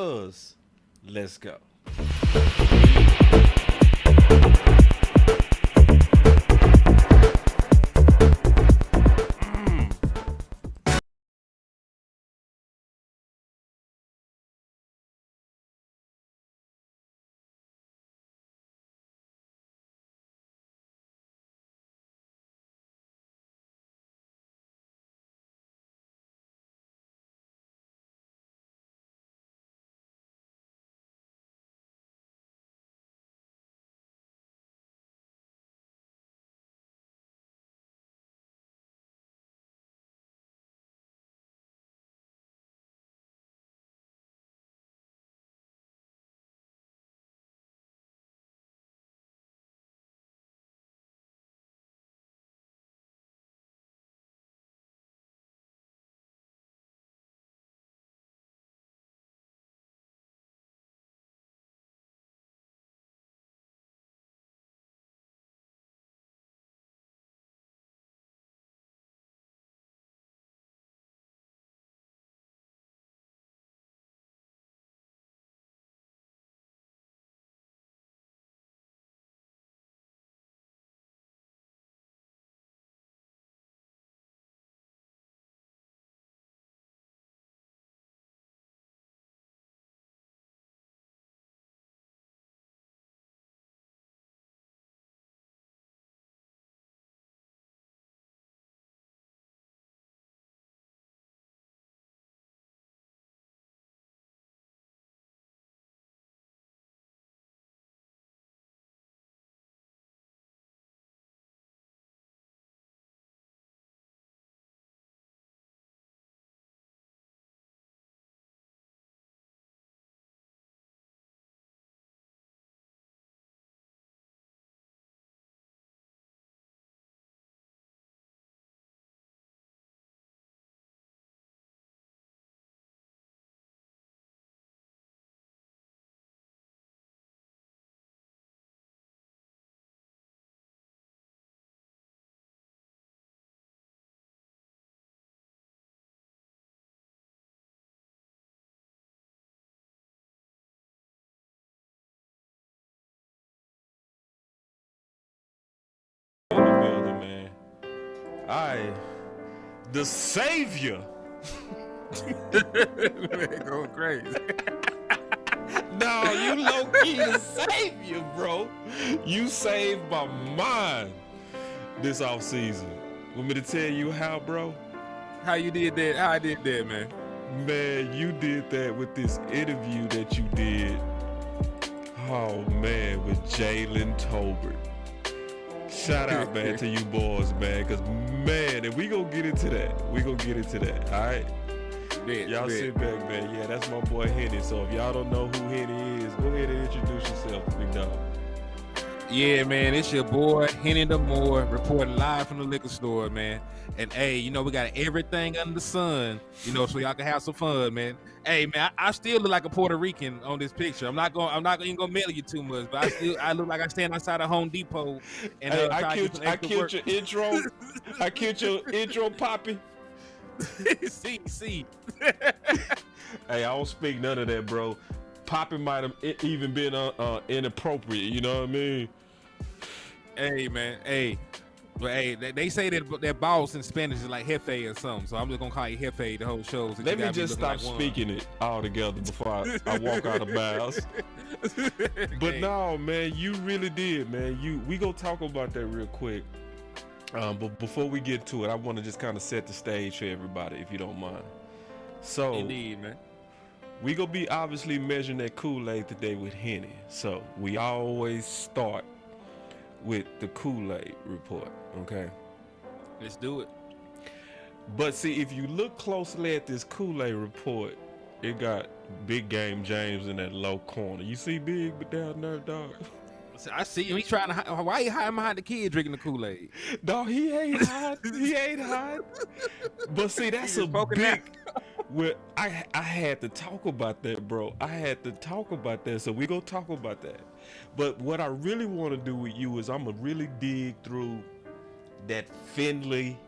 Let's go. In the building, man. I, the savior. Man, going crazy. No, you low key the savior, bro. You saved my mind this off season. Want me to tell you how, bro? How you did that? How I did that, man? Man, you did that with this interview that you did. Oh man, with Jalen Tolbert. Shout out, man, to you boys, man, because man, and we gonna get into that. We gonna get into that. All right. Y'all sit back, man. Yeah, that's my boy Henny. So if y'all don't know who Henny is, go ahead and introduce yourself, big dog. Yeah, man, it's your boy Henny the Moore reporting live from the liquor store, man. And hey, you know we got everything under the sun, you know, so y'all can have some fun, man. Hey, man, I still look like a Puerto Rican on this picture. I'm not even gonna mail you too much, but I look like I stand outside of Home Depot. And hey, I killed your intro. I killed your intro, Poppy. See. Hey, I don't speak none of that, bro. Poppy might have even been inappropriate. You know what I mean? Hey, man. Hey. But hey, they say that boss in Spanish is like Jefe or something, so I'm just gonna call you Jefe the whole show. So let me just stop speaking it altogether before I walk out of bounds. But no, man, you really did, man. We gonna talk about that real quick. But before we get to it, I want to just kind of set the stage for everybody, if you don't mind. So, indeed, man. We gonna be obviously measuring that Kool-Aid today with Henny. So we always start with the Kool-Aid report, okay? Let's do it. But see, if you look closely at this Kool-Aid report, it got Big Game James in that low corner. You see Big but down there, dog? I see him. He's trying to hide. Why he hiding behind the kid drinking the Kool-Aid? Dog, he ain't hiding. He ain't hiding. But see, that's a big... Well, I had to talk about that, bro. I had to talk about that, so we gonna talk about that. But what I really want to do with you is I'm gonna really dig through that Finley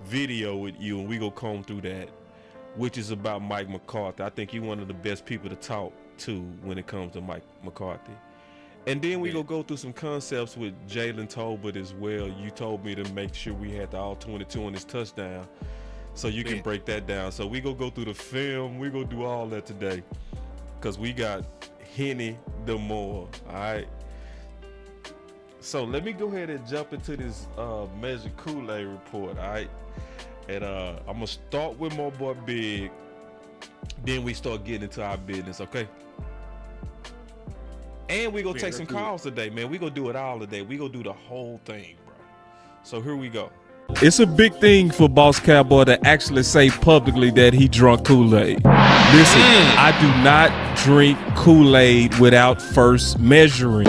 video with you, and we gonna comb through that which is about Mike McCarthy. I think you're one of the best people to talk to when it comes to Mike McCarthy. And then we go through some concepts with Jalen Tolbert as well. You told me to make sure we had the all 22 on his touchdown, so you can break that down. So we go through the film. We go do all that today, because we got Henny the more. All right. So let me go ahead and jump into this Measure Kool-Aid report. All right. And I'm gonna start with my boy Big. Then we start getting into our business. Okay. And we gonna take some calls today, man. We gonna do it all today. We gonna do the whole thing, bro. So here we go. It's a big thing for Boss Cowboy to actually say publicly that he drunk Kool-Aid. Listen, I do not drink Kool-Aid without first measuring.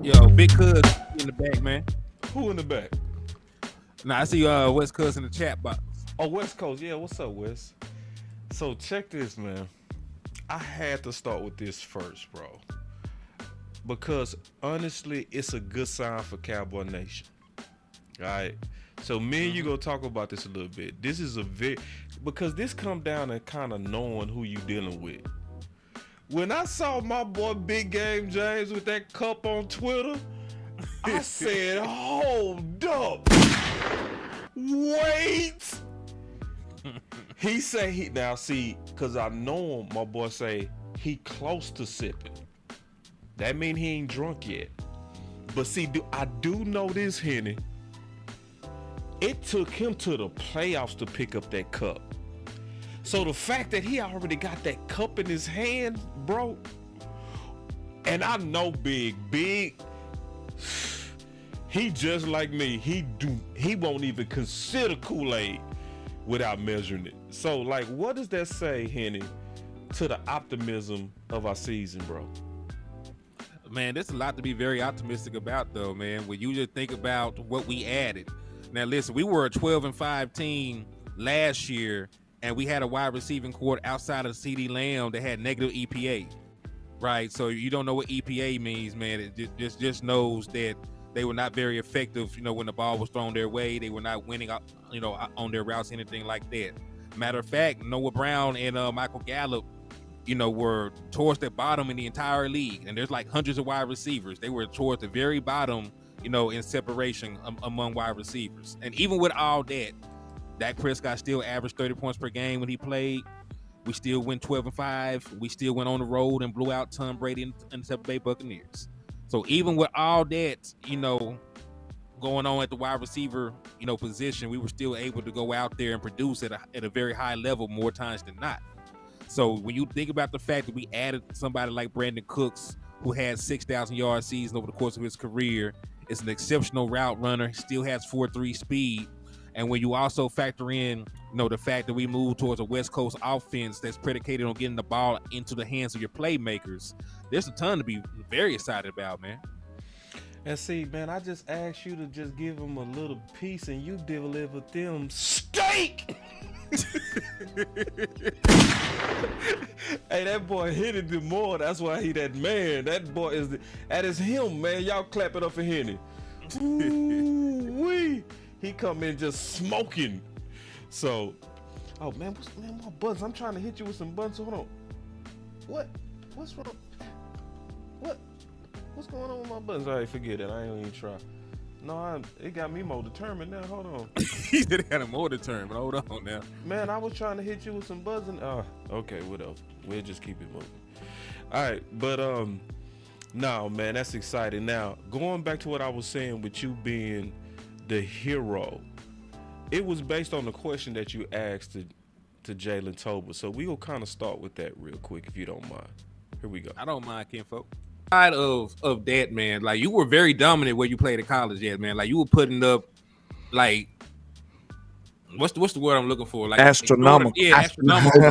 Yo, Big Cuz in the back, man. Who in the back? Nah, I see West Cuz in the chat box. Oh, West Coast. Yeah, what's up, Wes? So check this, man. I had to start with this first, bro, because honestly, it's a good sign for Cowboy Nation. All right. So me and you gonna talk about this a little bit. This is because this come down to kind of knowing who you dealing with. When I saw my boy Big Game James with that cup on Twitter, I said, hold up. Wait. He say now see, cause I know him, my boy say he close to sipping. That mean he ain't drunk yet. But see, I do know this, Henny. It took him to the playoffs to pick up that cup. So the fact that he already got that cup in his hand, bro. And I know Big, he just like me. He won't even consider Kool-Aid without measuring it. So, like, what does that say, Henny, to the optimism of our season, bro? Man, there's a lot to be very optimistic about, though, man. When you just think about what we added. Now, listen, we were a 12-5 team last year, and we had a wide receiving core outside of CeeDee Lamb that had negative EPA, right? So you don't know what EPA means, man. It just knows that they were not very effective, when the ball was thrown their way. They were not winning, on their routes, anything like that. Matter of fact, Noah Brown and Michael Gallup, were towards the bottom in the entire league. And there's like hundreds of wide receivers. They were towards the very bottom, in separation among wide receivers. And even with all that, Dak Prescott still averaged 30 points per game when he played. We still went 12-5. We still went on the road and blew out Tom Brady and the Tampa Bay Buccaneers. So even with all that, going on at the wide receiver, position, we were still able to go out there and produce at a very high level more times than not. So when you think about the fact that we added somebody like Brandon Cooks, who had 6,000 yard season over the course of his career, is an exceptional route runner, still has 4.3 speed. And when you also factor in, the fact that we move towards a West Coast offense that's predicated on getting the ball into the hands of your playmakers, there's a ton to be very excited about, man. And see, man, I just asked you to just give them a little piece, and you delivered them steak. Hey, that boy hit it more. That's why he that man. That boy that is him, man. Y'all clap it up for Henny. Ooh-wee. He come in just smoking. So, oh man, my buttons. I'm trying to hit you with some buttons. Hold on. What's wrong? What's going on with my buttons? All right, forget it. I ain't even try. No, it got me more determined now. Hold on. He said it got him more determined. Hold on now. Man, I was trying to hit you with some buzzing. Okay, whatever. We'll just keep it moving. All right, but no, man, that's exciting. Now, going back to what I was saying with you being the hero, it was based on the question that you asked to Jalen Tolbert. So we will kind of start with that real quick, if you don't mind. Here we go. I don't mind, kinfolk. Side of that, man, like you were very dominant where you played at college, man. Like you were putting up, like, what's the word I'm looking for? Like astronomical. Yeah, astronomical.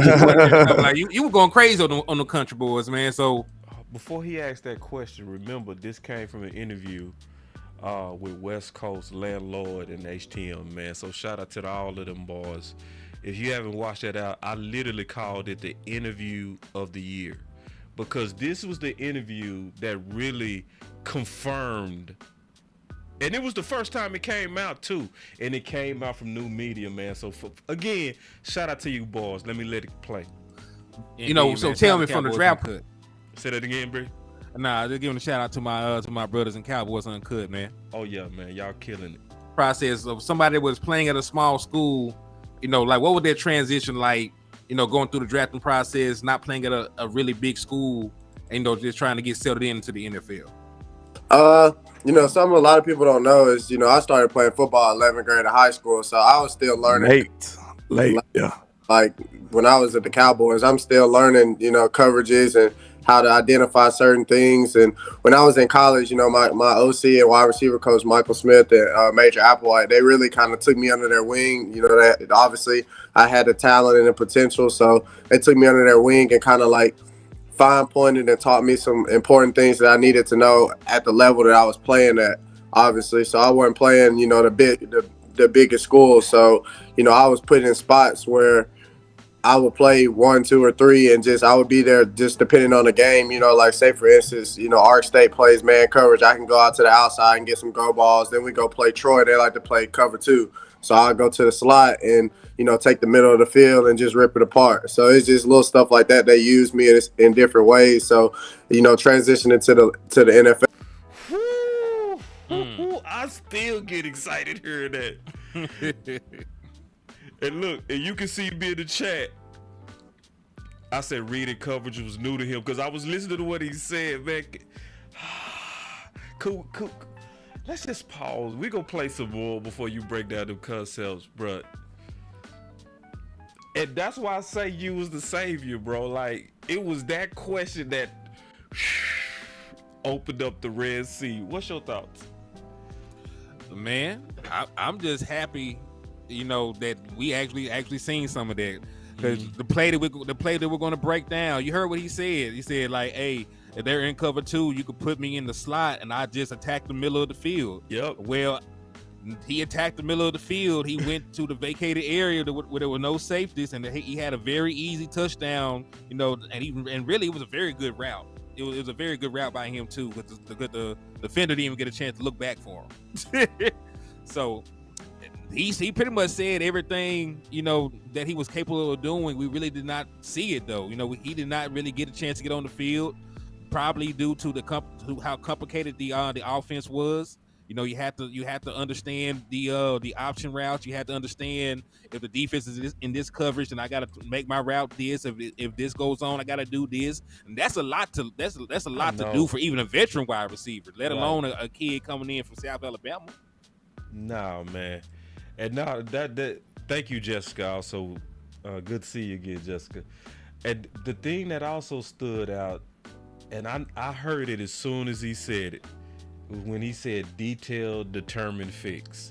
Like you were going crazy on the country boys, man. So before he asked that question, remember this came from an interview with West Coast Landlord and HTM, man. So shout out to all of them boys. If you haven't watched that out, I literally called it the interview of the year, because this was the interview that really confirmed And it was the first time it came out too, and it came out from new media, man. So again, shout out to you boys. Let it play. Indeed, so tell me from the draft cut. Say that again, Bree. Nah, just giving a shout out to my brothers and Cowboys Uncut, man. Oh yeah, man, y'all killing it. Process of somebody that was playing at a small school, like what would their transition like? Going through the drafting process, not playing at a really big school, and just trying to get settled into the NFL. Something a lot of people don't know is, I started playing football 11th grade of high school, so I was still learning. Late, yeah. Like when I was at the Cowboys, I'm still learning, coverages and how to identify certain things. And when I was in college, my OC and wide receiver coach, Michael Smith and Major Applewhite, they really kind of took me under their wing. That obviously I had the talent and the potential, so they took me under their wing and kind of like fine-pointed and taught me some important things that I needed to know at the level that I was playing at, obviously. So I wasn't playing, the biggest schools. So, I was put in spots where I would play 1, 2, or 3, and I would be there just depending on the game. Like say for instance, Ark State plays man coverage. I can go out to the outside and get some go balls. Then we go play Troy. They like to play cover 2. So I'll go to the slot and, take the middle of the field and just rip it apart. So it's just little stuff like that. They use me in different ways. So, transitioning to the NFL. I still get excited hearing that. And look, and you can see me in the chat. I said reading coverage was new to him because I was listening to what he said, man. Cool. Let's just pause. We gonna play some more before you break down them concepts, bro. And that's why I say you was the savior, bro. Like, it was that question that opened up the Red Sea. What's your thoughts? Man, I'm just happy, that we actually seen some of that. Because the play that we're going to break down, you heard what he said. He said, like, hey, if they're in cover 2, you could put me in the slot and I just attack the middle of the field. Yep. Well, he attacked the middle of the field. He went to the vacated area where there were no safeties, and he had a very easy touchdown, and really it was a very good route. It was a very good route by him too, because the defender didn't even get a chance to look back for him. So he pretty much said everything, that he was capable of doing. We really did not see it though. He did not really get a chance to get on the field, probably due to how complicated the offense was. You have to understand the option routes. You have to understand if the defense is in this coverage, then I got to make my route this. If this goes on, I got to do this. And that's a lot to do for even a veteran wide receiver, let alone a kid coming in from South Alabama. No, man. And no, that thank you, Jessica. Also, good to see you again, Jessica. And the thing that also stood out, and I heard it as soon as he said it, when he said detailed, determined, fix.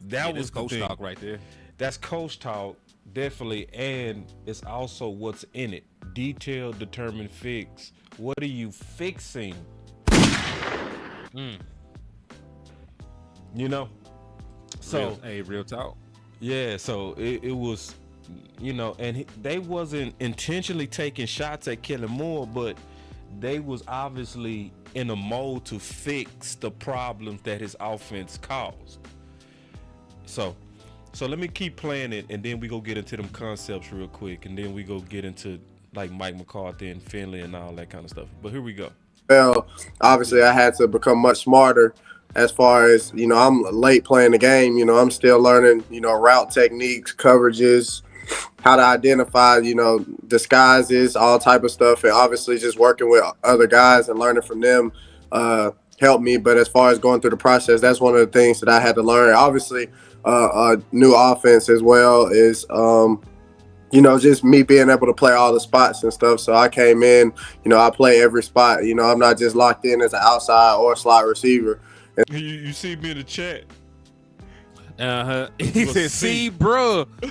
That was coach talk right there. That's coach talk, definitely, and it's also what's in it. Detailed, determined, fix. What are you fixing? So real talk. Yeah, so it was, and they wasn't intentionally taking shots at Kellen Moore, but they was obviously in a mode to fix the problems that his offense caused. So let me keep playing it, and then we go get into them concepts real quick, and then we go get into like Mike McCarthy and Finley and all that kind of stuff. But here we go. Well, obviously I had to become much smarter as far as, I'm late playing the game. I'm still learning, route techniques, coverages, how to identify, disguises, all type of stuff. And obviously just working with other guys and learning from them helped me. But as far as going through the process, that's one of the things that I had to learn. Obviously, a new offense as well is, just me being able to play all the spots and stuff. So I came in, I play every spot. I'm not just locked in as an outside or slot receiver. You see me in the chat. He said, "See, bro." Bro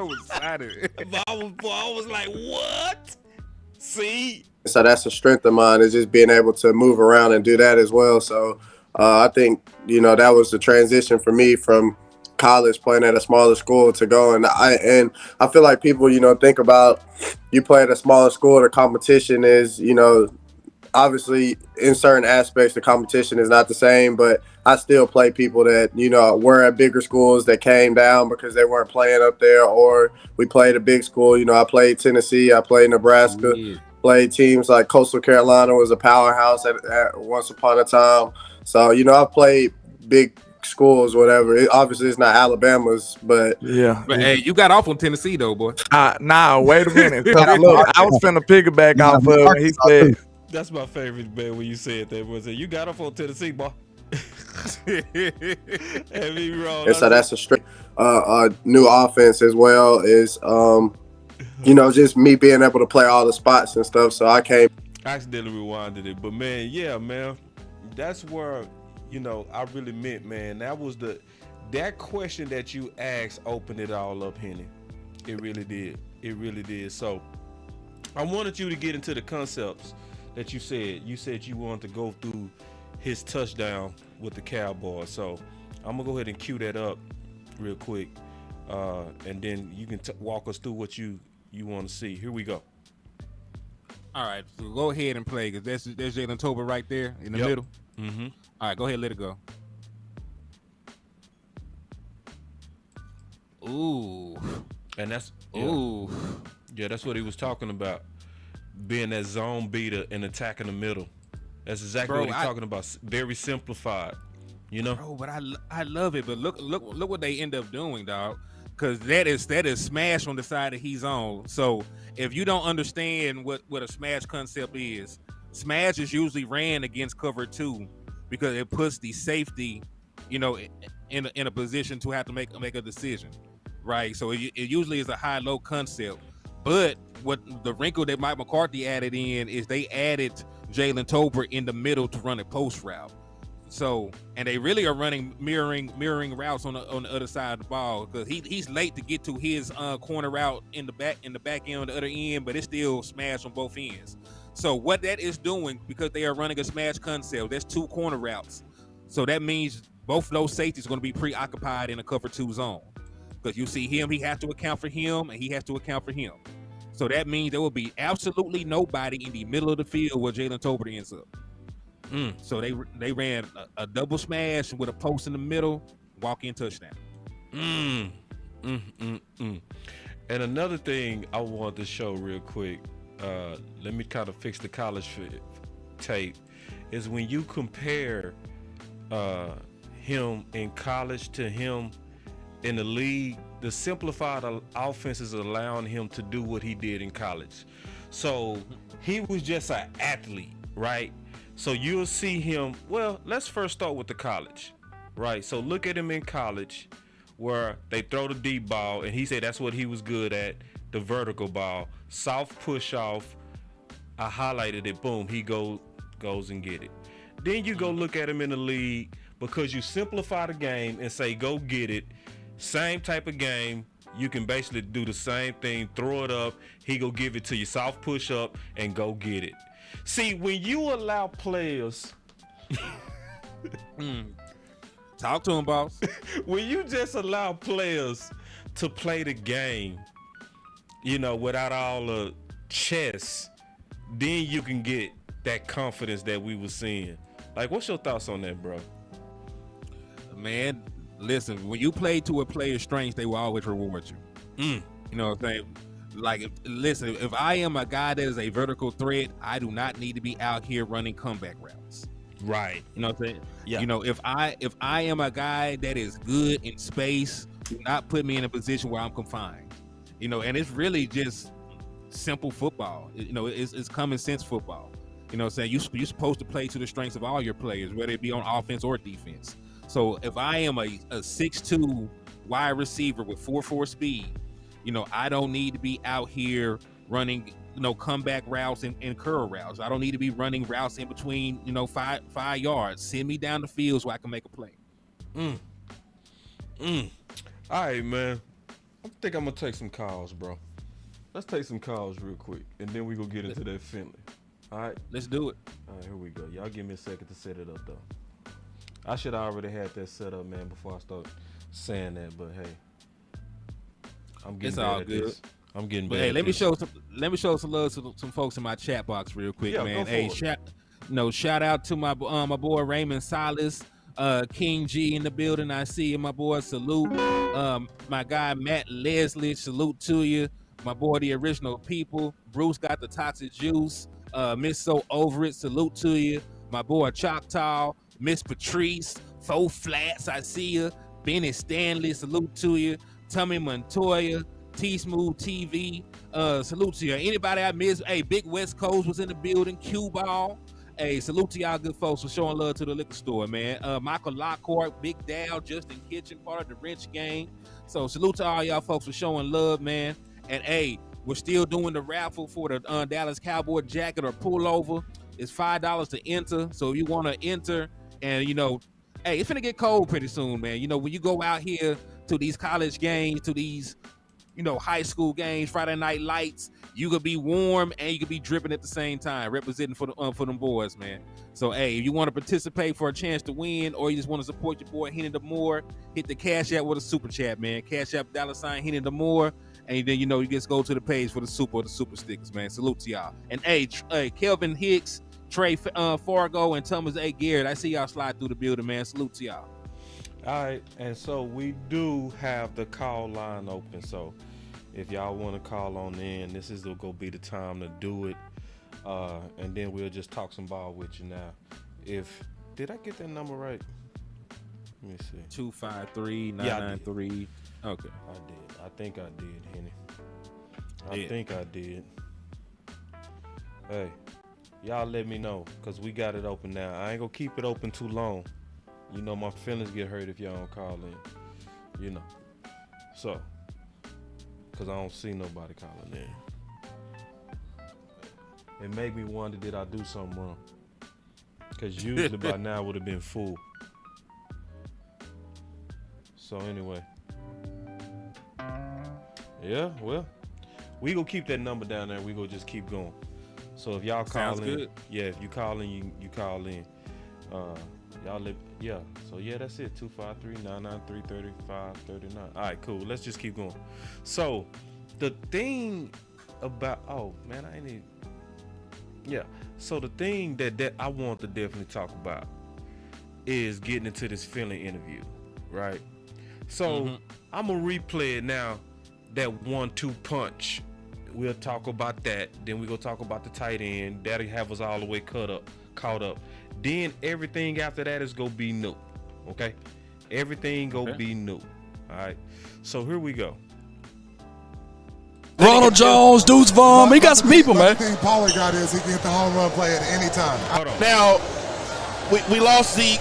was excited. I was like, "What?" See. So that's a strength of mine, is just being able to move around and do that as well. So I think that was the transition for me from college, playing at a smaller school, to go. And I feel like people think about, you play at a smaller school, the competition is obviously in certain aspects the competition is not the same, but I still play people that, you know, were at bigger schools that came down because they weren't playing up there, or we played a big school. You know, I played Tennessee, I played Nebraska, played teams like Coastal Carolina was a powerhouse at once upon a time. So, you know, I've played big schools, whatever. Obviously, it's not Alabama's, but yeah. But hey, you got off on Tennessee though, boy. Nah, wait a minute. 'Cause look, I was finna piggyback off of when he said. That's my favorite, man, when you said that. Was you got up on Tennessee, boy? And so that's a straight new offense as well. Is you know, just me being able to play all the spots and stuff. So I accidentally rewinded it, but man, yeah, man, that's where, you know, I really meant, man. That question that you asked opened it all up, Henny. It really did. It really did. So I wanted you to get into the concepts that you said. You said you wanted to go through his touchdown with the Cowboys. So I'm gonna go ahead and cue that up real quick, and then you can walk us through what you want to see. Here we go. All right, so go ahead and play, because there's Jalen Tolbert right there in the middle. Mm-hmm. All right, go ahead, let it go. Ooh. And that's ooh. Yeah, that's what he was talking about. Being that zone beater and attacking the middle. That's exactly what he's talking about. Very simplified, you know. Bro, but I love it. But look what they end up doing, dog. Because that is smash on the side that he's on. So if you don't understand what a smash concept is, smash is usually ran against cover 2 because it puts the safety, you know, in a position to have to make a decision, right? So it usually is a high-low concept. But what the wrinkle that Mike McCarthy added in is they added Jalen Tolbert in the middle to run a post route. So, and they really are running mirroring routes on the other side of the ball, because he's late to get to his corner route in the back end on the other end, but it's still smash on both ends. So what that is doing, because they are running a smash concept, that's 2 corner routes. So that means both those safeties are going to be preoccupied in a cover 2 zone, because you see him, he has to account for him, and he has to account for him. So that means there will be absolutely nobody in the middle of the field where Jalen Tolbert ends up. So they ran a double smash with a post in the middle, walk-in touchdown. And another thing I want to show real quick, let me kind of fix the college tape, is when you compare him in college to him in the league, the simplified offense is allowing him to do what he did in college. So he was just an athlete, right? So you'll see him, well, let's first start with the college, right? So look at him in college where they throw the deep ball, and he said that's what he was good at, the vertical ball, soft push off. I highlighted it, boom, he goes and get it. Then you go look at him in the league, because you simplify the game and say go get it. Same type of game, you can basically do the same thing, throw it up, he go give it to you, soft push up, and go get it. See, when you allow players talk to him, boss. When you just allow players to play the game, you know, without all the chess, then you can get that confidence that we were seeing. Like, what's your thoughts on that, bro? Man, listen, when you play to a player's strengths, they will always reward you. You know what I'm saying? Like, listen, if I am a guy that is a vertical threat, I do not need to be out here running comeback routes. Right. You know what I'm saying? Yeah. You know, if I am a guy that is good in space, do not put me in a position where I'm confined. You know, and it's really just simple football. You know, it's common sense football. You know what I'm saying? You're supposed to play to the strengths of all your players, whether it be on offense or defense. So if I am a 6'2" wide receiver with 4.4 speed, you know, I don't need to be out here running, you know, comeback routes and curl routes. I don't need to be running routes in between, you know, five yards. Send me down the field so I can make a play. All right, man. I think I'm gonna take some calls, bro. Let's take some calls real quick, and then we gonna get into that Finley. All right, let's do it. All right, here we go. Y'all give me a second to set it up, though. I should have already had that set up, man, before I start saying that. But hey, I'm getting better at this. I'm getting better. Hey, let me show some love to some folks in my chat box real quick, man. Hey, Shout out to my boy Raymond Silas, King G in the building. I see you, my boy. Salute. My guy Matt Leslie. Salute to you, my boy. The Original People. Bruce got the toxic juice. Miss So Over It. Salute to you, my boy Choctaw. Miss Patrice. Faux Flats. I see you. Benny Stanley. Salute to you. Tommy Montoya. T Smooth TV. Salute to you. Anybody I missed? Hey, Big West Coast was in the building. Q Ball. Hey, salute to y'all good folks for showing love to the liquor store, man. Michael Lockhart, Big Dow, Justin Kitchen, part of the Wrench Gang. So salute to all y'all folks for showing love, man. And hey, we're still doing the raffle for the Dallas Cowboy jacket or pullover. It's $5 to enter. So if you want to enter, and hey, it's finna get cold pretty soon, man. When you go out here to these college games, to these high school games, Friday night lights, you could be warm and you could be dripping at the same time, representing for them boys, man. So, hey, if you want to participate for a chance to win, or you just want to support your boy Henny the Moore, hit the Cash App with a super chat, man. Cash App $, Henny the Moore, and then you just go to the page for the super stickers, man. Salute to y'all. And hey, Kelvin Hicks, Trey Fargo, and Thomas A. Garrett, I see y'all slide through the building, man. Salute to y'all. All right, and so we do have the call line open. So if y'all want to call on in, this is gonna be the time to do it, and then we'll just talk some ball with you now. Did I get that number right? Let me see. 253-993. Okay, I did. I think I did, Henny. I think I did. Hey, y'all let me know, because we got it open now. I ain't gonna keep it open too long. My feelings get hurt if y'all don't call in. So, because I don't see nobody calling in. It made me wonder, did I do something wrong? Because usually by now would have been full. So anyway. Yeah, well, we gonna keep that number down there. We gonna just keep going. So if y'all call in, if you call in, you call in. That's it. 253-993-3539. All right, cool. Let's just keep going. So the thing about so the thing that I want to definitely talk about is getting into this Finley interview, right? So I'm gonna replay it now. That 1-2 punch. We'll talk about that. Then we're gonna talk about the tight end. That'll have us all the way caught up. Then everything after that is gonna be new. Okay? Everything gonna be new. Alright. So here we go. Ronald Jones, Deuce Vaughn, he got some people, man. The thing Pollard got is he can hit the home run play at any time. Hold on. Now, we lost Zeke,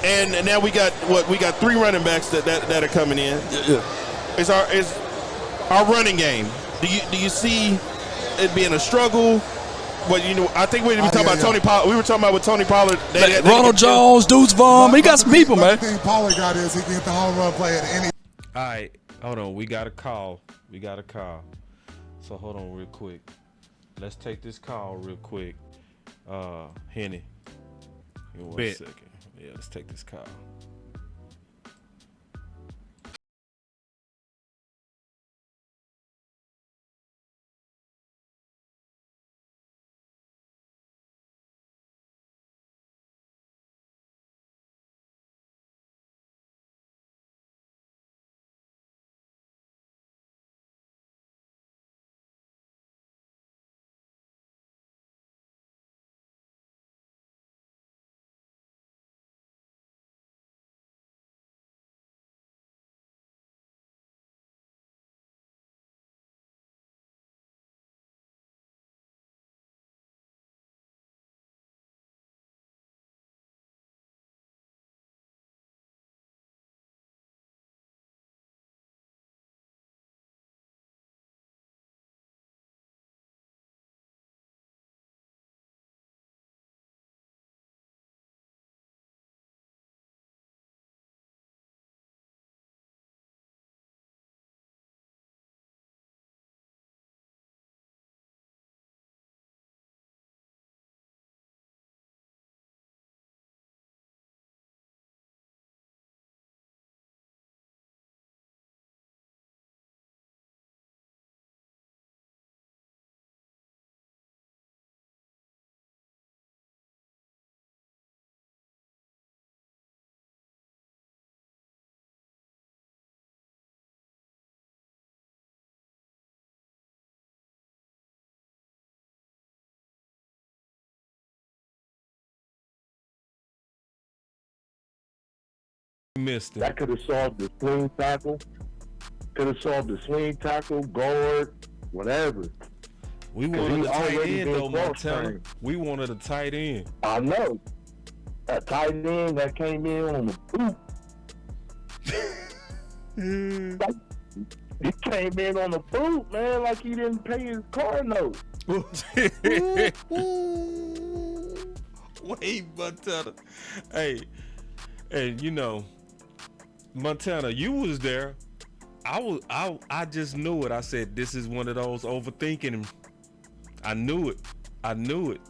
and now we got 3 running backs that are coming in. Yeah. It's our running game. Do you see it being a struggle? But I think we were talking about Tony Pollard. We were talking about with Tony Pollard. Ronald Jones, Deuce Vaughn, he got some people, man. The thing Pollard got is he can hit the home run play at any. All right, hold on. We got a call. So hold on real quick. Let's take this call real quick. Henny. Give me 1 second. Yeah, let's take this call. missed him. That could have solved the swing tackle. Could have solved the swing tackle, guard, whatever. We wanted a tight end though, Montana. cross-trained. We wanted a tight end. I know. A tight end that came in on the boot. Like, he came in on the boot, man, like he didn't pay his car note. Wait, Montana. Hey, and you know, Montana, you was there. I just knew it. I said, this is one of those overthinking him. I knew it. I knew it.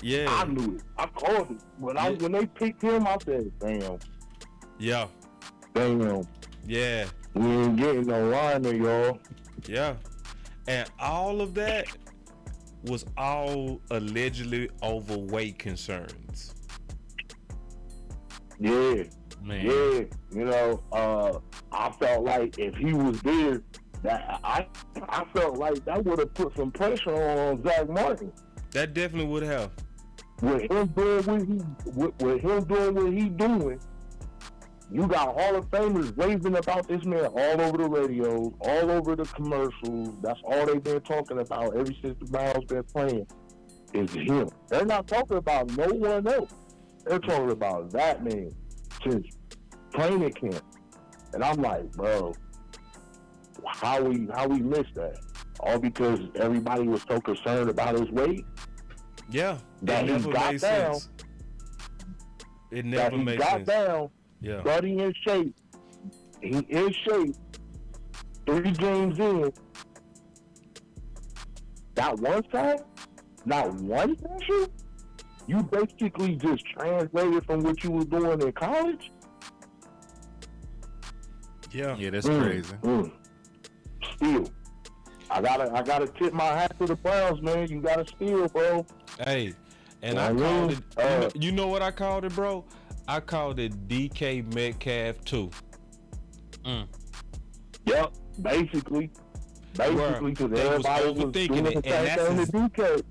Yeah. I knew it. I called it. When they picked him, I said, damn. Yeah. Damn. Yeah. We ain't getting no liner, y'all. Yeah. And all of that was all allegedly overweight concerns. Yeah. Man. Yeah. You know, I felt like if he was there, that I felt like that would have put some pressure on Zach Martin. That definitely would have. With him doing what he doing, you got Hall of Famers raving about this man all over the radios, all over the commercials. That's all they've been talking about ever since the Browns been playing is him. They're not talking about no one else. They're talking about that man since training camp. And I'm like, bro, how we missed that? All because everybody was so concerned about his weight. Yeah. That it he never got made down. sense. It never made sense. Down. Yeah. Buddy in shape. He in shape. 3 games in. Not one sack? Not one pressure? You basically just translated from what you was doing in college? Yeah. Yeah, that's crazy. Still. I gotta tip my hat to the Browns, man. You gotta steal, bro. Hey, and I called it. You know what I called it, bro? I called it DK Metcalf 2. Yep, basically, because they was everybody was overthinking doing it, the and same that's thing to DK.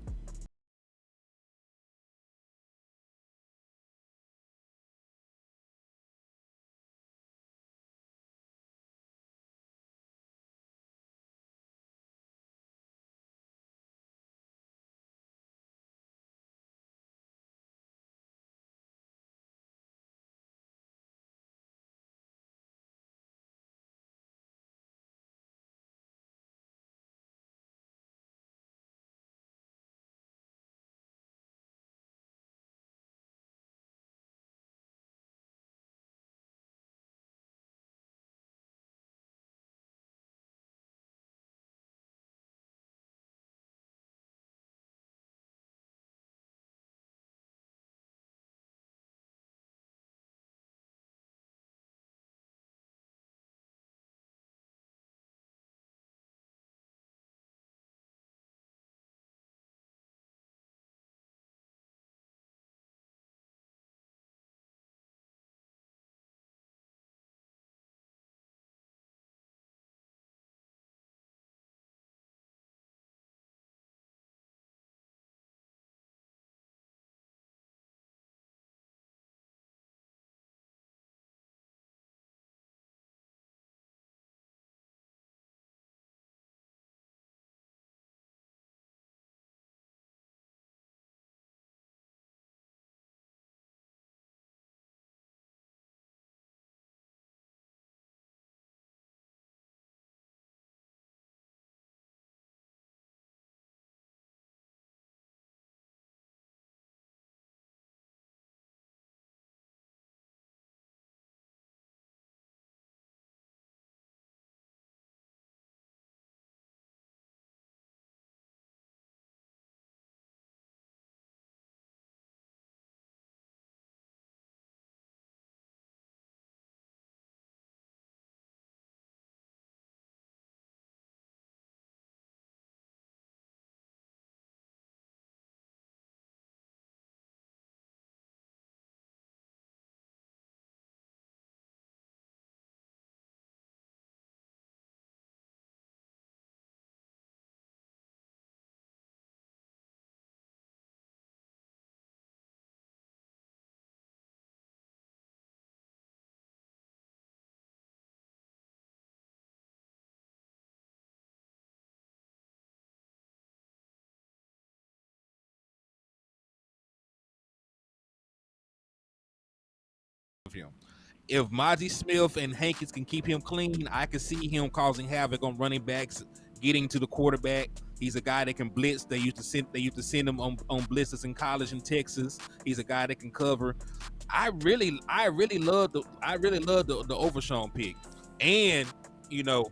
him. If Mozzie Smith and Hankins can keep him clean, I can see him causing havoc on running backs, getting to the quarterback. He's a guy that can blitz. They used to send him on blitzes in college in Texas. He's a guy that can cover. I really love the Overshown pick. And you know,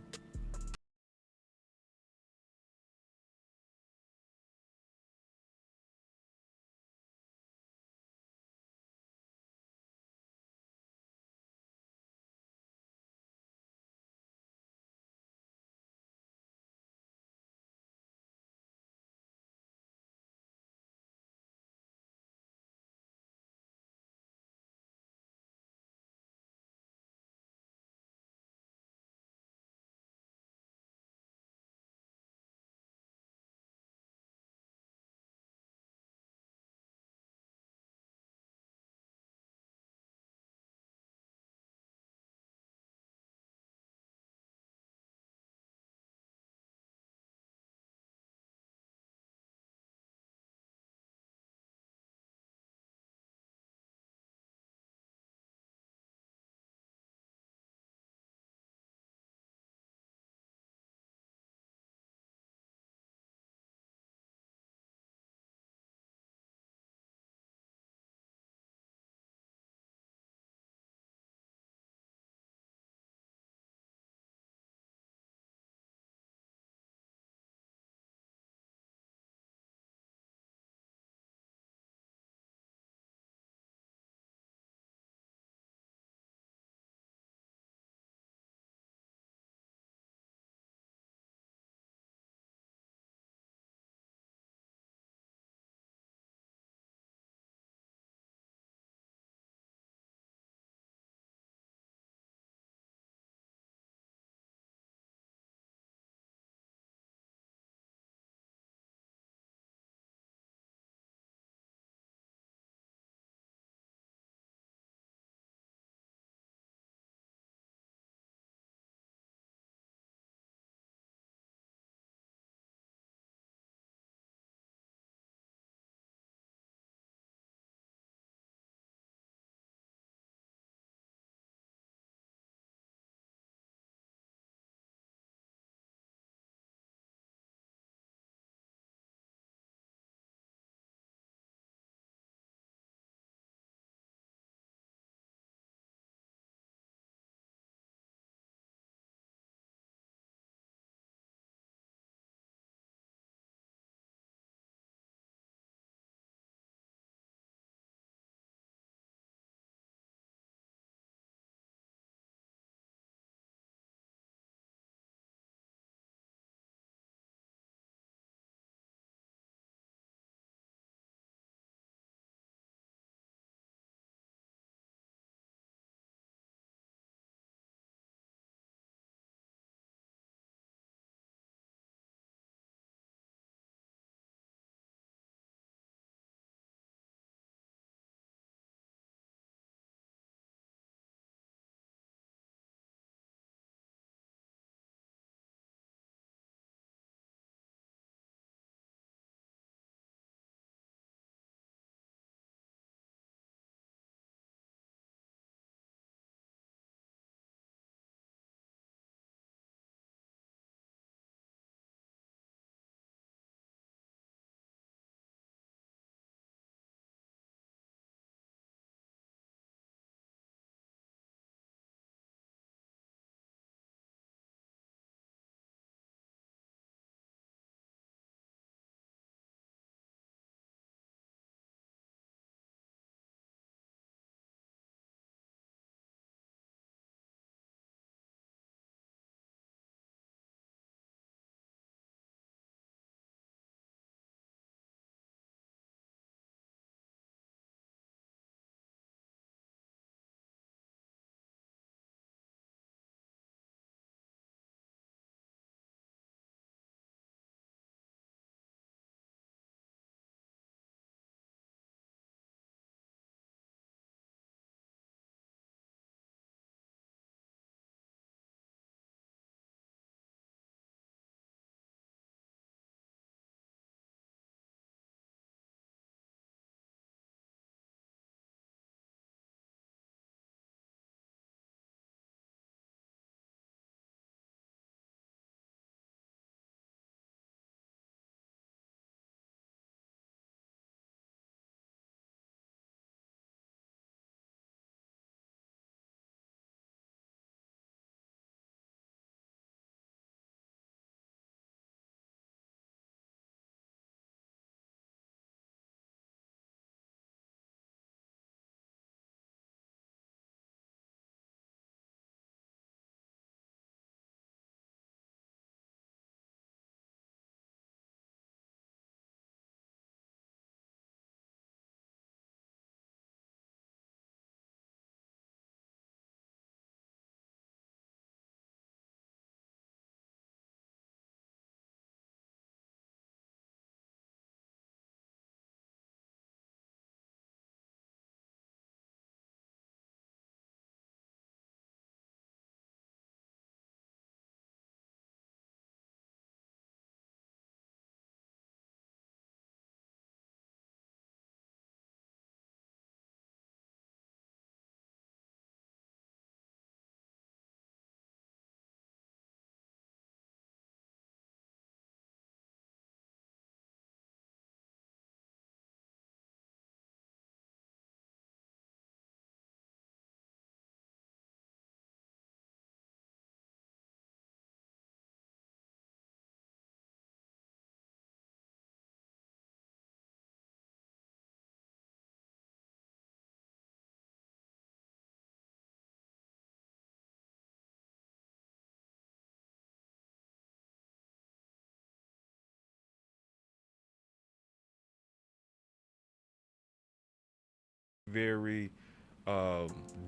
very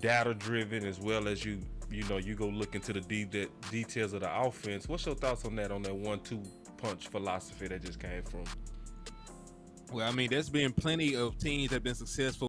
data driven, as well as you go look into the details of the offense. What's your thoughts on that 1-2 punch philosophy that just came from? Well, I mean, there's been plenty of teams that have been successful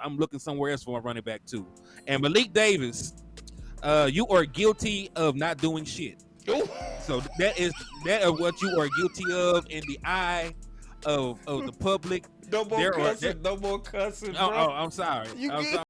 I'm looking somewhere else for a running back too. And Malik Davis, you are guilty of not doing shit. So that is what you are guilty of in the eye of the public. No more cussing. No more cussing, bro. Oh, I'm sorry. I'm sorry.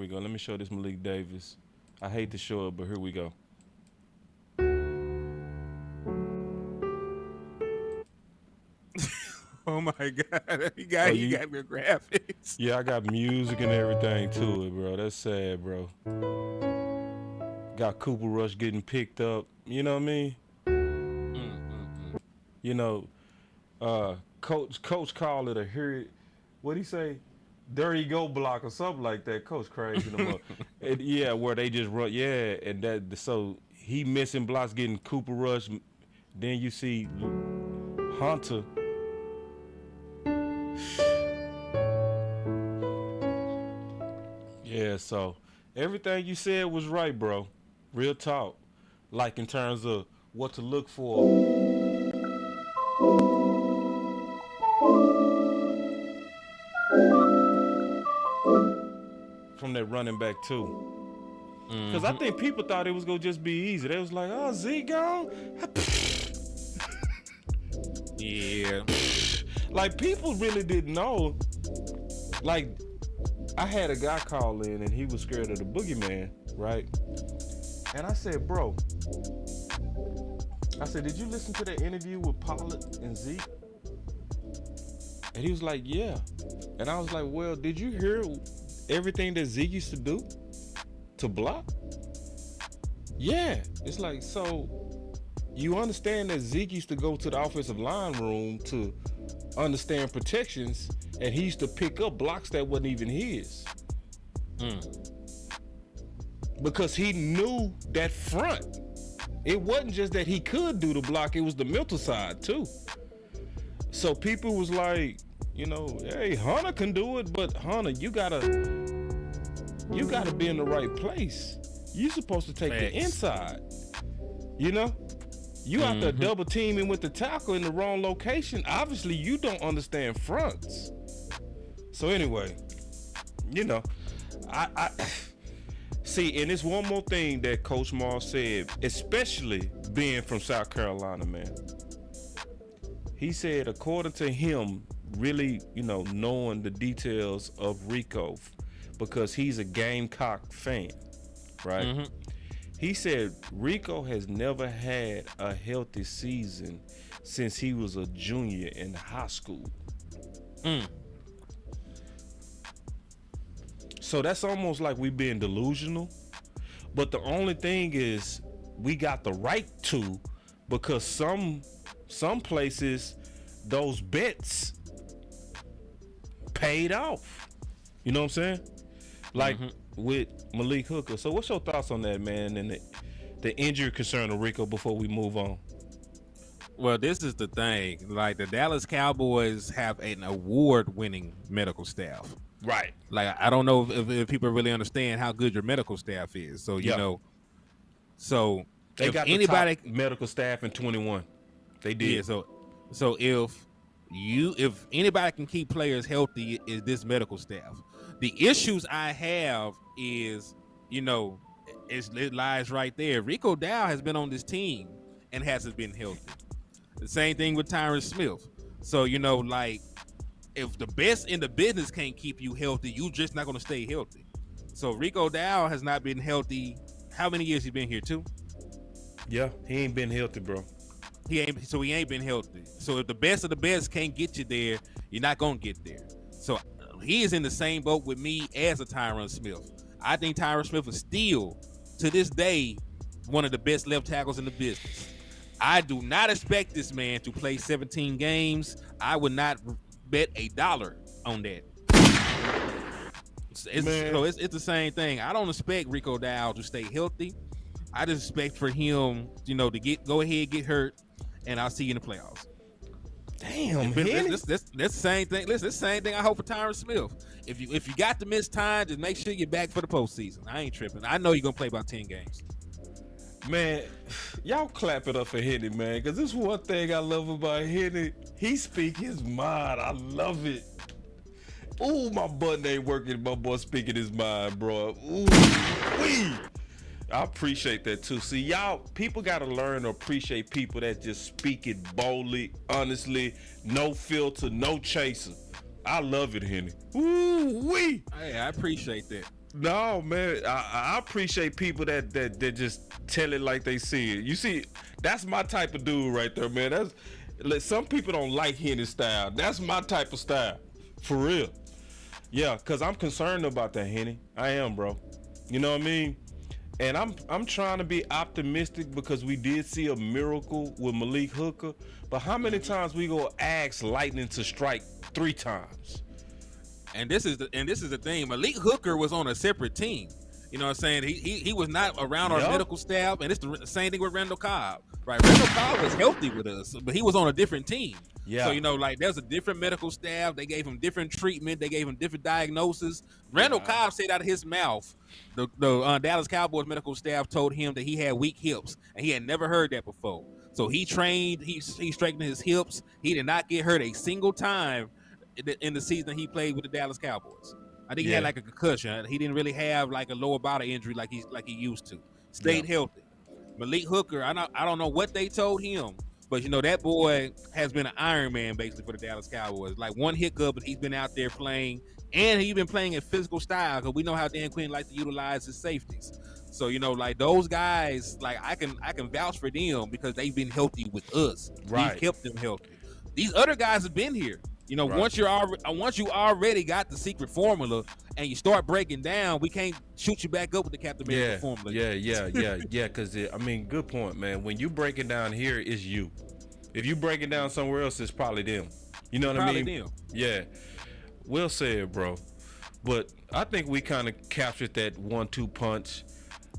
we go. Let me show this Malik Davis. I hate to show it, but here we go. Oh my God, you got good graphics. Yeah, I got music and everything to it, bro. That's sad, bro. Got Cooper Rush getting picked up. You know what I mean? You know, coach called it a what'd he say? There you go block or something like that. Coach crazy no more. And yeah, where they just run. Yeah, and that so he missing blocks, getting Cooper Rush. Then you see Hunter. Yeah, so everything you said was right, bro. Real talk. Like in terms of what to look for. From that running back too. Because I think people thought it was going to just be easy. They was like, oh, Zeke gone? Yeah. Like, people really didn't know. Like, I had a guy call in and he was scared of the boogeyman, right? And I said, bro, did you listen to that interview with Pollard and Zeke? And he was like, yeah. And I was like, well, did you hear everything that Zeke used to do to block? Yeah. It's like, so you understand that Zeke used to go to the offensive line room to understand protections, and he used to pick up blocks that wasn't even his. Because he knew that front. It wasn't just that he could do the block, it was the mental side too. So people was like, you know, hey, Hunter can do it, but Hunter, you gotta be in the right place. You're supposed to take the inside. You know? You out there double teaming with the tackle in the wrong location. Obviously, you don't understand fronts. So anyway, you know, I see, and it's one more thing that Coach Moss said, especially being from South Carolina, man. He said, according to him, really, you know, knowing the details of Rico, because he's a Gamecock fan, right? He said Rico has never had a healthy season since he was a junior in high school. So that's almost like we being delusional. But the only thing is we got the right to, because some places those bets paid off. You know what I'm saying? Like with Malik Hooker. So what's your thoughts on that, man, and the injury concern of Rico before we move on? Well, this is the thing. Like, the Dallas Cowboys have an award-winning medical staff. Right. Like, I don't know if people really understand how good your medical staff is. So, you know, so they if got anybody, the top medical staff in 21. They did. Yeah, so if anybody can keep players healthy, is this medical staff. The issues I have is, you know, it lies right there. Rico Dow has been on this team and hasn't been healthy. The same thing with Tyron Smith. So, you know, like, if the best in the business can't keep you healthy, you just not going to stay healthy. So Rico Dow has not been healthy. How many years he been here, 2? Yeah, he ain't been healthy, bro. He ain't been healthy. So if the best of the best can't get you there, you're not going to get there. So he is in the same boat with me as a Tyron Smith. I think Tyron Smith is still, to this day, one of the best left tackles in the business. I do not expect this man to play 17 games. I would not bet $1 on that. It's the same thing. I don't expect Rico Dow to stay healthy. I just expect for him, you know, to go ahead, get hurt, and I'll see you in the playoffs. Damn, that's the same thing. Listen, it's the same thing I hope for Tyron Smith. If you got to miss time, just make sure you're back for the postseason. I ain't tripping. I know you're gonna play about 10 games. Man, y'all clap it up for Henny, man, because this is one thing I love about Henny. He speak his mind. I love it. Ooh, my button ain't working. My boy speaking his mind, bro. Ooh, wee. I appreciate that too. See, y'all, people got to learn to appreciate people that just speak it boldly, honestly, no filter, no chaser. I love it, Henny. Ooh, wee. Hey, I appreciate that. No, man, I appreciate people that just tell it like they see it. You see, that's my type of dude right there, man. Some people don't like Henny style. That's my type of style, for real. Yeah, cause I'm concerned about that, Henny. I am, bro. You know what I mean? And I'm trying to be optimistic because we did see a miracle with Malik Hooker. But how many times we gonna ask lightning to strike 3 times? And this is the thing. Malik Hooker was on a separate team. You know what I'm saying? He was not around our medical staff, and it's the same thing with Randall Cobb. Right? Randall Cobb was healthy with us, but he was on a different team. Yeah. So, you know, like there's a different medical staff. They gave him different treatment. They gave him different diagnosis. Randall Cobb said out of his mouth, the Dallas Cowboys medical staff told him that he had weak hips, and he had never heard that before. So he trained, he straightened his hips. He did not get hurt a single time in the season he played with the Dallas Cowboys. I think he had like a concussion. He didn't really have like a lower body injury like he used to. Stayed healthy. Malik Hooker, I don't know what they told him, but you know that boy has been an Iron Man basically for the Dallas Cowboys. Like one hiccup, but he's been out there playing, and he's been playing in physical style because we know how Dan Quinn likes to utilize his safeties. So you know, like those guys, like I can vouch for them because they've been healthy with us. Right, we've kept them healthy. These other guys have been here. You know, once you already got the secret formula and you start breaking down, we can't shoot you back up with the Captain America formula. Yeah. Because I mean, good point, man. When you break it down here, it's you. If you break it down somewhere else, it's probably them. You know what I mean? Them. Yeah. Well said, bro. But I think we kind of captured that 1-2 punch.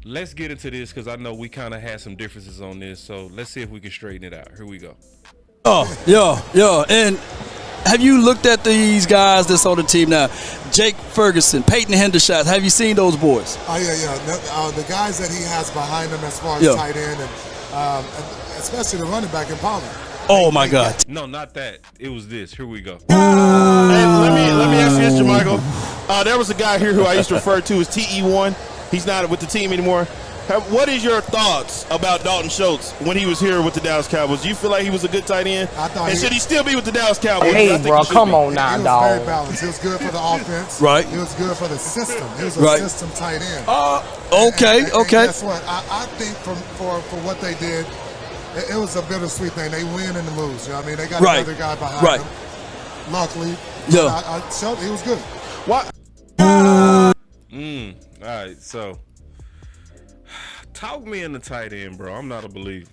Let's get into this because I know we kind of had some differences on this. So let's see if we can straighten it out. Here we go. Oh, yeah. And have you looked at these guys that's on the team now? Jake Ferguson, Peyton Hendershot. Have you seen those boys? Oh, yeah. The guys that he has behind him as far as tight end and especially the running back in Pollard. Oh, my God. No, not that. It was this. Here we go. Hey, let me ask you this, Jermichael. There was a guy here who I used to refer to as TE1. He's not with the team anymore. What is your thoughts about Dalton Schultz when he was here with the Dallas Cowboys? Do you feel like he was a good tight end? And should he still be with the Dallas Cowboys? Hey, bro, come on now, dog. He was very balanced. He was good for the offense. Right. He was good for the system. He was a system tight end. Okay. And guess what? I think for what they did, it was a bittersweet thing. They win and lose. You know what I mean? They got another guy behind them. Luckily. Yeah. He was good. What? All right, so talk me in the tight end, bro. I'm not a believer.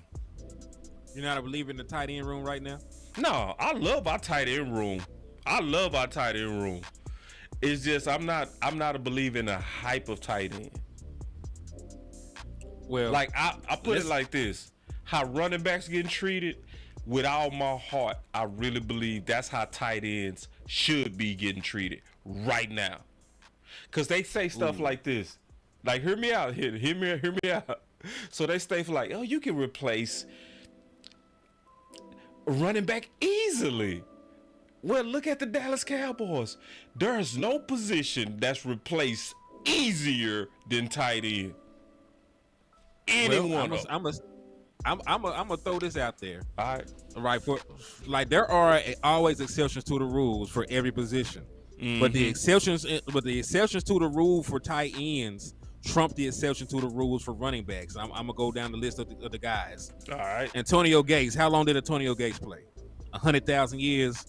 You're not a believer in the tight end room right now? No, I love our tight end room. It's just I'm not a believer in the hype of tight end. Well, like I put it like this: how running backs getting treated, with all my heart, I really believe that's how tight ends should be getting treated right now. Cause they say stuff like this, like hear me out. So they say for like, oh, you can replace a running back easily. Well, look at the Dallas Cowboys. There's no position that's replaced easier than tight end. Anyone. I'm gonna throw this out there. All right. There are always exceptions to the rules for every position. Mm-hmm. But the exceptions to the rule for tight ends trump the exception to the rules for running backs. I'm gonna go down the list of the guys. All right. Antonio Gates. How long did Antonio Gates play? 100,000 years.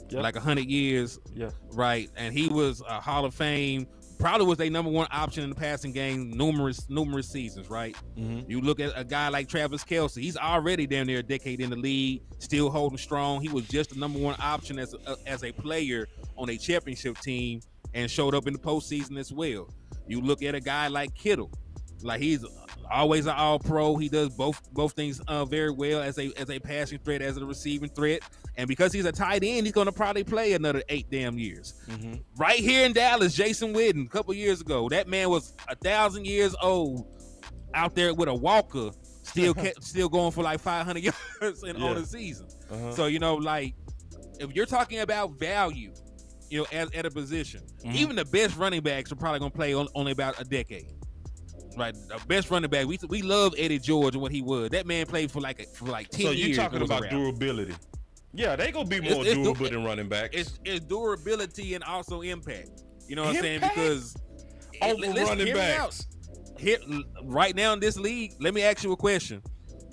Yep. Like 100 years. Yeah. Right. And he was a Hall of Fame. Probably was their number one option in the passing game numerous seasons, right? Mm-hmm. You look at a guy like Travis Kelce, he's already down there a decade in the league, still holding strong. He was just the number one option as a player on a championship team and showed up in the postseason as well. You look at a guy like Kittle, like he's always an all-pro. He does both things very well as a passing threat, as a receiving threat. And because he's a tight end, he's going to probably play another 8 damn years. Mm-hmm. Right here in Dallas, Jason Witten, a couple years ago, that man was 1,000 years old out there with a walker, still going for like 500 yards on the season. Uh-huh. So, like, if you're talking about value, at a position, even the best running backs are probably going to play only about a decade. Right, the best running back. We love Eddie George and what he was. That man played for like 10 years. So you're talking about durability? Yeah, they gonna be more durable than running backs. It's durability and also impact. You know what I'm saying? Because over running backs. Here, right now in this league, let me ask you a question.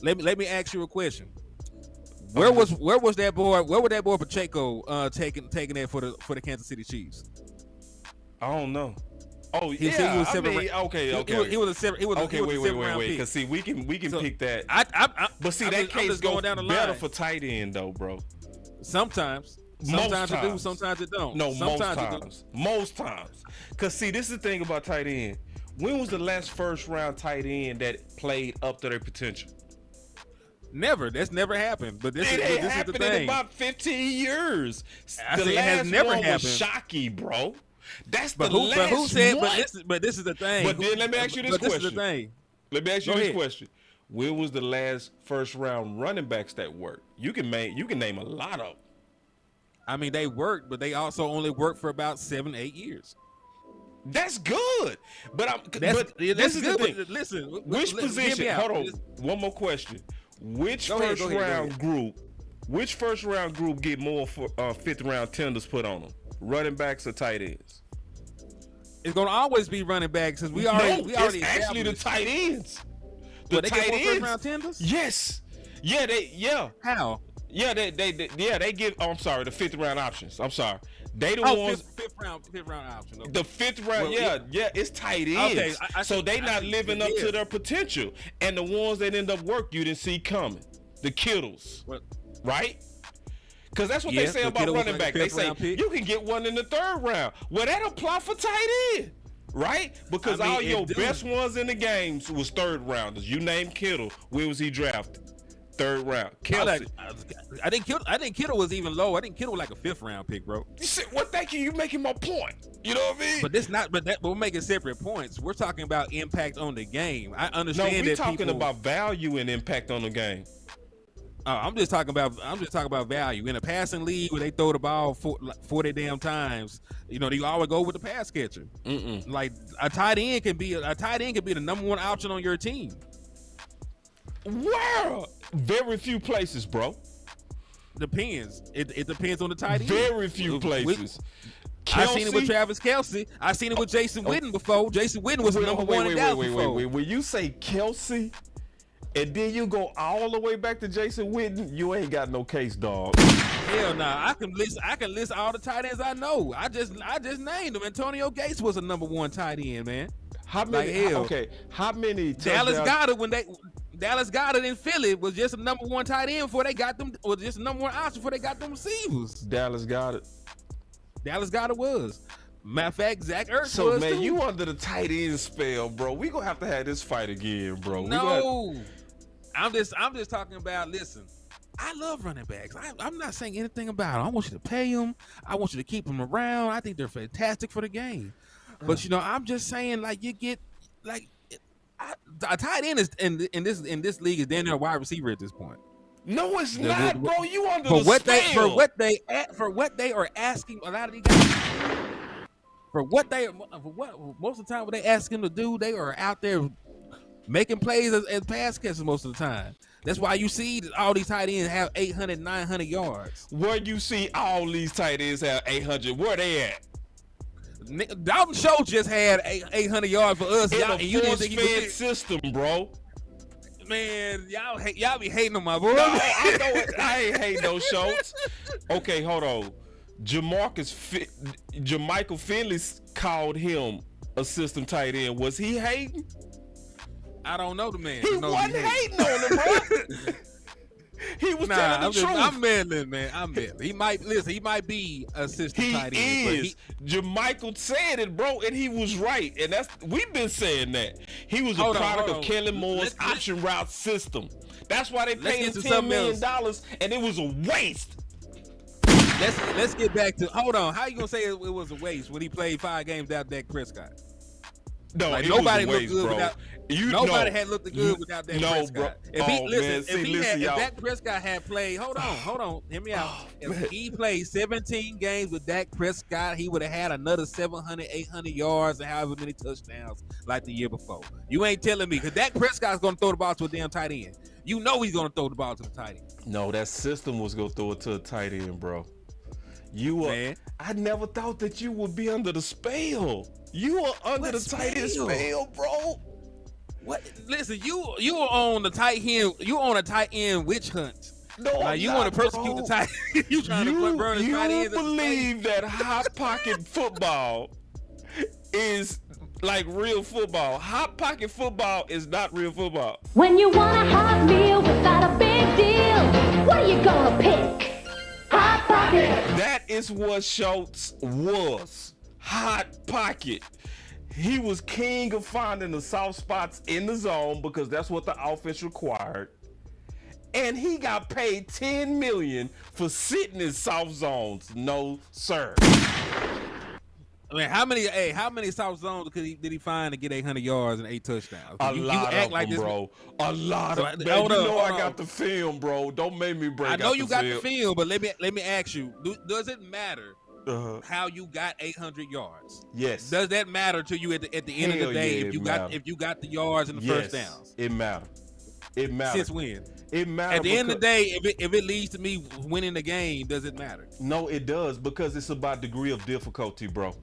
Let me ask you a question. Where was that boy? Where was that boy Pacheco taking that for the Kansas City Chiefs? I don't know. Oh, he yeah. He was okay. He was a seven. Wait. Because see, we can pick that. But see, that case goes down the better for tight end though, bro. Sometimes it do, sometimes it don't. No, most times. Because see, this is the thing about tight end. When was the last first round tight end that played up to their potential? Never. That's never happened. But this is the thing. In about 15 years. The last has never one happened. Was Shockey, bro. That's the last one. But this is the thing. But then let me ask you this question. This is the thing. Let me ask you this question. When was the last first round running backs that worked? You can name a lot of them. I mean, they worked, but they also only worked for about 7-8 years. That's good, but this is the thing. Listen, which position? Hold on, one more question. Which first round group get more for fifth round tenders put on them? Running backs or tight ends? It's gonna always be running backs because we already actually the tight ends. The tight ends first round tenders. Yes. How? Yeah, they give. Oh, I'm sorry, the fifth round options. I'm sorry, they the ones. Fifth round option. Okay. The fifth round, it's tight ends. Okay, so they not living up to their potential, and the ones that end up work you didn't see coming, the Kittles, right? Because that's what they say about running back. They say you can get one in the third round. Well, that apply for tight end, right? Because all your best ones in the games was third rounders. You named Kittle. Where was he drafted? Third round. Kelsey. I think Kittle was even low. I think Kittle was like a fifth round pick, bro. You said, well, thank you. You making my point. You know what I mean? But we're making separate points. We're talking about impact on the game. I understand that. No, we're talking about value and impact on the game. I'm just talking about value in a passing league where they throw the ball 40 damn times. You know, they always go with the pass catcher. Like a tight end can be the number one option on your team. Where? Very few places, bro. Depends. It depends on the tight end. Very few places. I seen it with Travis Kelce. I seen it with Jason Witten before. Jason Witten was the number one in Dallas before. Wait. When you say Kelce, and then you go all the way back to Jason Witten, you ain't got no case, dog. Hell nah. I can list all the tight ends I know. I just named them. Antonio Gates was a number one tight end, man. How many? How many? Dallas Goedert in Philly was just a number one tight end before they got them. Was just a number one option before they got them receivers. Dallas Goedert was. Matter of fact, Zach Ertz so, was man, too. you under the tight end spell, bro. We gonna have to have this fight again, bro. No, I'm just talking about. Listen, I love running backs. I'm not saying anything about them. I want you to pay them. I want you to keep them around. I think they're fantastic for the game. But you know, I'm just saying, like, you get like. A tight end is in this league is damn near a wide receiver at this point. No, it's not, bro. You under the spell. For what they are asking a lot of these guys. For what most of the time what they ask him to do, they are out there making plays as pass catchers most of the time. That's why you see all these tight ends have 800, 900 yards. Where you see all these tight ends have 800, where they at? Dalton Schultz just had 800 yards for us. In a force-fed system, bro. Man, y'all be hating on my boy. No, I know it. I ain't hating no Schultz. Okay, hold on. Jermichael Finley called him a system tight end. Was he hating? I don't know the man. He wasn't hating on him, bro. He was telling the truth. I'm meddling, man. He might be a system tight end. Jermichael said it, bro, and he was right. And we've been saying that. He was a product of Kellen Moore's option route system. That's why they paid him $10 million, and it was a waste. Let's get back to. Hold on. How you gonna say it was a waste when he played 5 games without Dak Prescott? No, like, nobody looked good bro. Nobody had looked good without Dak Prescott. Bro. If Dak Prescott had played, hold on, hear me out. If he played 17 games with Dak Prescott, he would have had another 700, 800 yards and however many touchdowns like the year before. You ain't telling me, because Dak Prescott's going to throw the ball to a damn tight end. You know he's going to throw the ball to the tight end. No, that system was going to throw it to a tight end, bro. I never thought that you would be under the spell. You are under the tight end spell, bro. What? Listen, you are on the tight end. You on a tight end witch hunt. No, like you want to persecute the tight. You trying to burn the tight ends. You believe that hot pocket football is like real football? Hot pocket football is not real football. When you want a hot meal without a big deal, what are you gonna pick? Hot pocket. That is what Schultz was. Hot pocket. He was king of finding the soft spots in the zone because that's what the offense required. And he got paid $10 million for sitting in soft zones. No, sir. I mean, how many soft zones did he find to get 800 yards and 8 touchdowns? A lot of them, bro. A lot of them. I got the film, bro. Don't make me break out the film. I know you got the film, but let me ask you, does it matter how you got 800 yards? Yes. Does that matter to you at the end of the day if you got the yards and the first downs? It matters. It matters. Since when? It matters. At the end of the day, if it leads to me winning the game, does it matter? No, it does, because it's about degree of difficulty, bro.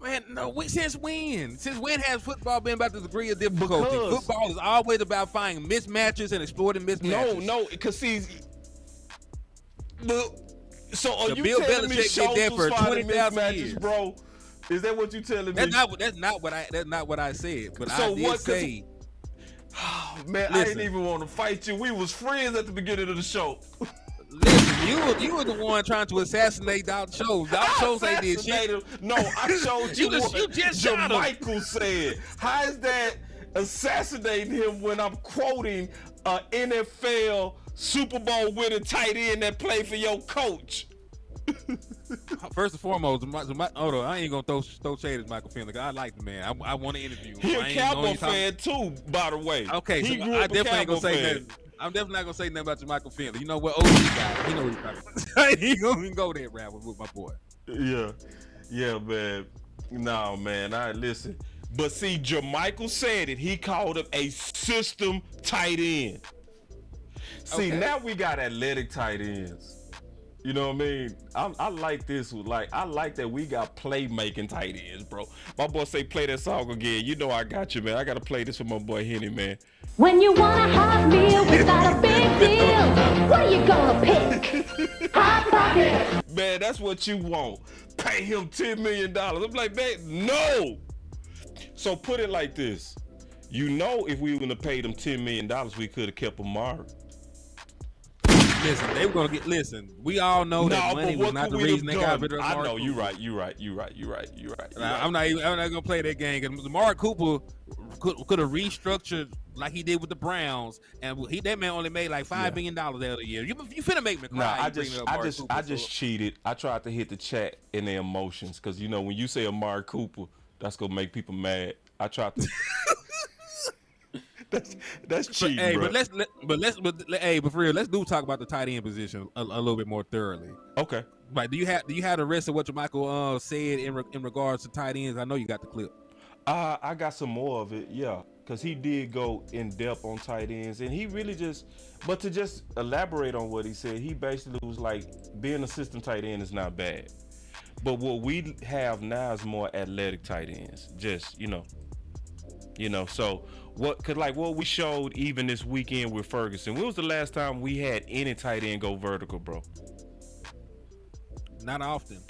Man, no. Since when? Since when has football been about the degree of difficulty? Football is always about finding mismatches and exploiting mismatches. No, because see, so are you Bill telling me Belichick did that for 20,000 years, bro? Is that what you telling me? That's not what I said. But so I did say. Oh, man, listen, I didn't even want to fight you. We was friends at the beginning of the show. Listen, you were the one trying to assassinate Dalton Schultz. Dalton Schultz ain't did shit. No, I showed you what you just shot him. Jermichael said. How is that assassinating him when I'm quoting an NFL Super Bowl winning tight end that played for your coach? First and foremost, hold on, I ain't gonna throw shade at Michael Finley. I like the man. I want to interview him. He a Cowboy fan too, by the way. Okay, so I definitely ain't gonna say nothing. I'm definitely not gonna say nothing about Jermichael Finley. You know what? OG guy, he know what he's talking about. He gonna even go there, rap with my boy. Yeah, man. No, man. I listen. But see, Jermichael said it. He called him a system tight end. See, now we got athletic tight ends. You know what I mean? I like this. I like that we got playmaking tight ends, bro. My boy say play that song again. You know I got you, man. I got to play this for my boy Henny, man. When you want a hot meal without a big deal, what are you gonna pick? Hot pocket. Man, that's what you want. Pay him $10 million. I'm like, man, no. So put it like this. You know, if we were gonna pay them $10 million, we could have kept Amari. Listen, they were gonna get. Listen, we all know that money was not the reason they got rid of Amari. I know you're right. I'm not gonna play that game because Amari Cooper could have restructured like he did with the Browns, and that man only made like $5 million the other year. You finna make me cry. I just cheated. I tried to hit the chat in their emotions because you know when you say Amari Cooper, that's gonna make people mad. I tried to. That's cheating, hey, bro. But for real, let's talk about the tight end position a little bit more thoroughly. Okay. Like, do you have the rest of what Jermichael said in regards to tight ends? I know you got the clip. I got some more of it, yeah, because he did go in depth on tight ends, and he really but to just elaborate on what he said, he basically was like, being a system tight end is not bad, but what we have now is more athletic tight ends, just you know, so. What we showed even this weekend with Ferguson. When was the last time we had any tight end go vertical, bro? Not often.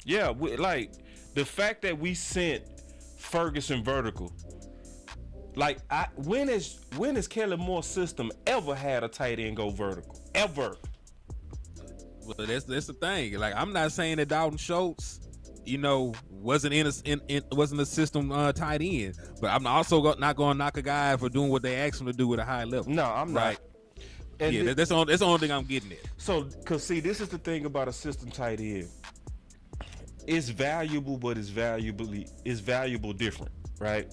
Yeah, the fact that we sent Ferguson vertical. When has Kellen Moore's system ever had a tight end go vertical? Ever? Well, that's the thing. Like, I'm not saying that Dalton Schultz, wasn't wasn't a system tight end, but I'm also not going to knock a guy for doing what they asked him to do at a high level. No, I'm not. And that's the only thing I'm getting at. So, cause see, this is the thing about a system tight end. It's valuable, but it's valuable different, right?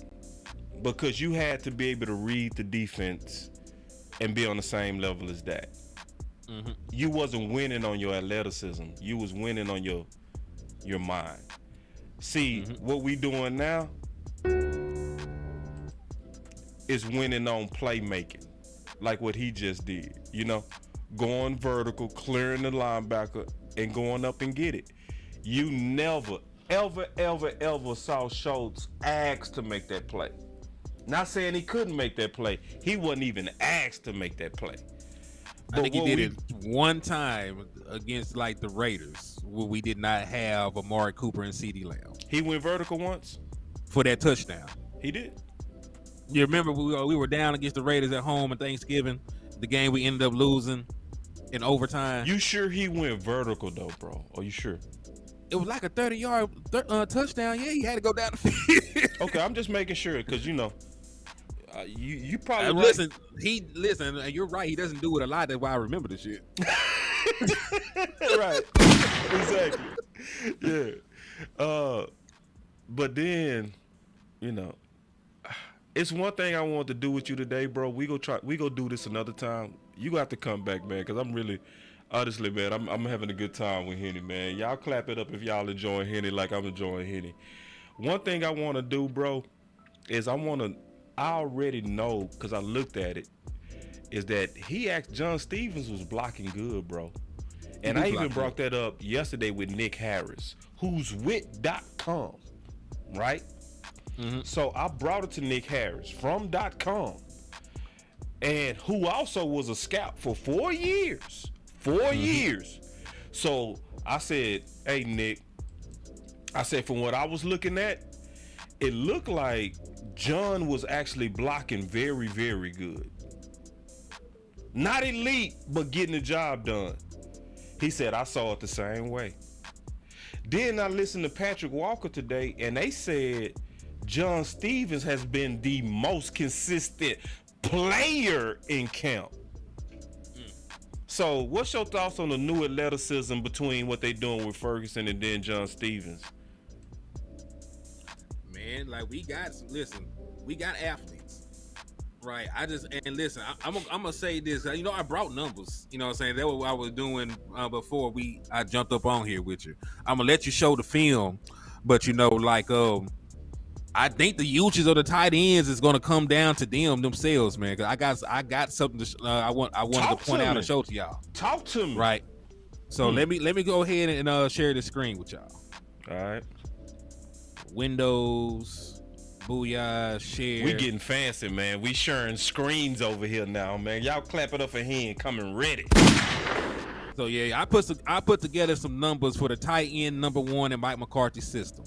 Because you had to be able to read the defense and be on the same level as that. Mm-hmm. You wasn't winning on your athleticism. You was winning on your mind. See, what we doing now is winning on playmaking, like what he just did. Going vertical, clearing the linebacker, and going up and get it. You never, ever saw Schultz ask to make that play. Not saying he couldn't make that play. He wasn't even asked to make that play. I think he did it one time against like the Raiders where we did not have Amari Cooper and CeeDee Lamb. He went vertical once for that touchdown. He did. You remember we were down against the Raiders at home on Thanksgiving, the game we ended up losing in overtime. You sure he went vertical though, bro? Are you sure? It was like a 30-yard touchdown. Yeah, he had to go down the field. Okay, I'm just making sure because you probably right. Listen. You're right. He doesn't do it a lot. That's why I remember the shit. Right. Exactly. Yeah. But then, it's one thing I want to do with you today, bro. We go do this another time. You got to come back, man, because I'm really, honestly, man, I'm having a good time with Henny, man. Y'all clap it up if y'all enjoying Henny like I'm enjoying Henny. One thing I want to do, bro, is I already know, because I looked at it, is that John Stevens was blocking good, bro. And I even brought that up yesterday with Nick Harris, who's with .com, right? Mm-hmm. So I brought it to Nick Harris from .com, and who also was a scout for 4 years. 4 years. So I said, hey, Nick, from what I was looking at, it looked like John was actually blocking very, very good. Not elite, but getting the job done. He said, I saw it the same way. Then I listened to Patrick Walker today, and they said John Stevens has been the most consistent player in camp. So what's your thoughts on the new athleticism between what they doing with Ferguson and then John Stevens? Man, like we got athletes, right? I'm gonna say this. I brought numbers. You know what I'm saying? That was what I was doing before I jumped up on here with you. I'm gonna let you show the film, but I think the usage of the tight ends is gonna come down to themselves, man. Cause I got something I wanted to point out and show to y'all. Talk to me, right? So let me go ahead and share the screen with y'all. All right. Windows, booyah, share. We getting fancy, man. We sharing screens over here now, man. Y'all clap it up for Hen coming ready. So yeah, I put together some numbers for the tight end number 1 in Mike McCarthy's system.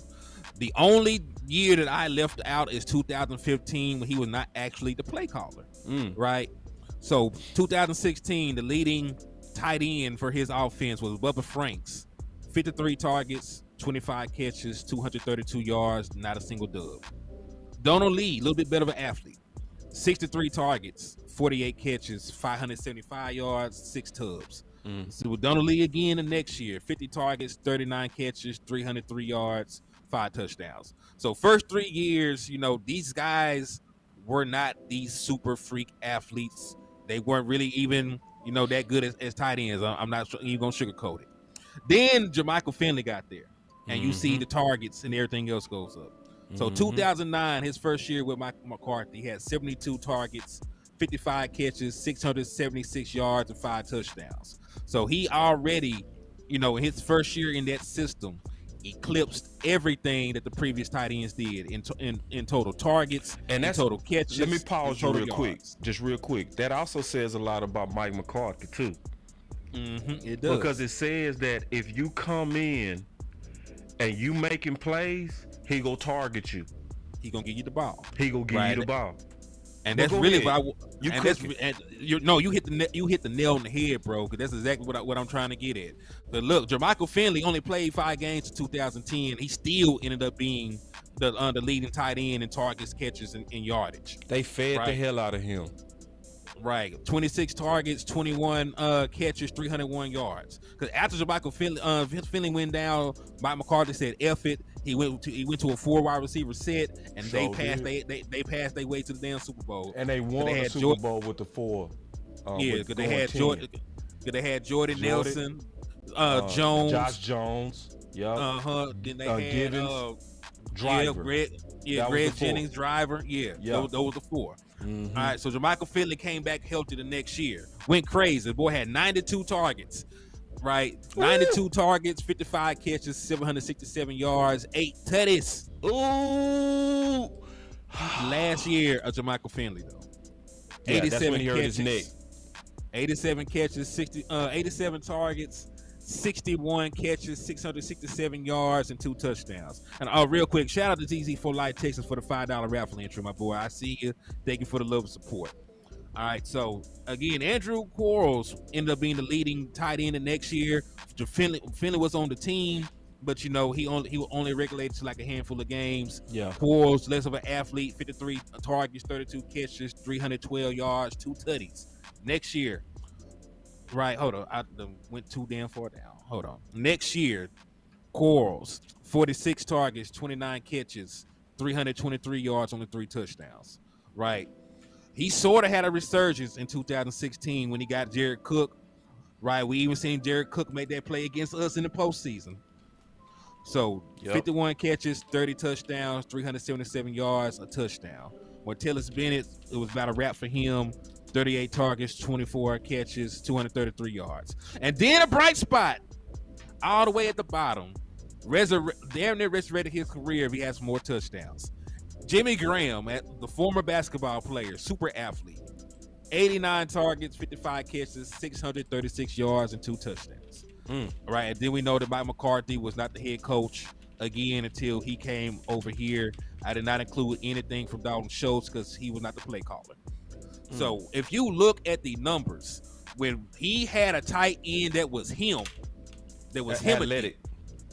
The only year that I left out is 2015 when he was not actually the play caller, right? So 2016, the leading tight end for his offense was Bubba Franks, 53 targets, 25 catches, 232 yards, not a single dub. Donald Lee, a little bit better of an athlete, 63 targets, 48 catches, 575 yards, 6 tubs. So with Donald Lee again the next year, 50 targets, 39 catches, 303 yards, 5 touchdowns. So first 3 years, these guys were not these super freak athletes. They weren't really even, that good as tight ends. I'm not even gonna sugarcoat it. Then Jermichael Finley got there, and you see the targets and everything else goes up. So 2009, his first year with Mike McCarthy, he had 72 targets, 55 catches, 676 yards, and 5 touchdowns. So he already, in his first year in that system, eclipsed everything that the previous tight ends did in total targets and that's total catches. Let me pause you real quick. That also says a lot about Mike McCarthy too. It does, because it says that if you come in and you making plays, he gonna target you. He gonna give you the ball. He gonna give you the ball. And that's really what you hit the nail on the head, bro. Because that's exactly what I'm trying to get at. But look, Jermichael Finley only played 5 games in 2010. He still ended up being the leading tight end in targets, catches, and yardage. They fed the hell out of him. Right, 26 targets, 21 catches, 301 yards. Because after Jermichael Finley went down, Mike McCarthy said, "F it." He went to a 4 wide receiver set, and they passed their way to the damn Super Bowl. And they won the Super Bowl with the 4. Because they had Jordan Nelson, Jones, Josh Jones. Then they had Givens, Driver. Greg Jennings, Driver. Those were the 4. All right, so Jermichael Finley came back healthy the next year. Went crazy. The boy had 92 targets, right? 92 targets, 55 catches, 767 yards, 8 tutties. Ooh. Last year, Jermichael Finley though. Yeah, 87 that's when he hurt catches, his neck. 87 catches, 87 targets, 61 catches, 667 yards, and 2 touchdowns. And real quick, shout out to TZ for Light Texas for the $5 raffle entry, my boy. I see you. Thank you for the love and support. All right, so again, Andrew Quarles ended up being the leading tight end the next year. Finley was on the team, but he was only regulated to like a handful of games. Yeah. Quarles, less of an athlete, 53 targets, 32 catches, 312 yards, 2 tutties. Next year, right? Hold on, I went too damn far down. Hold on. Next year, Quarles, 46 targets, 29 catches, 323 yards, only 3 touchdowns. Right. He sort of had a resurgence in 2016 when he got Jared Cook. Right. We even seen Jared Cook make that play against us in the postseason. So 51 catches, 30 touchdowns, 377 yards, a touchdown. Martellus Bennett, it was about a wrap for him. 38 targets, 24 catches, 233 yards. And then a bright spot all the way at the bottom. Damn near resurrected his career if he has more touchdowns. Jimmy Graham, the former basketball player, super athlete. 89 targets, 55 catches, 636 yards, and 2 touchdowns. Right, and then we know that Mike McCarthy was not the head coach again until he came over here. I did not include anything from Dalton Schultz because he was not the play caller. So if you look at the numbers, when he had a tight end that was him athletic.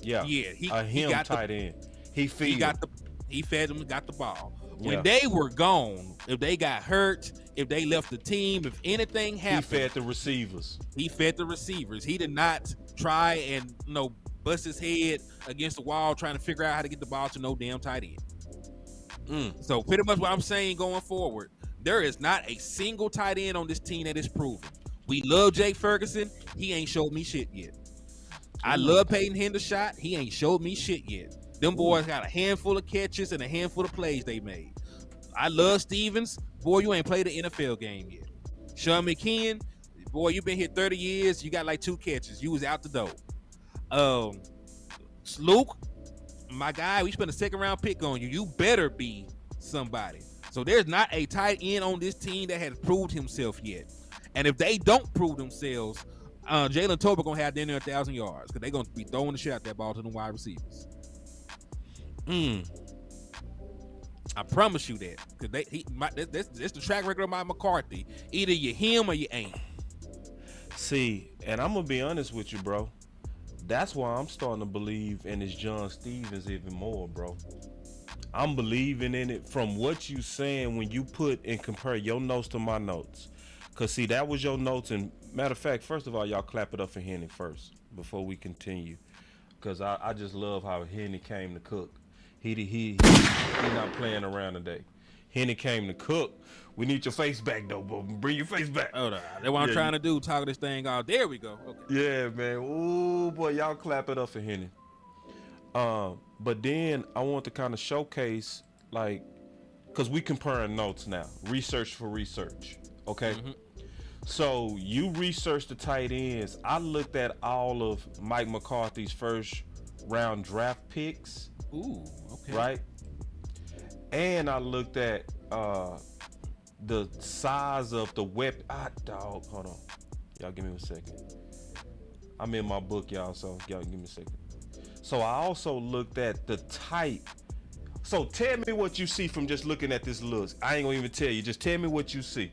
Yeah, he got tight end. He fed him and got the ball. When they were gone, if they got hurt, if they left the team, if anything happened, he fed the receivers. He did not try and bust his head against the wall trying to figure out how to get the ball to no damn tight end. So pretty much what I'm saying going forward, there is not a single tight end on this team that is proven. We love Jake Ferguson. He ain't showed me shit yet. I love Peyton Hendershot. He ain't showed me shit yet. Them boys got a handful of catches and a handful of plays they made. I love Stevens. Boy, you ain't played an NFL game yet. Sean McKeon, boy, you been here 30 years. You got like 2 catches. You was out the door. Luke, my guy, we spent a 2nd-round pick on you. You better be somebody. So there's not a tight end on this team that has proved himself yet. And if they don't prove themselves, Jalen Tolbert going to have 1,000 yards because they're going to be throwing the shit out that ball to the wide receivers. I promise you that because that's the track record of Mike McCarthy. Either you him or you ain't. See, and I'm gonna be honest with you, bro. That's why I'm starting to believe in this John Stevens even more, bro. I'm believing in it from what you saying when you put and compare your notes to my notes. Cause see, that was your notes. And matter of fact, first of all, y'all clap it up for Henny first before we continue. Cause I just love how Henny came to cook. He not playing around today. Henny came to cook. We need your face back though, bro. Bring your face back. Hold on. That's what I'm trying to do. Talk this thing out. There we go. Okay. Yeah, man. Ooh, boy, y'all clap it up for Henny. But then I want to kind of showcase, like, because we comparing notes now. Research for research. Okay? So you researched the tight ends. I looked at all of Mike McCarthy's first round draft picks. Ooh, okay. Right? And I looked at the size of the weapon. Dog, hold on. Y'all give me a second. I'm in my book, y'all, so y'all give me a second. So I also looked at the type. So tell me what you see from just looking at this list. I ain't gonna even tell you. Just tell me what you see.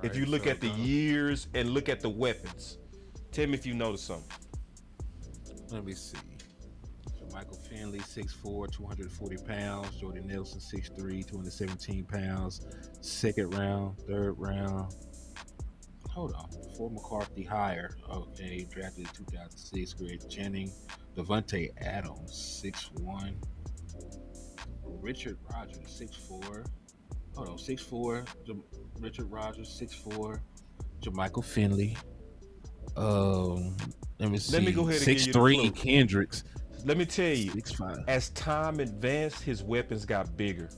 If you look at the years and look at the weapons, tell me if you notice something. Let me see. So Michael Finley, 6'4", 240 pounds. Jordan Nelson, 6'3", 217 pounds. 2nd round, 3rd round. Hold on. Before McCarthy higher. Okay, drafted in 2006. Greg Jennings. Devontae Adams, 6'1". Richard Rogers, 6'4". Hold on, 6'4". Richard Rogers, 6'4". Jermichael Finley. Let me see. Let me go ahead and 6'3" Kendricks. Let me tell you, 6'5". as time advanced, his weapons got bigger.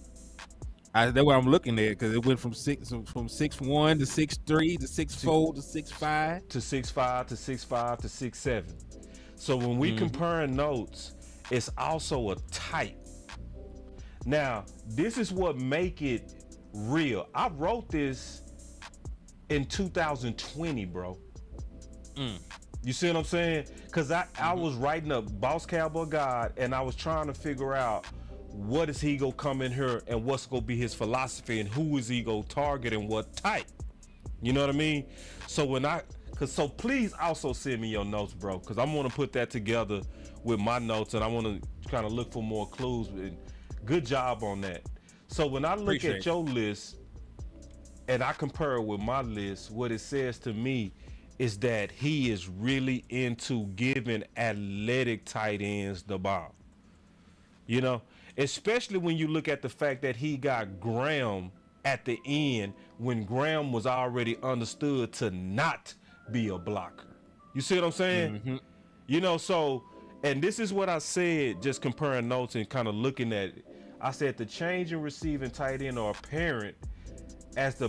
That's what I'm looking at because it went from 6'1" to 6'3" to 6'4" to 6'5" to 6'5" to 6'5" to 6'7". So when we comparing notes, it's also a type. Now, this is what make it real. I wrote this in 2020, bro. You see what I'm saying? Because I was writing a Boss Cowboy Guide, and I was trying to figure out what is he gonna come in here and what's gonna be his philosophy and who is he gonna target and what type. You know what I mean? So so please also send me your notes, bro, because I'm gonna put that together with my notes, and I want to kind of look for more clues. And good job on that. So when I look at your list and I compare it with my list, what it says to me is that he is really into giving athletic tight ends the ball. You know, especially when you look at the fact that he got Graham at the end when Graham was already understood to not be a blocker. You see what I'm saying? You know, so, and this is what I said, just comparing notes and kind of looking at it. I said the change in receiving tight end are apparent as the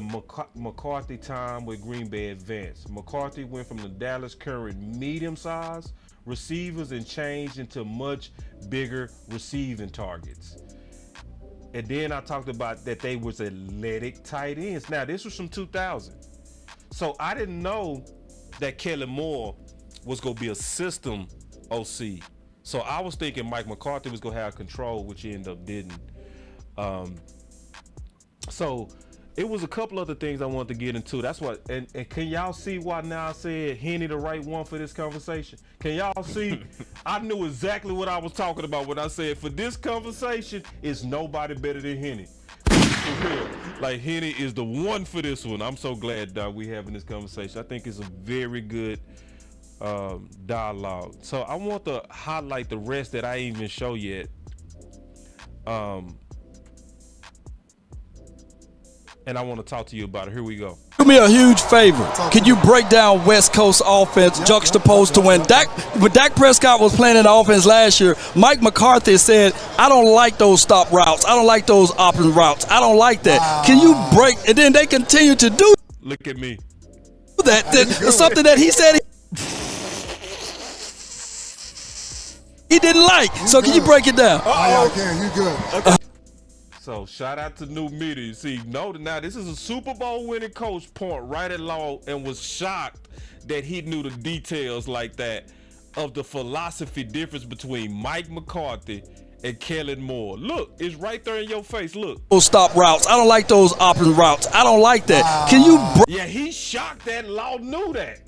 McCarthy time with Green Bay advanced. McCarthy went from the Dallas current medium size receivers and changed into much bigger receiving targets. And then I talked about that they was athletic tight ends. Now this was from 2000. So I didn't know that Kellen Moore was gonna be a system OC. So I was thinking Mike McCarthy was gonna have control, which he ended up didn't. So it was a couple other things I wanted to get into. That's what, and can y'all see why now I said Henny the right one for this conversation? Can y'all see? I knew exactly what I was talking about when I said for this conversation, it's nobody better than Henny. For real. Like Henny is the one for this one. I'm so glad that we having this conversation. I think it's a very good dialogue. So I want to highlight the rest that I ain't even show yet. And I want to talk to you about it. Here we go. Do me a huge favor. Can you break down West Coast offense juxtaposed to when Dak Prescott was playing in the offense last year? Mike McCarthy said, I don't like those stop routes. I don't like those option routes. I don't like that. Can you break? And then they continue to do Look at me. that. Something that he said he didn't like. So can you break it down? Yeah, I can. You good. So shout out to New Media. See, now this is a Super Bowl winning coach point right at law and was shocked that he knew the details like that of the philosophy difference between Mike McCarthy and Kellen Moore. Look, it's right there in your face. Look. Those stop routes. I don't like those option routes. I don't like that. Can you break? Yeah, he's shocked that Law knew that.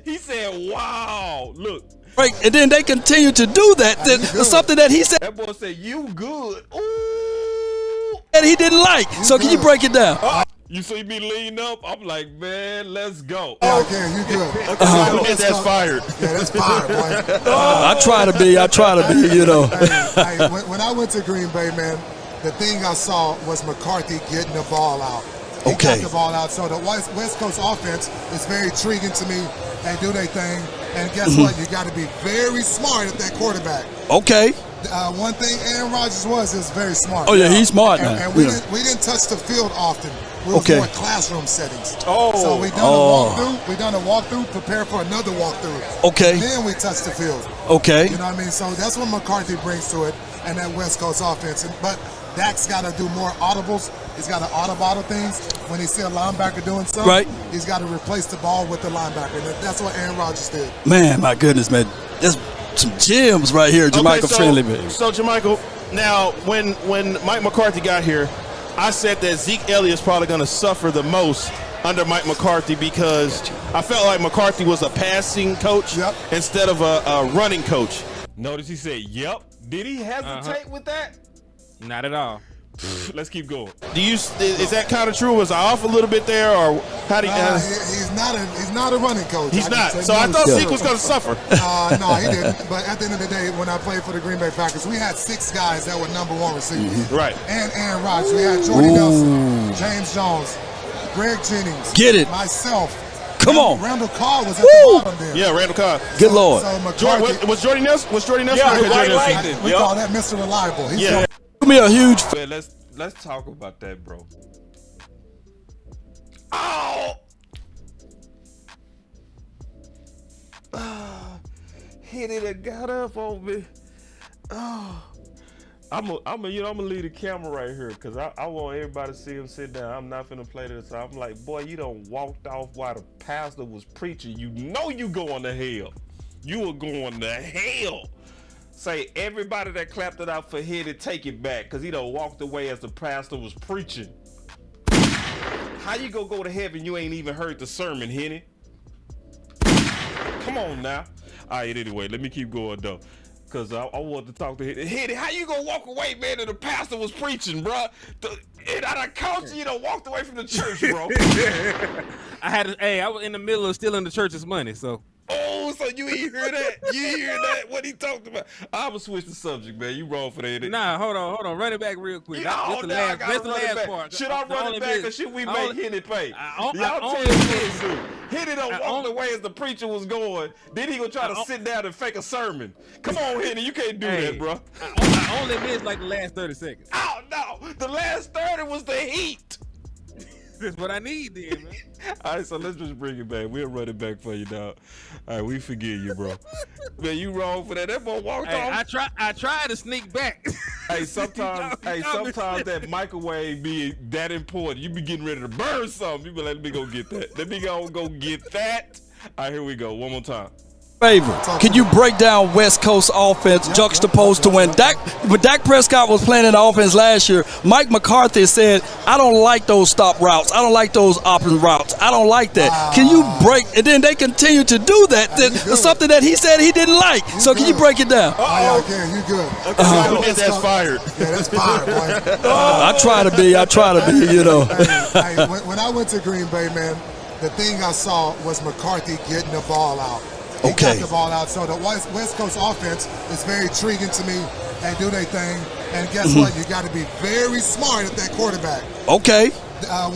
He said, wow, look. Right, and then they continue to do that. Something that he said. That boy said, you good. Ooh. And he didn't like. So can you break it down? You see me lean up? I'm like, man, let's go. Yeah, I can. You good. That's fired. Yeah, that's fired, boy. I try to be, you know. Hey, when I went to Green Bay, man, the thing I saw was McCarthy getting the ball out. He got the ball out. So the West Coast offense is very intriguing to me. They do their thing. And guess what? You got to be very smart at that quarterback. Okay. One thing Aaron Rodgers is very smart. Oh, yeah, he's smart now. And we didn't touch the field often. We was more classroom settings. So we done a walkthrough, prepare for another walkthrough. Okay. Then we touch the field. Okay. You know what I mean? So that's what McCarthy brings to it and that West Coast offense. But Dak's got to do more audibles. He's got to audible things. When he see a linebacker doing something, right, he's got to replace the ball with the linebacker. And that's what Aaron Rodgers did. Man, my goodness, man. That's some gems right here, Jermichael Finley, man. So, Jermichael, now, when Mike McCarthy got here, I said that Zeke Elliott's probably going to suffer the most under Mike McCarthy because I felt like McCarthy was a passing coach instead of a running coach. Notice he said, yep. Did he hesitate with that? Not at all. Let's keep going. Is that kind of true? Was I off a little bit there, or how do you? He's not a running coach. He's not. So I thought Zeke was going to suffer. No, he didn't. But at the end of the day, when I played for the Green Bay Packers, we had 6 guys that were #1 receivers. Right. And Aaron Rodgers. We had Jordy Nelson, James Jones, Greg Jennings. Get it. Myself. Come on. Randall Carr was at the bottom there. Yeah, Randall Carr. Good Lord. So McCarthy, Was Jordy Nelson? Was Jordy Nelson? Yeah, Okay, White Jordy Nelson. Lightning. we call that Mr. Reliable. He's Yeah. Do me a huge Man, let's talk about that, bro. Oh! Hit it and got up on me. Oh. I'm gonna leave the camera right here because I want everybody to see him sit down. I'm not finna play this. I'm like, boy, you done walked off while the pastor was preaching. You know you going to hell. You were going to hell. Say everybody that clapped it out for Henny, take it back because he done walked away as the pastor was preaching. How you gonna go to heaven? You ain't even heard the sermon, Henny. Come on now. All right, anyway, let me keep going though. Cause I want to talk to Henny. Henny, how you gonna walk away, man, and the pastor was preaching, bro? And I done caught you done walked away from the church, bro. I was in the middle of stealing the church's money, so. Oh, so you ain't hear that? You ain't hear that? What he talked about? I'm gonna switch the subject, man. You wrong for that. Nah, hold on. Run it back real quick. That's the last part. Should I run it back or should we make Henny pay? Y'all only tell me what to do. Henny done walked away as the preacher was going. Then he gonna try to sit down and fake a sermon. Come on, Henny, you can't do that, bro. I only missed like the last 30 seconds. Oh, no. The last 30 was the heat. That's what I need then, man. All right, so let's just bring it back. We'll run it back for you, dog. All right, we forgive you, bro. Man, you wrong for that. That boy walked off. I tried to sneak back. Hey, sometimes that microwave be that important. You be getting ready to burn something. You be like, let me go get that. Let me go get that. All right, here we go. One more time. favor. Can you break down West Coast offense juxtaposed to when Dak Prescott was playing in the offense last year? Mike McCarthy said, I don't like those stop routes. I don't like those option routes. I don't like that. Can you break? And then they continue to do that. That's something that he said he didn't like. So can you break it down? Yeah, I can. You good. That's fired. Yeah, that's fired, boy. I try to be, you know. Hey, when I went to Green Bay, man, the thing I saw was McCarthy getting the ball out. He got the ball out. So the West Coast offense is very intriguing to me. They do their thing. And guess what? You got to be very smart at that quarterback. Okay.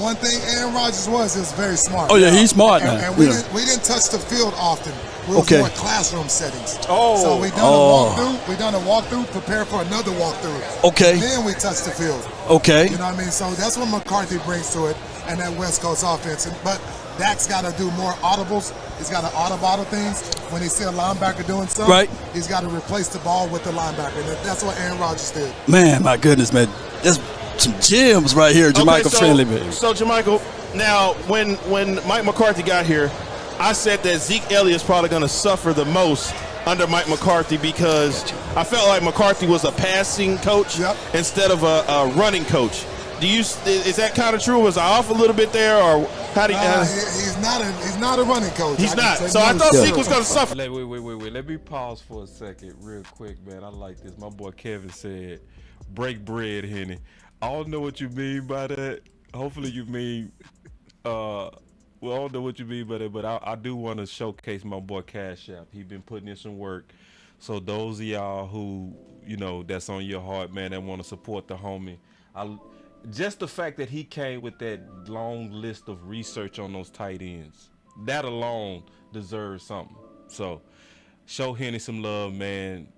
One thing Aaron Rodgers is very smart. Oh, yeah, he's smart now. And we didn't touch the field often. We was more classroom settings. So we done a walkthrough, prepare for another walkthrough. Okay. And then we touch the field. Okay. You know what I mean? So that's what McCarthy brings to it, and that West Coast offense. But Dak's got to do more audibles. He's got to audible things. When he see a linebacker doing something, he's got to replace the ball with the linebacker. And that's what Aaron Rodgers did. Man, my goodness, man. That's some gems right here, Jermichael Finley, man. So, Jermichael, now, when Mike McCarthy got here, I said that Zeke Elliott's probably going to suffer the most under Mike McCarthy because I felt like McCarthy was a passing coach instead of a running coach. Is that kind of true? Was I off a little bit there, or how do you? He's not a running coach. He's not. So I thought Zeke was going to suffer. Wait. Let me pause for a second, real quick, man. I like this. My boy Kevin said, "Break bread, Henny." I don't know what you mean by that. Hopefully, you mean. Well, I don't know what you mean by that, but I do want to showcase my boy CashApp. He's been putting in some work. So those of y'all who, that's on your heart, man, that want to support the homie, just the fact that he came with that long list of research on those tight ends, that alone deserves something. So show Henny some love, man.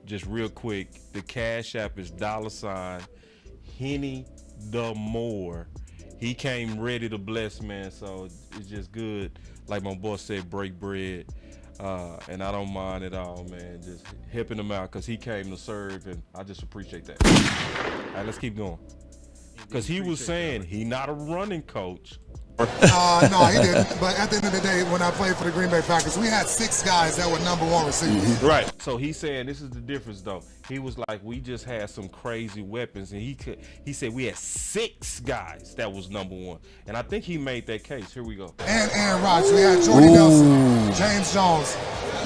Just real quick, the CashApp is $Henny the More. He came ready to bless, man, so it's just good. Like my boss said, break bread. And I don't mind at all, man. Just helping him out because he came to serve, and I just appreciate that. All right, let's keep going. Because he was saying he's not a running coach. No, he didn't. But at the end of the day, when I played for the Green Bay Packers, we had 6 guys that were number 1 receivers. Right. So he's saying this is the difference, though. He was like, we just had some crazy weapons, and he said we had 6 guys that was number 1, and I think he made that case. Here we go. And Aaron Rodgers, we had Jordy Nelson, James Jones,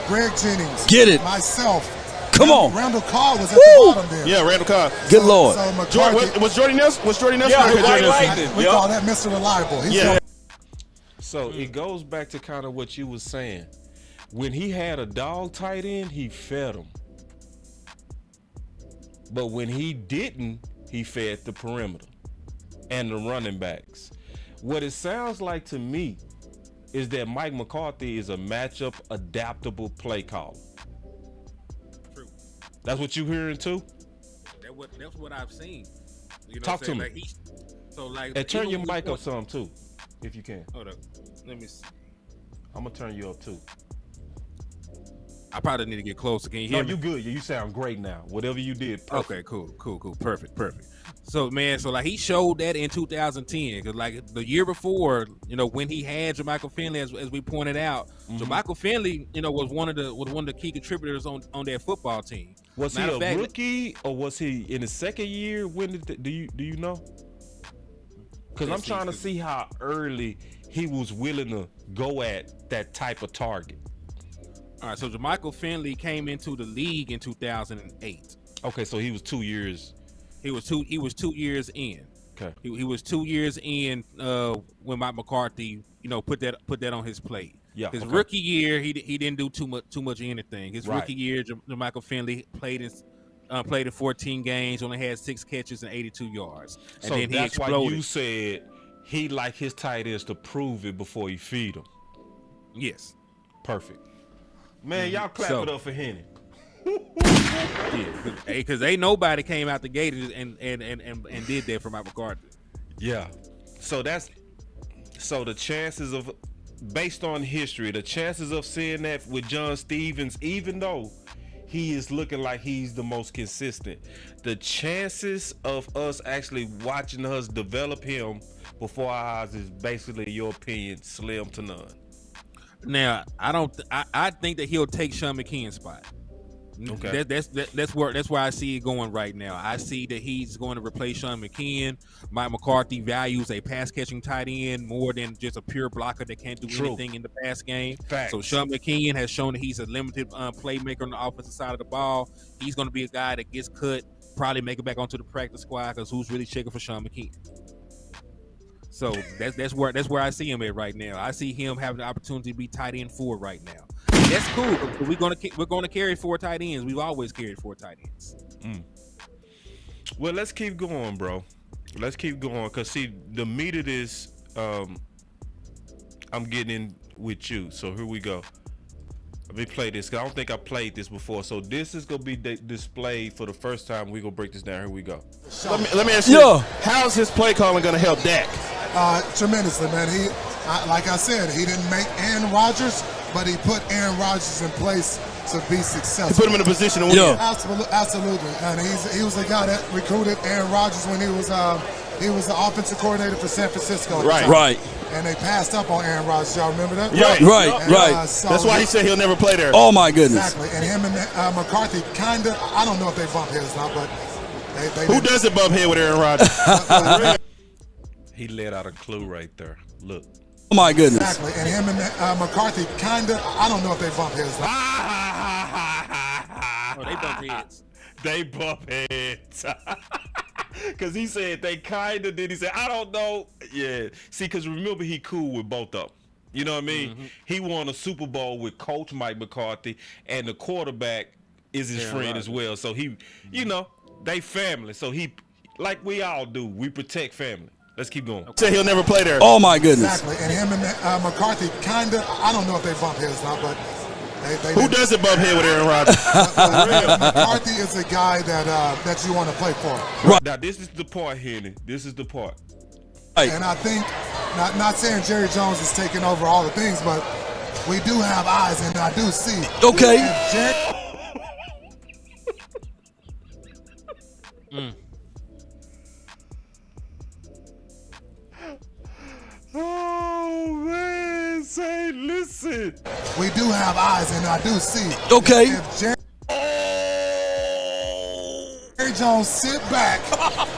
Greg Jennings, myself. Come on. Randall Carr was at the bottom there. Yeah, Randall Carr. Good Lord. So McCarthy, was Jordy Nelson? Yeah, White Lightning. We call that Mr. Reliable. So it goes back to kind of what you was saying. When he had a dog tight end, he fed him. But when he didn't, he fed the perimeter and the running backs. What it sounds like to me is that Mike McCarthy is a matchup adaptable play caller. True. That's what you hearing too? That's what I've seen. You know Talk to me. And turn your mic up some too, if you can. Hold up. Let me see. I'm gonna turn you up too. I probably need to get closer. Can you hear me? You good. You sound great now. Whatever you did, perfect. Okay, cool. Perfect. So, man, he showed that in 2010. Because, like, the year before, when he had Jermichael Finley, as we pointed out, Jermichael Finley, was one of the key contributors on that football team. Was he a rookie or was he in his second year? When do you know? Because I'm trying to see how early he was willing to go at that type of target. All right, so Jermichael Finley came into the league in 2008. Okay, so he was 2 years. He was 2 years in. Okay. He was 2 years in when Mike McCarthy, put that on his plate. Yeah. His rookie year, he didn't do too much of anything. His Right. rookie year, Jermichael Finley played in 14 games, only had 6 catches and 82 yards. And so then he that's exploded. why you said he like his tight ends to prove it before he feed them. Yes. Perfect. Man, y'all clap it up for Henny. Yeah, because ain't nobody came out the gate and did that for Mike McCarthy. Yeah. So the chances of, based on history, the chances of seeing that with John Stevens, even though he is looking like he's the most consistent, the chances of us actually watching us develop him before our eyes is basically, in your opinion, slim to none. Now, I think that he'll take Sean McKeon's spot. Okay. That's where I see it going right now. I see that he's going to replace Sean McKeon. Mike McCarthy values a pass catching tight end more than just a pure blocker that can't do anything in the pass game. Facts. So Sean McKeon has shown that he's a limited playmaker on the offensive side of the ball. He's going to be a guy that gets cut, probably make it back onto the practice squad, because who's really checking for Sean McKeon? So that's where I see him at right now. I see him having the opportunity to be tight end 4 right now. And that's cool. We're gonna carry 4 tight ends. We've always carried 4 tight ends. Well, let's keep going, bro. Let's keep going, cause see, the meat of this, I'm getting in with you. So here we go. Let me play this, cause I don't think I played this before. So this is gonna be displayed for the first time. We're gonna break this down. Here we go. Let me ask you, how's his play calling gonna help Dak? Tremendously, man. Like I said, he didn't make Aaron Rodgers, but he put Aaron Rodgers in place to be successful. He put him in a position to win. Absolutely. And he was the guy that recruited Aaron Rodgers when he was the offensive coordinator for San Francisco. Right. And they passed up on Aaron Rodgers. Y'all remember that? Right. So that's why he said he'll never play there. Oh my goodness. Exactly. And him and McCarthy kind of, I don't know if they bump heads or not, but they who doesn't bump head with Aaron Rodgers? He let out a clue right there. Look. Oh my goodness. Exactly. And him and McCarthy kind of, I don't know if they bump heads. Oh, they bump heads. They bump heads. Because he said they kind of did. He said, I don't know. Yeah. See, because remember, he cool with both of them. You know what I mean? Mm-hmm. He won a Super Bowl with Coach Mike McCarthy, and the quarterback is his friend as well. So he, they family. So he, like we all do, we protect family. Let's keep going. Say he'll never play there. Oh my goodness. Exactly. And him and McCarthy kind of, I don't know if they bump heads or not, but who doesn't bump head with Aaron Rodgers? McCarthy is a guy that you want to play for. Right. Now this is the part, Henny. This is the part. And I think, not saying Jerry Jones is taking over all the things, but we do have eyes, and I do see. Okay. Oh man, say listen. We do have eyes, and I do see. Okay. If Jerry Jones sit back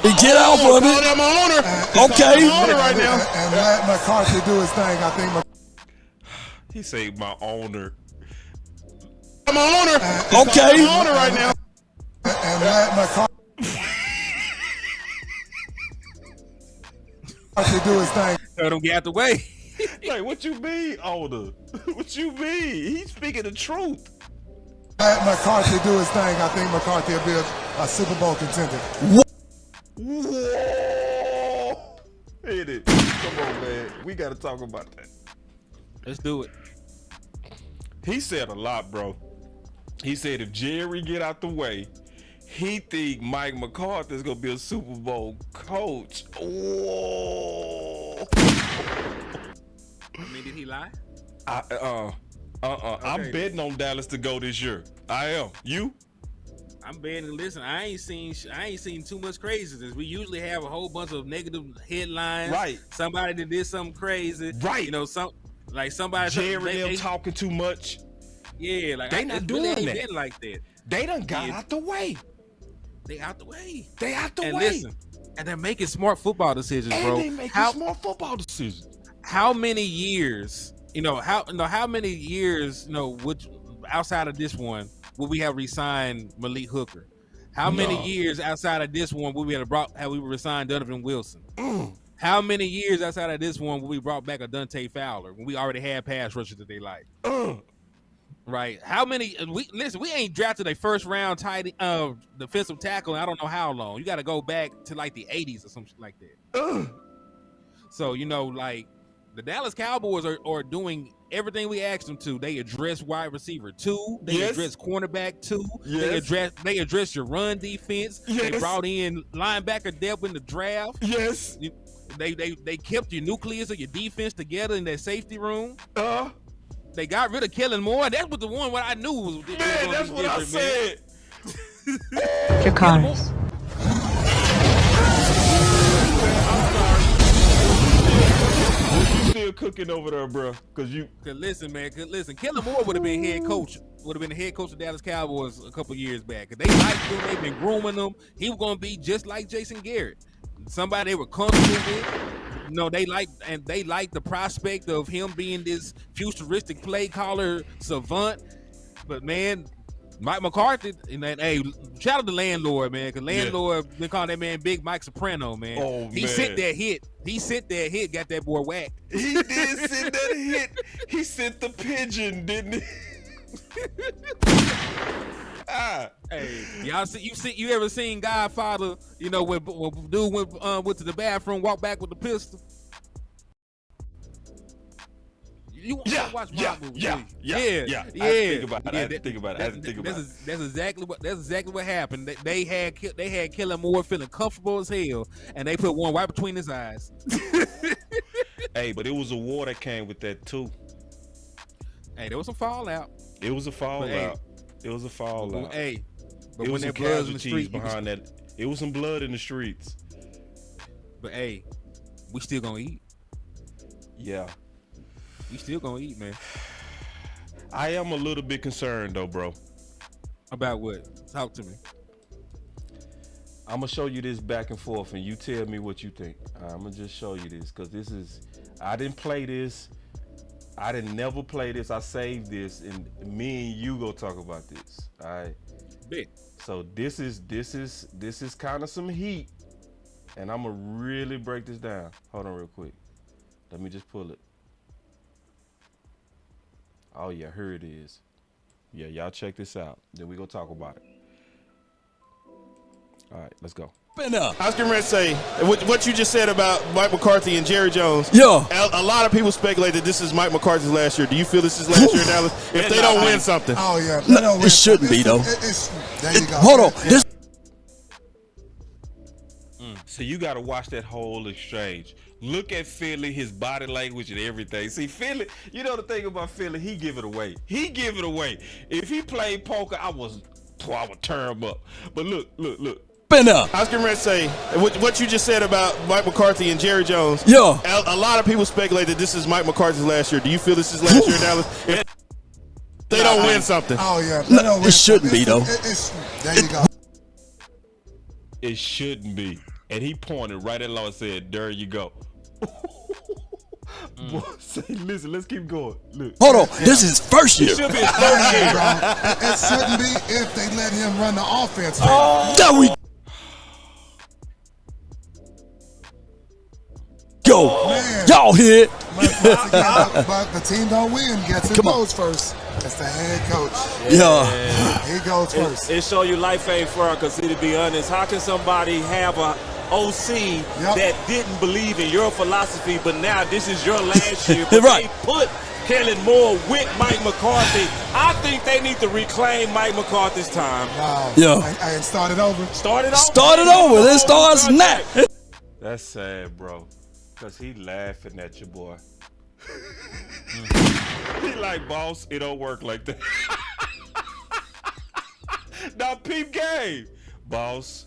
and get out of it. I'm an owner. Okay. I'm an owner right now. And let McCarthy do his thing. I think. He say my owner. I'm an owner. Okay. I'm an owner right now. And let McCarthy do his thing. Let him get out the way. Like, what you mean, owner? What you mean? He's speaking the truth. Let McCarthy do his thing. I think McCarthy will be a Super Bowl contender. Whoa! Hit it. Come on, man. We got to talk about that. Let's do it. He said a lot, bro. He said if Jerry get out the way, he think Mike McCarthy is gonna be a Super Bowl coach. Oh. I mean, did he lie? I'm betting on Dallas to go this year. I am. You? I'm betting. Listen, I ain't seen too much craziness. We usually have a whole bunch of negative headlines. Right. Somebody that did something crazy. Right. You know, somebody. Jerry them talking too much. Yeah, like they not doing really that. Been like that. They done got out the way. They out the way. They out the and way. Listen, and they're making smart football decisions, and bro. They making smart football decisions. How many years? How many years? Which outside of this one would we have resigned Malik Hooker? How many years outside of this one would we have we resigned Donovan Wilson? How many years outside of this one would we brought back a Dante Fowler when we already had pass rushers that they like? Right. How many? We ain't drafted a first round tight defensive tackle in I don't know how long. You got to go back to like the 80s or something like that. So like the Dallas Cowboys are doing everything we asked them to. They address wide receiver 2. They address cornerback 2. Yes. They address your run defense. Yes. They brought in linebacker depth in the draft. Yes. They kept your nucleus of your defense together in that safety room. They got rid of Kellen Moore. That was the one what I knew was. Man, that's what I said. Your cars. You still cooking over there, bro? Cause listen, man. Listen, Kellen Moore would have been head coach. Would have been the head coach of Dallas Cowboys a couple years back. Cause they liked him. They've been grooming him. He was gonna be just like Jason Garrett, somebody they were comfortable with. They like the prospect of him being this futuristic play caller savant. But man, Mike McCarthy, hey, shout out to Landlord, man, because Landlord been calling that man Big Mike Soprano, man. Oh, he sent that hit. He sent that hit, got that boy whacked. He did send that hit. He sent the pigeon, didn't he? Hey, you ever seen Godfather? When dude went to the bathroom, walked back with the pistol. You watch my movie? Yeah. I had to think about it. That's exactly what happened. They had Kellen Moore feeling comfortable as hell, and they put one right between his eyes. Hey, but it was a war that came with that too. Hey, there was some fallout. It was a fallout. Hey, but it when was that some blood in the casualties street behind that. It was some blood in the streets. But hey, we still gonna eat. Yeah. We still gonna eat, man. I am a little bit concerned though, bro. About what? Talk to me. I'm gonna show you this back and forth, and you tell me what you think. I'm gonna just show you this because I didn't play this. I didn't never play this. I saved this, and me and you go talk about this. All right. Big. So this is kind of some heat, and I'm gonna really break this down. Hold on, real quick. Let me just pull it. Oh yeah, here it is. Yeah, y'all check this out. Then we go talk about it. All right, let's go. I was going to say, what you just said about Mike McCarthy and Jerry Jones. Yeah. A lot of people speculate that this is Mike McCarthy's last year. Do you feel this is last year in Dallas? If they don't win something. Oh, yeah. No, it shouldn't be, though. There you go. Hold on. So you got to watch that whole exchange. Look at Philly, his body language and everything. See, Philly, you know the thing about Philly, he give it away. If he played poker, I would turn him up. But look. I was going to say, what you just said about Mike McCarthy and Jerry Jones. Yeah. A lot of people speculate that this is Mike McCarthy's last year. Do you feel this is last year in Dallas? If they don't win something. Oh, yeah. No, it shouldn't be, though. There you go. It shouldn't be. And he pointed right at Law and said, there you go. Boy, say, listen, let's keep going. Look. Hold on. This is first year. It should be his first year, bro. It shouldn't be if they let him run the offense. There we go. Man. Y'all hit. But the team don't win. Gets who goes first. It's the head coach. Yeah. He goes first. It show you life ain't fair, because to be honest, how can somebody have a OC that didn't believe in your philosophy, but now this is your last year, but right. they put Kellen Moore with Mike McCarthy. I think they need to reclaim Mike McCarthy's time. And start it over. Start it over. Start it over. It starts now. That's sad, bro. Because he laughing at you, boy. He like, boss, it don't work like that. Now, peep game. Boss,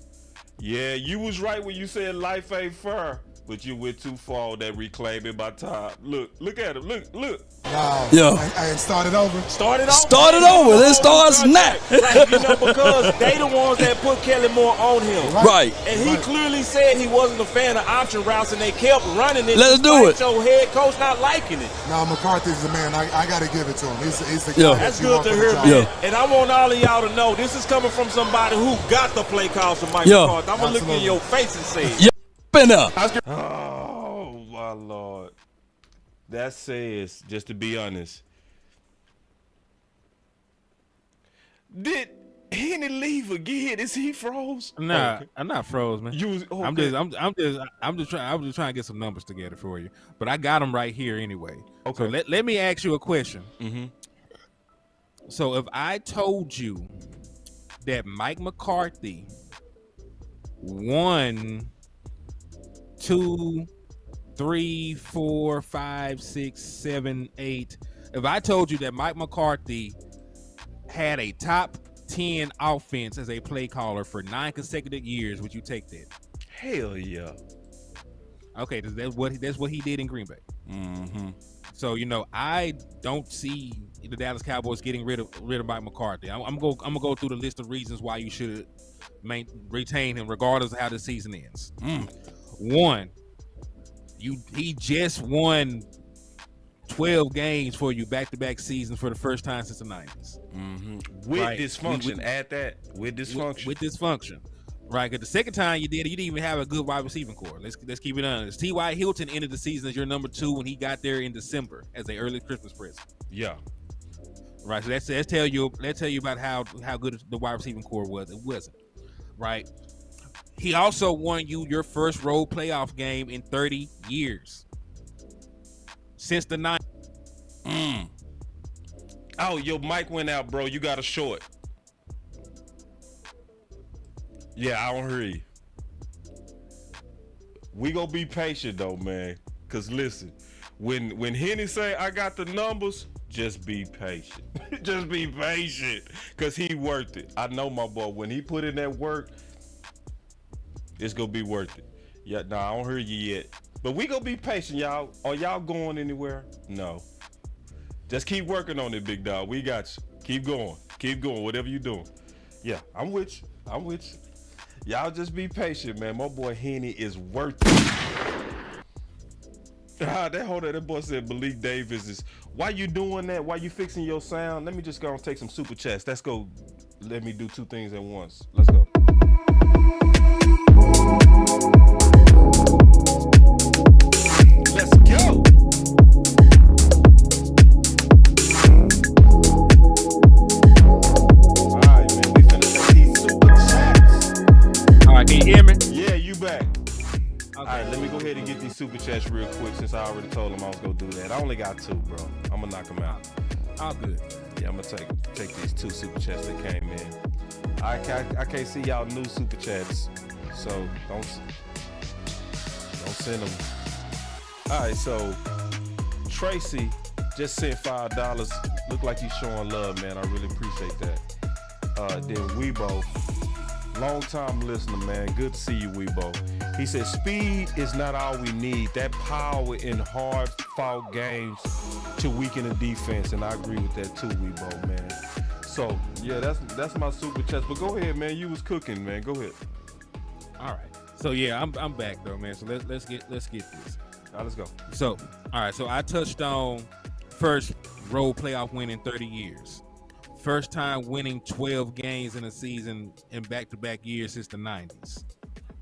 yeah, you was right when you said life ain't fair, but you went too far on that reclaiming my time. Look at him. Look. And start it over. Start it over. Start it over. It starts now. Like, because they the ones that put Kellen Moore on him. Right. And he clearly said he wasn't a fan of option routes, and they kept running it. Let's do it. Your head coach not liking it. No, McCarthy's the man. I got to give it to him. He's the guy. That's good to hear, man. And I want all of y'all to know this is coming from somebody who got the play calls from Mike McCarthy. I'm going to look in your face and say it. Oh, my Lord. That says, just to be honest, did Henny leave again? Is he froze? Nah, I'm not froze, man. Okay. I'm just trying to get some numbers together for you. But I got them right here anyway. Okay. So let me ask you a question. Mm-hmm. So if I told you that Mike McCarthy won 2, 3, 4, 5, 6, 7, 8. If I told you that Mike McCarthy had a top 10 offense as a play caller for 9 consecutive years, would you take that? Hell yeah. Okay, that's what he did in Green Bay. Mm-hmm. So I don't see the Dallas Cowboys getting rid of Mike McCarthy. I'm gonna go through the list of reasons why you should retain him, regardless of how the season ends. One, he just won 12 games for you back-to-back seasons for the first time since the 90s. Mm-hmm. With dysfunction, add that. With dysfunction. With dysfunction. Right, because the second time you did it, you didn't even have a good wide receiving core. Let's keep it honest. T.Y. Hilton ended the season as your number 2 when he got there in December as an early Christmas present. Yeah. Right, so let's tell you about how good the wide receiving core was. It wasn't. Right. He also won you your first road playoff game in 30 years. Since the 90s. Oh, your mic went out, bro. You got a short. Yeah, I don't hear you. We gonna be patient though, man. Cause listen, when Henny say I got the numbers, just be patient. Just be patient. Cause he worth it. I know my boy. When he put in that work, it's gonna be worth it. Yeah, I don't hear you yet. But we gonna be patient, y'all. Are y'all going anywhere? No. Just keep working on it, big dog. We got you. Keep going. Keep going. Whatever you doing. Yeah, I'm with you. I'm with you. Y'all just be patient, man. My boy Henny is worth it. That boy said Malik Davis is. Why you doing that? Why you fixing your sound? Let me just go and take some super chats. Let's go. Let me do 2 things at once. Let's go. Let's go. All right, man. We finna take these super chats. All right, can you hear me? Yeah, you back. Okay. All right, let me go ahead and get these super chats real quick since I already told him I was gonna do that. I only got 2, bro. I'm gonna knock them out. All good. Yeah, I'm gonna take these 2 super chats that came in. I can't see y'all new super chats, so don't send them. All right, so Tracy just sent $5. Look like you showing love, man. I really appreciate that. Then Weibo, long time listener, man. Good to see you, Weibo. He said, speed is not all we need. That power in hard fought games to weaken the defense. And I agree with that too, Weibo, man. So, yeah, that's my super chat. But go ahead, man. You was cooking, man. Go ahead. All right. So, yeah, I'm back, though, man. So, let's get this. All right, let's go. So, all right. So, I touched on first road playoff win in 30 years. First time winning 12 games in a season in back-to-back years since the 90s.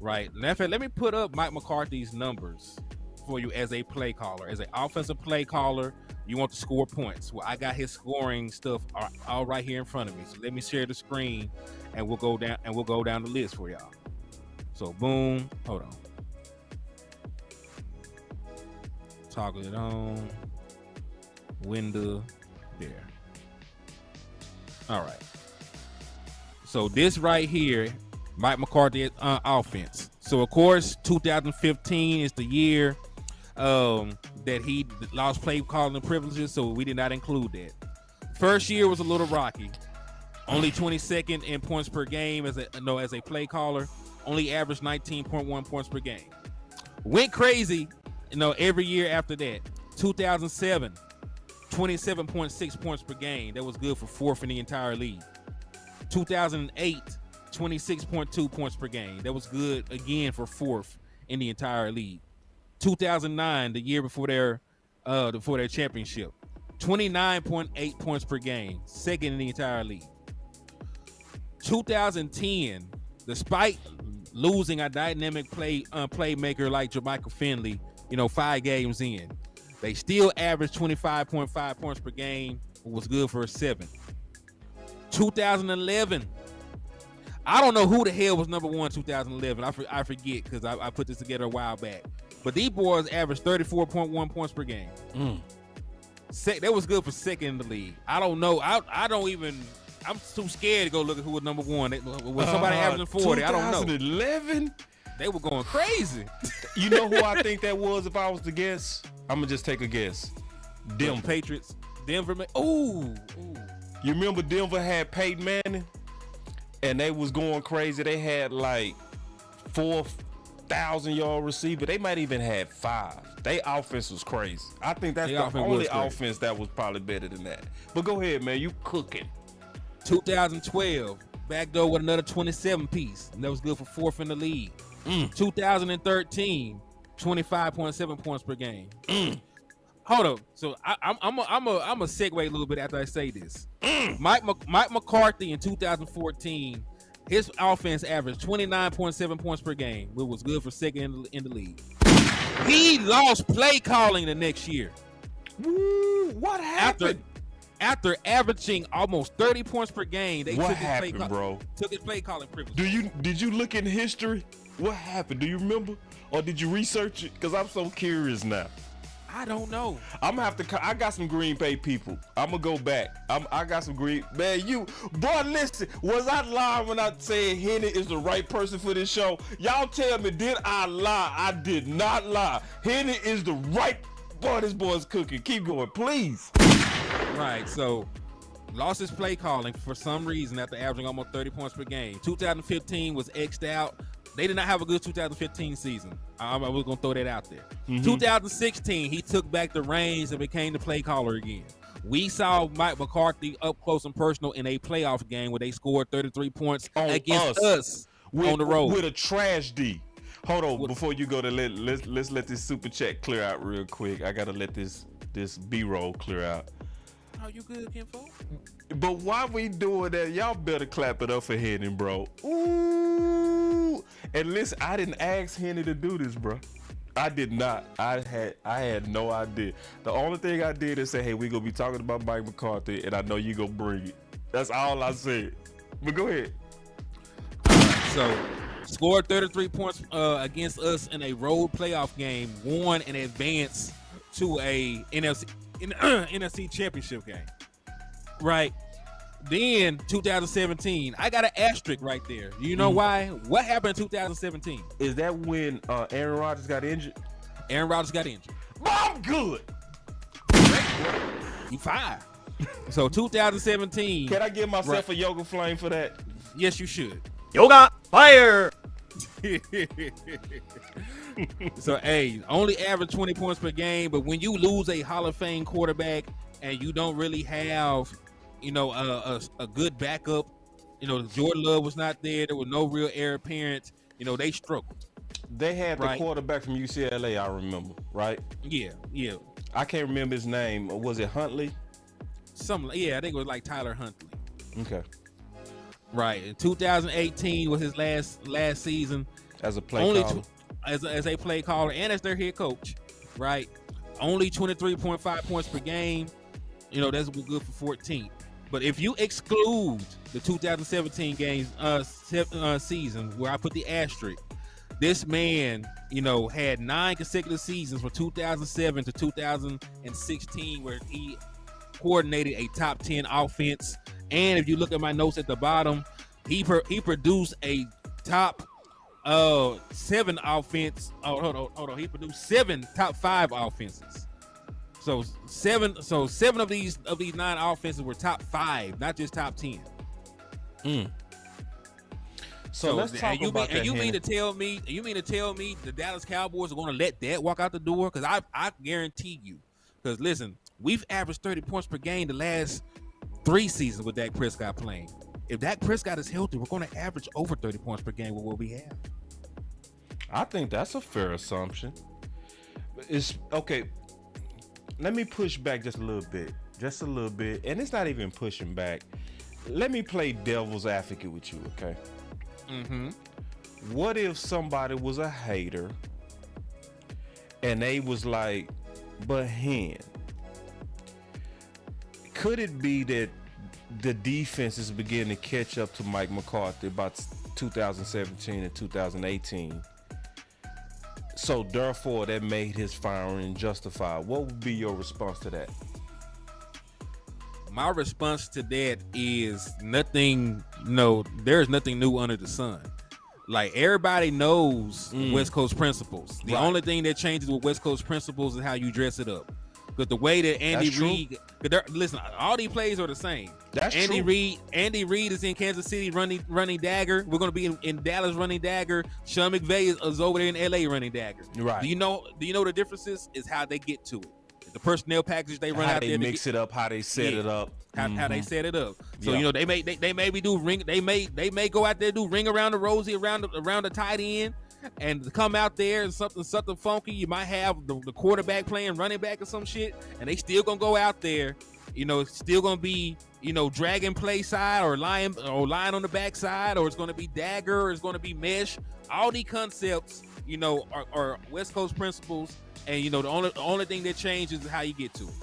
Right. Let me put up Mike McCarthy's numbers for you as a play caller. As an offensive play caller, you want to score points. Well, I got his scoring stuff all right here in front of me. So let me share the screen and we'll go down the list for y'all. So boom. Hold on. Toggle it on. window there. All right. So this right here, Mike McCarthy offense. So of course, 2015 is the year that he lost play calling privileges, so we did not include that. First year was a little rocky. Only 22nd in points per game as a play caller. Only averaged 19.1 points per game. Went crazy, every year after that. 2007, 27.6 points per game. That was good for fourth in the entire league. 2008, 26.2 points per game. That was good again for fourth in the entire league. 2009, the year before their championship, 29.8 points per game, second in the entire league. 2010, despite losing a dynamic playmaker like Jermichael Finley, 5 games in, they still averaged 25.5 points per game, was good for a 7. 2011, I don't know who the hell was number 1 2011. I forget because I put this together a while back. But these boys averaged 34.1 points per game. That was good for second in the league. I don't know. I'm too scared to go look at who was number 1. Was somebody averaging 40? I don't know. 2011? They were going crazy. You know who I think that was if I was to guess? I'm going to just take a guess. Denver. Patriots. Denver. Ooh. You remember Denver had Peyton Manning? And they was going crazy. They had like 4,000-yard receiver. They might even had 5. Their offense was crazy. I think that's the only offense that was probably better than that. But go ahead, man. You cooking. 2012, backdoor with another 27 piece. And that was good for fourth in the league. 2013, 25.7 points per game. Hold up. So I'm a segue a little bit after I say this. Mike McCarthy in 2014, his offense averaged 29.7 points per game, which was good for second in the league. He lost play calling the next year. Woo, what happened? After averaging almost 30 points per game, they took his play calling privilege. Did you look in history? What happened? Do you remember? Or did you research it? Because I'm so curious now. I don't know. I'm gonna have to. I got some Green Bay people. I'm gonna go back. I got some Green. Man, boy, listen. Was I lying when I said Henny is the right person for this show? Y'all tell me, did I lie? I did not lie. Henny is the right. Boy, this boy's cooking. Keep going, please. Right. So, lost his play calling for some reason after averaging almost 30 points per game. 2015 was X'd out. They did not have a good 2015 season. I was going to throw that out there. 2016, he took back the reins and became the play caller again. We saw Mike McCarthy up close and personal in a playoff game where they scored 33 points against us on the road. With a trash D. Hold on, before you go to let's let this super chat clear out real quick. I got to let this B-roll clear out. Oh, you good, Kenfo? But why we doing that? Y'all better clap it up for Henny, bro. Ooh. And listen, I didn't ask Henny to do this, bro. I did not. I had no idea. The only thing I did is say, hey, we gonna be talking about Mike McCarthy, and I know you gonna bring it. That's all I said. But go ahead. So, scored 33 points against us in a road playoff game, won and advanced to a NFC championship game. Right. Then 2017, I got an asterisk right there. You know why? What happened in 2017? Is that when Aaron Rodgers got injured? Aaron Rodgers got injured. I'm good. You fired. So 2017. Can I give myself a yoga flame for that? Yes, you should. Yoga fire. So, hey, only average 20 points per game, but when you lose a Hall of Fame quarterback and you don't really have, a good backup, Jordan Love was not there. There was no real heir apparent. They struggled. They had the quarterback from UCLA, I remember, right? Yeah. I can't remember his name. Was it Huntley? I think it was like Tyler Huntley. Okay. Right. In 2018 was his last season as a play caller. As a play caller and as their head coach, right? Only 23.5 points per game. That's good for 14th. But if you exclude the 2017 season where I put the asterisk, this man, had 9 consecutive seasons from 2007 to 2016 where he coordinated a top 10 offense. And if you look at my notes at the bottom, he produced a top 7 offense. Oh, hold on. He produced 7 top 5 offenses. So seven of these 9 offenses were top 5, not just top 10. So let's talk about that. You mean to tell me the Dallas Cowboys are going to let that walk out the door? Because I guarantee you. Because listen, we've averaged 30 points per game the last 3 seasons with Dak Prescott playing. If Dak Prescott is healthy, we're going to average over 30 points per game with what we have. I think that's a fair assumption. It's okay. Let me push back just a little bit, and it's not even pushing back. Let me play devil's advocate with you, okay? Mm-hmm. What if somebody was a hater and they was like, but hen, could it be that the defense is beginning to catch up to Mike McCarthy about 2017 and 2018? So therefore, that made his firing justified. What would be your response to that? My response to that is nothing. No, there's nothing new under the sun. Like everybody knows West Coast principles. The only thing that changes with West Coast principles is how you dress it up. Because the way that Andy Reid, listen, all these plays are the same. That's Andy true. Andy Reid is in Kansas City running dagger. We're going to be in Dallas running dagger. Sean McVay is over there in LA running dagger. Right. Do you know the differences is how they get to it. The personnel package they run how out they there. Mix it up, how they set it up. How they set it up. So they maybe do ring. They may go out there do ring around the rosy around the tight end. And to come out there and something funky, you might have the quarterback playing running back or some shit, and they still gonna go out there. It's still gonna be dragon play side or line on the back side, or it's gonna be dagger, or it's gonna be mesh. All these concepts, are West Coast principles, and the only thing that changes is how you get to it.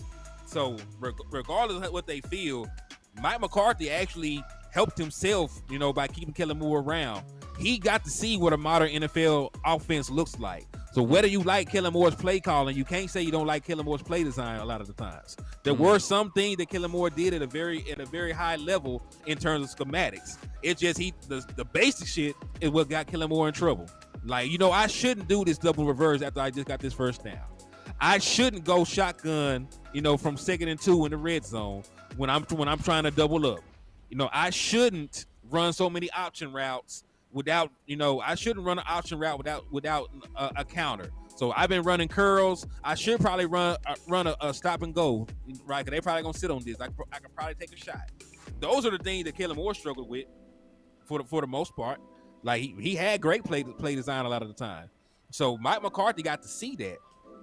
So regardless of what they feel, Mike McCarthy actually helped himself, by keeping Kellen Moore around. He got to see what a modern NFL offense looks like. So whether you like Kellen Moore's play calling, you can't say you don't like Kellen Moore's play design a lot of the times. There were some things that Kellen Moore did at a very high level in terms of schematics. It's just the basic shit is what got Kellen Moore in trouble. Like, I shouldn't do this double reverse after I just got this first down. I shouldn't go shotgun, from 2nd and 2 in the red zone when I'm trying to double up. I shouldn't run so many option routes without, I shouldn't run an option route without a counter. So I've been running curls. I should probably run a stop and go, right? Because they probably gonna sit on this. I can probably take a shot. Those are the things that Kellen Moore struggled with for the most part. Like he had great play design a lot of the time. So Mike McCarthy got to see that.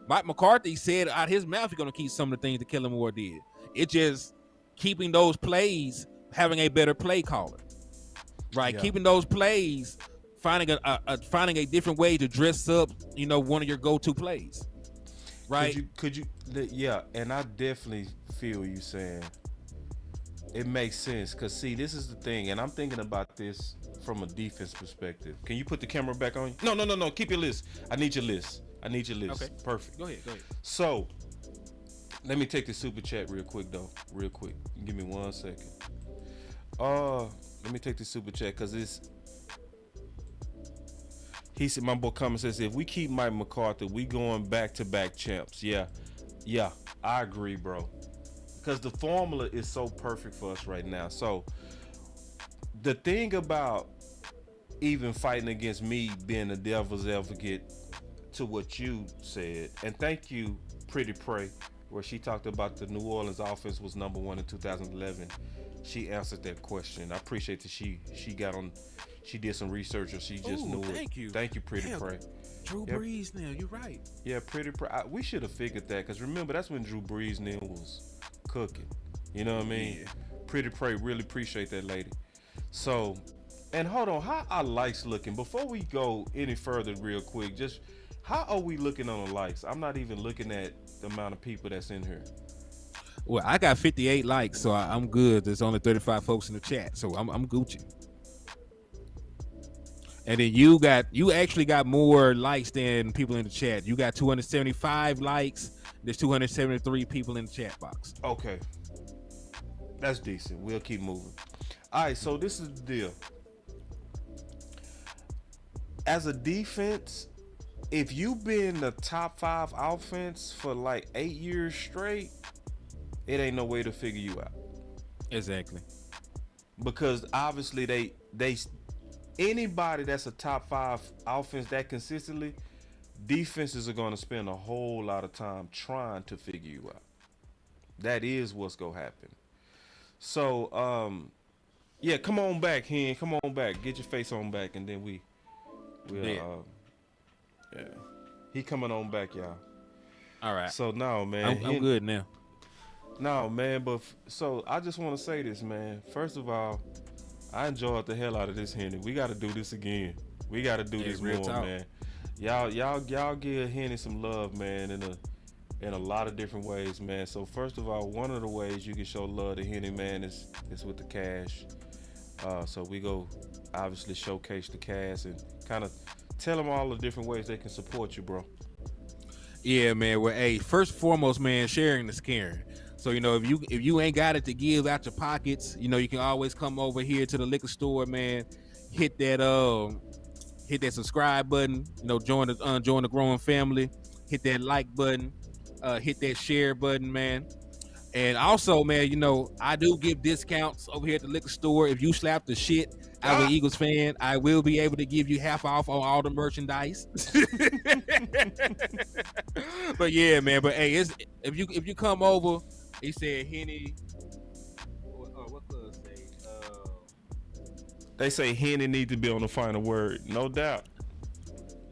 Mike McCarthy said out his mouth he's gonna keep some of the things that Kellen Moore did. It just keeping those plays, having a better play caller. Right, yeah. Keeping those plays, finding a different way to dress up, one of your go-to plays. Right? Could you? Yeah, and I definitely feel you saying it makes sense. Cause see, this is the thing, and I'm thinking about this from a defense perspective. Can you put the camera back on? No. Keep your list. I need your list. Okay. Perfect. Go ahead. So, let me take the super chat real quick. Give me 1 second. Let me take the super chat because he said, my boy comment says, if we keep Mike McCarthy, we going back-to-back champs. Yeah, I agree, bro. Because the formula is so perfect for us right now. So the thing about even fighting against me being a devil's advocate to what you said, and thank you, Pretty Pray, where she talked about the New Orleans offense was number 1 in 2011. She answered that question. I appreciate that she got on. She did some research, or she just knew it. Thank you, Pretty Pray. Drew Brees now, you're right. Yeah, Pretty Pray. We should have figured that, because remember, that's when Drew Brees now was cooking. You know what I mean? Yeah. Pretty Pray, really appreciate that lady. So, and hold on, how our likes looking? Before we go any further real quick, just how are we looking on the likes? I'm not even looking at the amount of people that's in here. Well, I got 58 likes, so I'm good. There's only 35 folks in the chat, so I'm Gucci. And then you actually got more likes than people in the chat. You got 275 likes. There's 273 people in the chat box. Okay. That's decent. We'll keep moving. All right, so this is the deal. As a defense, if you've been the top 5 offense for like 8 years straight, it ain't no way to figure you out. Exactly. Because obviously they anybody that's a top 5 offense that consistently, defenses are going to spend a whole lot of time trying to figure you out. That is what's going to happen. So, yeah, come on back, Hen. Come on back. Get your face on back, and then we'll yeah. He coming on back, y'all. All right. So, no, man. I'm good now. No, man, but so I just want to say this, man. First of all, I enjoyed the hell out of this, Henny. We got to do this again. We got to do this more, man. Y'all give Henny some love, man, in a lot of different ways, man. So first of all, one of the ways you can show love to Henny, man, is with the cash. So we go obviously showcase the cash and kind of tell them all the different ways they can support you, bro. Yeah, man. Well, hey, first and foremost, man, sharing is caring. So, you know, if you ain't got it to give out your pockets, you know, you can always come over here to the liquor store, man. Hit that subscribe button, you know, join the growing family. Hit that like button, hit that share button, man. And also, man, you know, I do give discounts over here at the liquor store. If you slap the shit out of an Eagles fan, I will be able to give you half off on all the merchandise. But yeah, man. But hey, if you come over, he said Henny. What the say? They say Henny need to be on the final word, no doubt.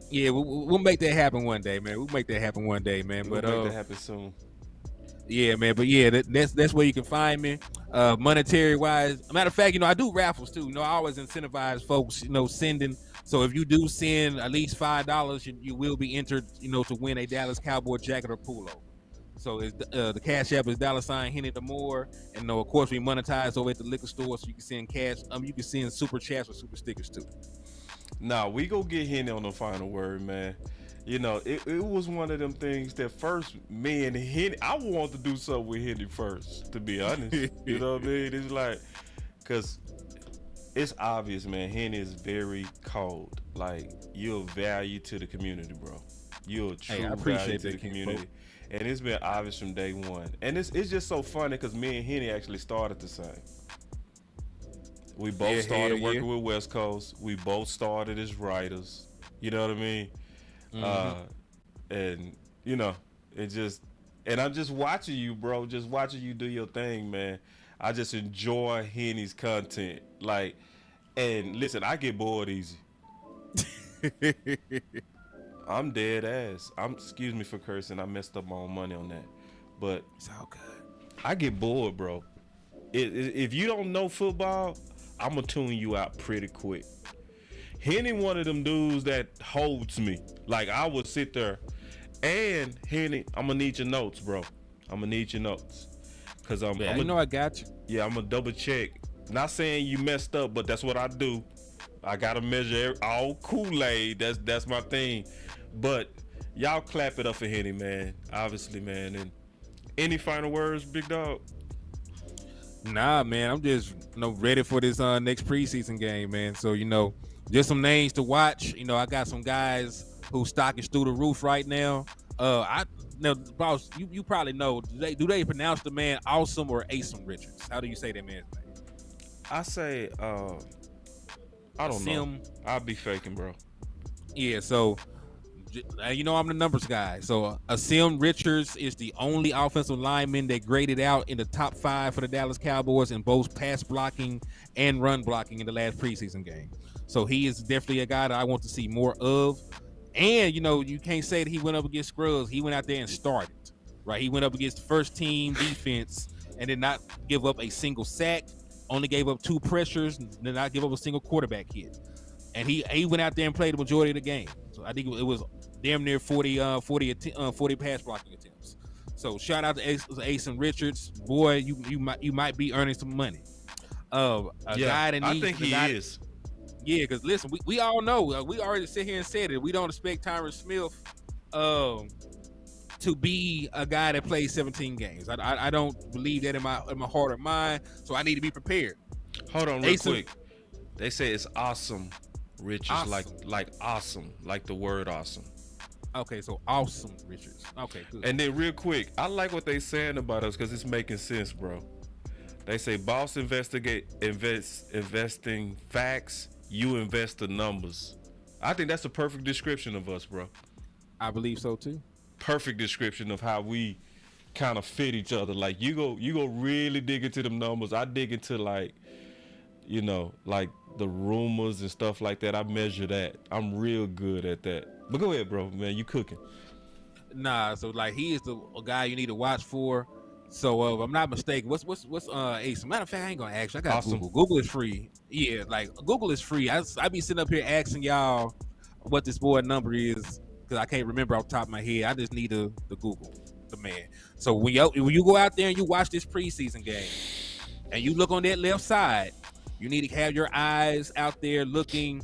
Yeah, we'll make that happen one day, man. We'll make that happen one day, man. We'll make that happen soon. Yeah, man. But yeah, that's where you can find me. Monetary wise, matter of fact, you know, I do raffles too. You know, I always incentivize folks, you know, sending. So if you do send at least $5, you will be entered, you know, to win a Dallas Cowboy jacket or pullover. So it's, the cash app is $Henny the More, and you know, of course we monetize over at the liquor store, so you can send cash. You can send super chats or super stickers too. Nah, we go get Henny on the final word, man. You know, it was one of them things that first me and Henny, I want to do something with Henny first, to be honest. You know what I mean? It's like, cause it's obvious, man. Henny is very cold. Like, you're a value to the community, bro. You're a true value to the community. And it's been obvious from day one. And it's just so funny because me and Henny actually started the same. We both started working with West Coast. We both started as writers. You know what I mean? Mm-hmm. And, you know, and I'm just watching you, bro. Just watching you do your thing, man. I just enjoy Henny's content. Like, and listen, I get bored easy. I'm dead ass. Excuse me for cursing. I messed up my own money on that, but it's all good. I get bored, bro. If you don't know football, I'm gonna tune you out pretty quick. Henny, one of them dudes that holds me. Like, I would sit there, and Henny, I'm gonna need your notes, bro. I'm gonna need your notes, cause I got you. Yeah, I'm gonna double check. Not saying you messed up, but that's what I do. I gotta measure all Kool-Aid. That's my thing. But y'all clap it up for Henny, man. Obviously, man. And any final words, big dog? Nah, man. I'm just ready for this next preseason game, man. So, you know, just some names to watch. You know, I got some guys who stock is through the roof right now. Boss, you probably know. Do they pronounce the man Awesome or Asum Richards? How do you say that man's name? I say, I don't know. I'll be faking, bro. Yeah, so you know I'm the numbers guy. So Asum Richards is the only offensive lineman that graded out in the top 5 for the Dallas Cowboys in both pass blocking and run blocking in the last preseason game. So he is definitely a guy that I want to see more of. And, you know, you can't say that he went up against scrubs. He went out there and started, right? He went up against the first team defense and did not give up a single sack. Only gave up 2 pressures, did not give up a single quarterback hit. And he went out there and played the majority of the game. So I think it was damn near 40 pass blocking attempts. So shout out to Asum Richards. Boy, you might be earning some money. Guy that needs, I think he is. Yeah, because listen, we all know, we already sit here and said it. We don't expect Tyron Smith to to be a guy that plays 17 games. I don't believe that in my heart or mind. So I need to be prepared. Hold on, real quick. They say it's awesome, Richards, Awesome. like awesome, like the word awesome. Okay, so awesome, Richards. Okay, good. And then real quick, I like what they saying about us because it's making sense, bro. They say boss investing facts, you invest the numbers. I think that's a perfect description of us, bro. I believe so too. Perfect description of how we kind of fit each other. Like you go really dig into them numbers. I dig into like the rumors and stuff like that. I measure that. I'm real good at that. But go ahead, bro, man. You cooking. Nah, so like he is the guy you need to watch for. So if I'm not mistaken, what's Ace? Matter of fact, I ain't gonna ask you. I got Awesome. Google. Google is free. Yeah, like Google is free. I be sitting up here asking y'all what this boy number is because I can't remember off the top of my head. I just need the Google, the man. So when you go out there and you watch this preseason game and you look on that left side, you need to have your eyes out there looking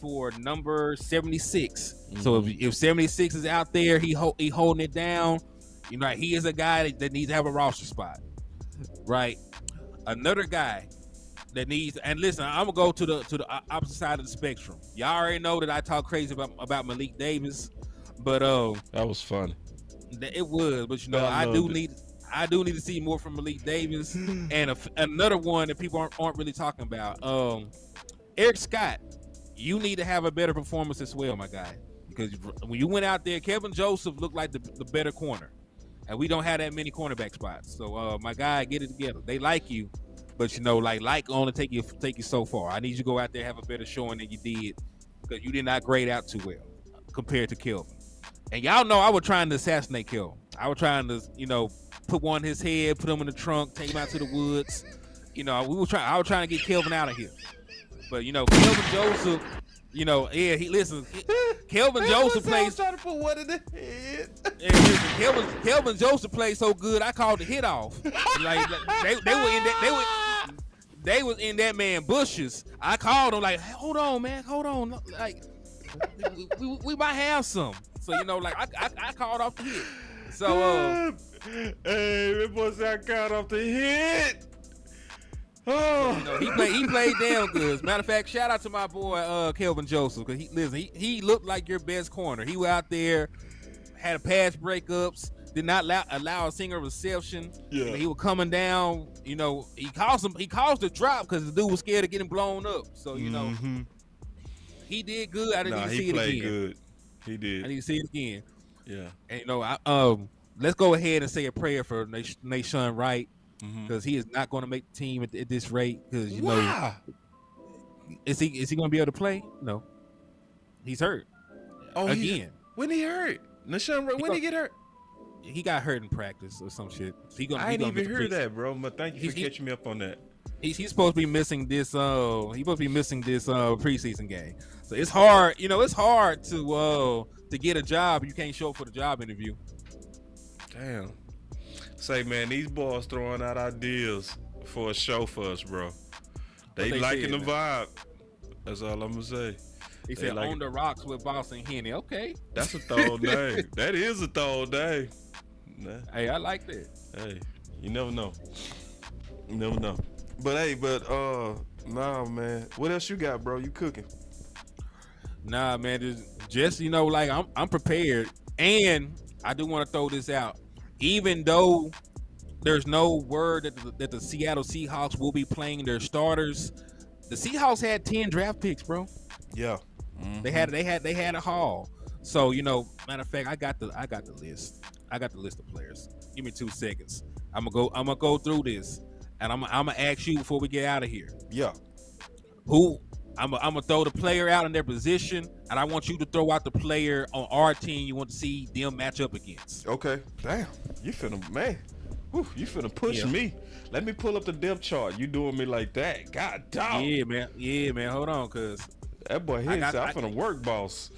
for number 76. Mm-hmm. So if 76 is out there, he holding it down. You know, he is a guy that needs to have a roster spot, right? Another guy that needs, and listen, I'm gonna go to the opposite side of the spectrum. Y'all already know that I talk crazy about Malik Davis, but that was fun. It was, but I do need to see more from Malik Davis, and another one that people aren't really talking about. Eric Scott, you need to have a better performance as well, my guy, because when you went out there, Kevin Joseph looked like the better corner. And we don't have that many cornerback spots. So my guy, get it together. They like you, but like only take you so far. I need you to go out there and have a better showing than you did because you did not grade out too well compared to Kelvin. And y'all know I was trying to assassinate Kelvin. I was trying to, put one in his head, put him in the trunk, take him out to the woods. I was trying to get Kelvin out of here. But Kelvin Joseph, Kelvin Joseph plays. Trying to put one in the head. And listen, Kelvin Joseph played so good, I called the hit off. Like they was in that man bushes. I called him like, hold on, man, hold on. Like we might have some. So I called off the hit. So hey, that boy said I called off the hit. Oh, he played damn good. As a matter of fact, shout out to my boy Kelvin Joseph because he looked like your best corner. He was out there, had a pass breakups, did not allow a single reception. Yeah, he was coming down. He caused the drop because the dude was scared of getting blown up. So he did good. I didn't need to see it again. He played good. He did. I need to see it again. Yeah, and let's go ahead and say a prayer for Nation Wright. Because he is not going to make the team at this rate. Because is he going to be able to play? No, he's hurt. Oh, again. When he hurt? Nashawn, when he get hurt? He got hurt in practice or some shit. I didn't even hear that, bro. But thank you for catching me up on that. He's supposed to be missing this. Preseason game. So it's hard. It's hard to get a job. You can't show up for the job interview. Damn. Say, man, these boys throwing out ideas for a show for us, bro. They liking the vibe. That's all I'm gonna say. He said on the rocks with Boss and Henny. Okay, that's a throw name. That is a throw name. Hey, I like that. Hey, you never know. You never know. But nah, man. What else you got, bro? You cooking? Nah, man. Just I'm prepared, and I do want to throw this out. Even though there's no word that the Seattle Seahawks will be playing their starters, the Seahawks had 10 draft picks, bro. Yeah, they had a haul. So matter of fact, I got the list. I got the list of players. Give me 2 seconds. I'm gonna go through this, and I'm gonna ask you before we get out of here. Yeah. Who? I'm gonna throw the player out in their position, and I want you to throw out the player on our team you want to see them match up against. Okay. Damn. You finna push me. Let me pull up the depth chart. You doing me like that? God damn. Yeah, man. Hold on, cause that boy here said I'm finna work, boss.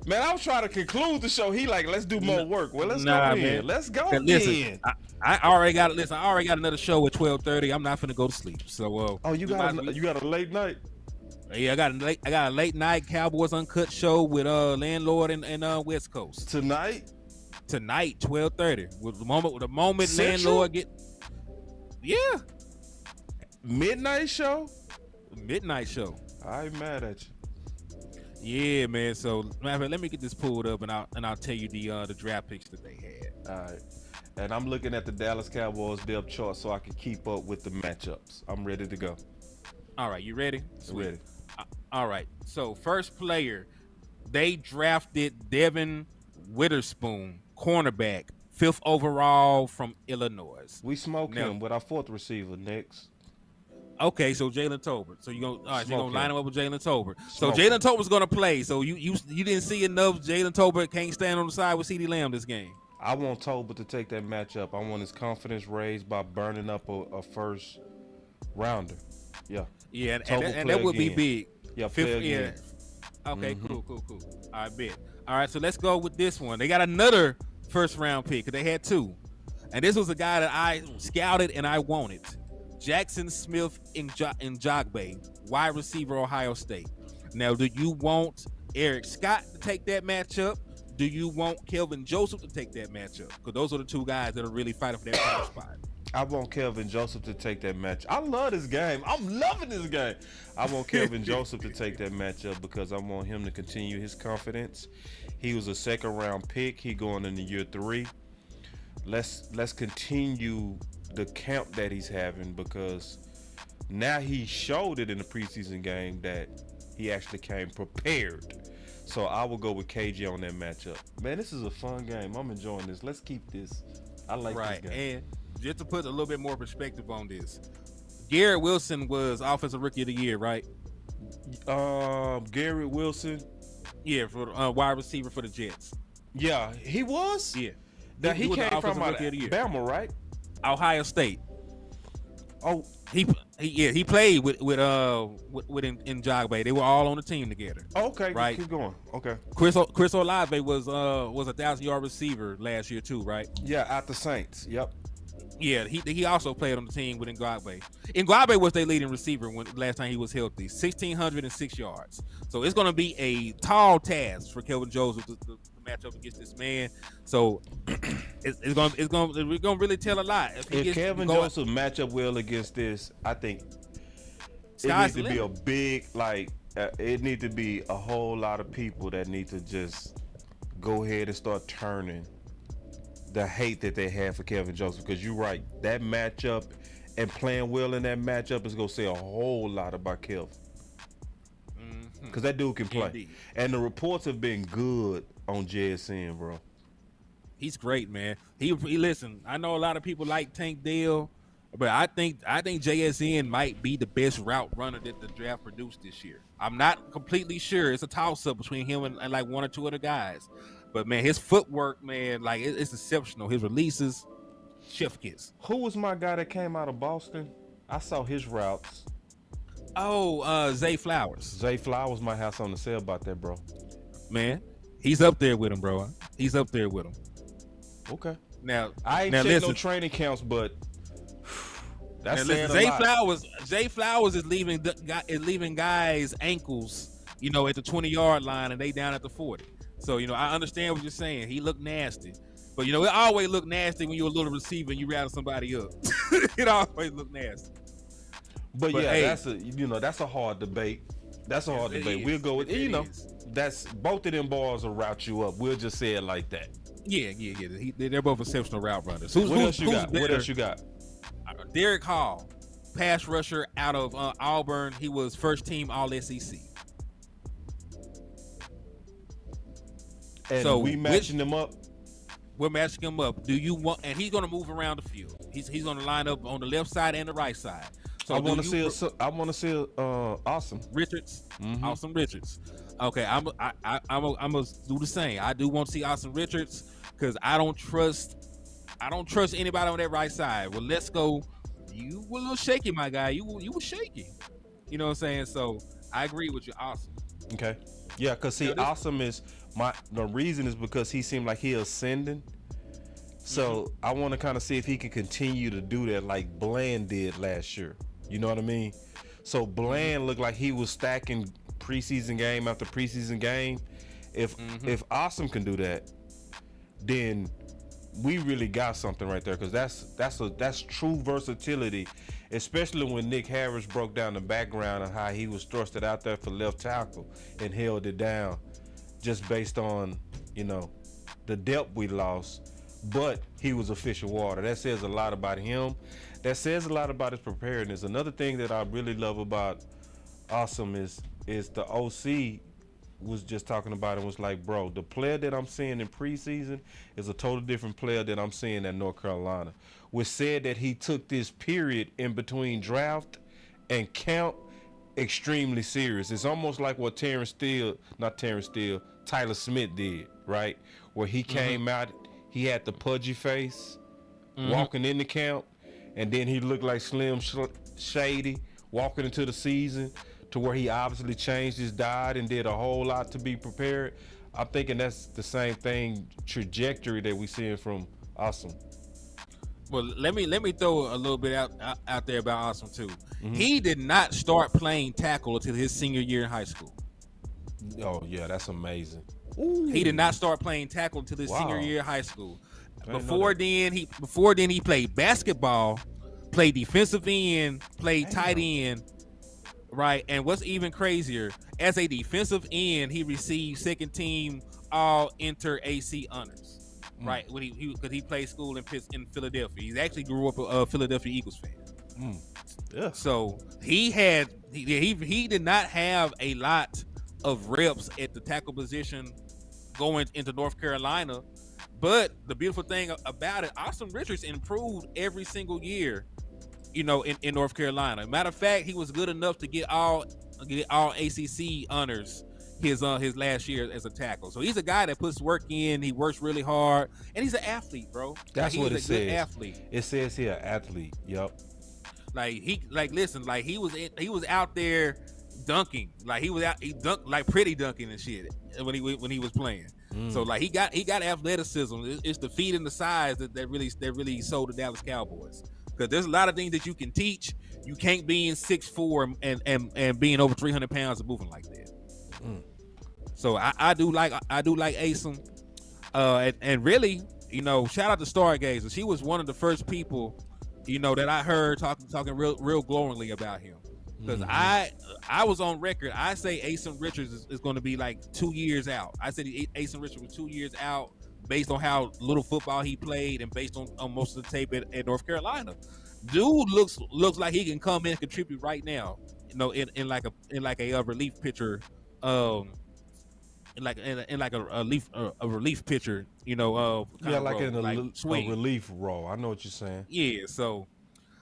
Man, I was trying to conclude the show. He like, let's do more work. Well, let's go in. Let's go in. Listen, I already got another show at 12:30. I'm not finna go to sleep. So you got a late night. Yeah, I got a late night Cowboys Uncut show with Landlord and West Coast tonight, 12:30. With the moment Central? landlord get. Yeah, Midnight show. I ain't mad at you. Yeah, man. So let me get this pulled up, and I'll tell you the draft picks that they had. All right. And I'm looking at the Dallas Cowboys depth chart so I can keep up with the matchups. I'm ready to go. All right, you ready? Sweet. Ready. All right. So first player, they drafted Devin Witherspoon, cornerback, 5th overall from Illinois. We smoke him with our 4th receiver next. Okay, so Jalen Tolbert. So you're gonna line him up with Jalen Tolbert. So Smoke Jalen Tolbert's gonna play. So you didn't see enough. Jalen Tolbert can't stand on the side with CeeDee Lamb this game. I want Tolbert to take that matchup. I want his confidence raised by burning up a first rounder. Yeah. Yeah, and that would be big. Yeah, play again. Okay, cool. I bet. All right, so let's go with this one. They got another first round pick because they had 2, and this was a guy that I scouted and I wanted. Jackson Smith in Jogbe, wide receiver, Ohio State. Now, do you want Eric Scott to take that matchup? Do you want Kelvin Joseph to take that matchup? Because those are the 2 guys that are really fighting for that top spot. I want Kelvin Joseph to take that match. I love this game. I'm loving this game. I want Kelvin Joseph to take that matchup because I want him to continue his confidence. He was a 2nd round pick. He going into year 3. Let's continue the camp that he's having because now he showed it in the preseason game that he actually came prepared. So I will go with KJ on that matchup. Man, this is a fun game. I'm enjoying this. Let's keep this. I like this game. And just to put a little bit more perspective on this, Garrett Wilson was Offensive Rookie of the Year, right? Garrett Wilson. Yeah, for wide receiver for the Jets. Yeah, he was? Yeah. Now, he came from Alabama, right? Ohio State. Oh, he played with in Jogbe. They were all on the team together. Okay, right. Keep going. Okay. Chris Olave was a 1,000-yard receiver last year too, right? Yeah, at the Saints. Yep. Yeah, he also played on the team with Ngwabe. Ngwabe was their leading receiver when last time he was healthy, 1,606 yards. So it's going to be a tall task for Kelvin Joseph to match up against this man. So we're gonna really tell a lot. If Kelvin Joseph match up well against this, I think it needs to be a big it needs to be a whole lot of people that need to just go ahead and start turning the hate that they have for Kelvin Joseph, because you're right, that matchup and playing well in that matchup is gonna say a whole lot about Kelvin, because that dude can play. Indeed. And the reports have been good on JSN, bro. He's great, man. He listen. I know a lot of people like Tank Dell, but I think JSN might be the best route runner that the draft produced this year. I'm not completely sure. It's a toss up between him and like 1 or 2 other guys. But man, his footwork, man, like it's exceptional. His releases, chef kiss. Who was my guy that came out of Boston? I saw his routes. Oh, Zay Flowers. Zay Flowers might have something to say about that, bro. Man, he's up there with him, bro. He's up there with him. Okay. Now I ain't checked no training counts, but that's saying a lot. Zay Flowers is leaving guys' ankles, at the 20-yard line, and they down at the 40. So, I understand what you're saying. He looked nasty. But, it always look nasty when you're a little receiver and you rattle somebody up. It always look nasty. But yeah, hey, that's a hard debate. That's a hard debate. We'll go with, that's both of them balls will route you up. We'll just say it like that. Yeah. They're both exceptional route runners. What else you got? Derek Hall, pass rusher out of Auburn. He was first team All-SEC. And so we matching them up. We're matching him up. Do you want? And he's going to move around the field. He's going to line up on the left side and the right side. So I want to see Awesome Richards. Mm-hmm. Awesome Richards. Okay, I'm gonna do the same. I do want to see Awesome Richards because I don't trust anybody on that right side. Well, let's go. You were a little shaky, my guy. You were shaky. You know what I'm saying? So I agree with you. Awesome. Okay. Yeah, because Awesome is the reason is because he seemed like he ascending. So I want to kind of see if he can continue to do that like Bland did last year. You know what I mean? So Bland looked like he was stacking preseason game after preseason game. If Awesome can do that, then we really got something right there, because that's true versatility, especially when Nick Harris broke down the background of how he was thrusted out there for left tackle and held it down just based on, you know, the depth we lost, but he was a fish of water. That says a lot about him. That says a lot about his preparedness. Another thing that I really love about Awesome is the OC was just talking about it, was like, bro, the player that I'm seeing in preseason is a totally different player that I'm seeing at North Carolina. Which said that he took this period in between draft and camp extremely serious. It's almost like what Tyler Smith did, right? Where he came out, he had the pudgy face walking into camp, and then he looked like Slim Shady walking into the season, to where he obviously changed his diet and did a whole lot to be prepared. I'm thinking that's the same thing, trajectory that we seeing from Awesome. Well, let me throw a little bit out there about Awesome too. He did not start playing tackle until his senior year in high school. Oh yeah, that's amazing. He did not start playing tackle until his senior year in high school. Before then, he played basketball, played defensive end, played tight end. Right, and what's even crazier, as a defensive end, he received second team all inter AC honors. Right, when because he played school in Philadelphia. He actually grew up a Philadelphia Eagles fan. Yeah. So he did not have a lot of reps at the tackle position going into North Carolina, but the beautiful thing about it, Austin Richards improved every single year. You know, in North Carolina. Matter of fact, he was good enough to get all ACC honors his last year as a tackle. So he's a guy that puts work in. He works really hard, and he's an athlete, bro. That's what it says. Good athlete. It says here, athlete. Yep. He was out there dunking. Like he dunked like pretty dunking and shit when he was playing. So like he got athleticism. It's the feet and the size that really sold the Dallas Cowboys. Because there's a lot of things that you can teach. You can't be in 6'4" and being over 300 pounds and moving like that. So I do like Asim. And really, you know, shout out to Stargazer. She was one of the first people, you know, that I heard talking real glowingly about him. Because I was on record. I say Asim Richards is going to be like 2 years out. I said Asim Richards was 2 years out, based on how little football he played and based on most of the tape at North Carolina. Dude looks like he can come in and contribute right now, you know, in like a relief pitcher, a relief pitcher, you know, like in a relief role. I know what you're saying. Yeah, so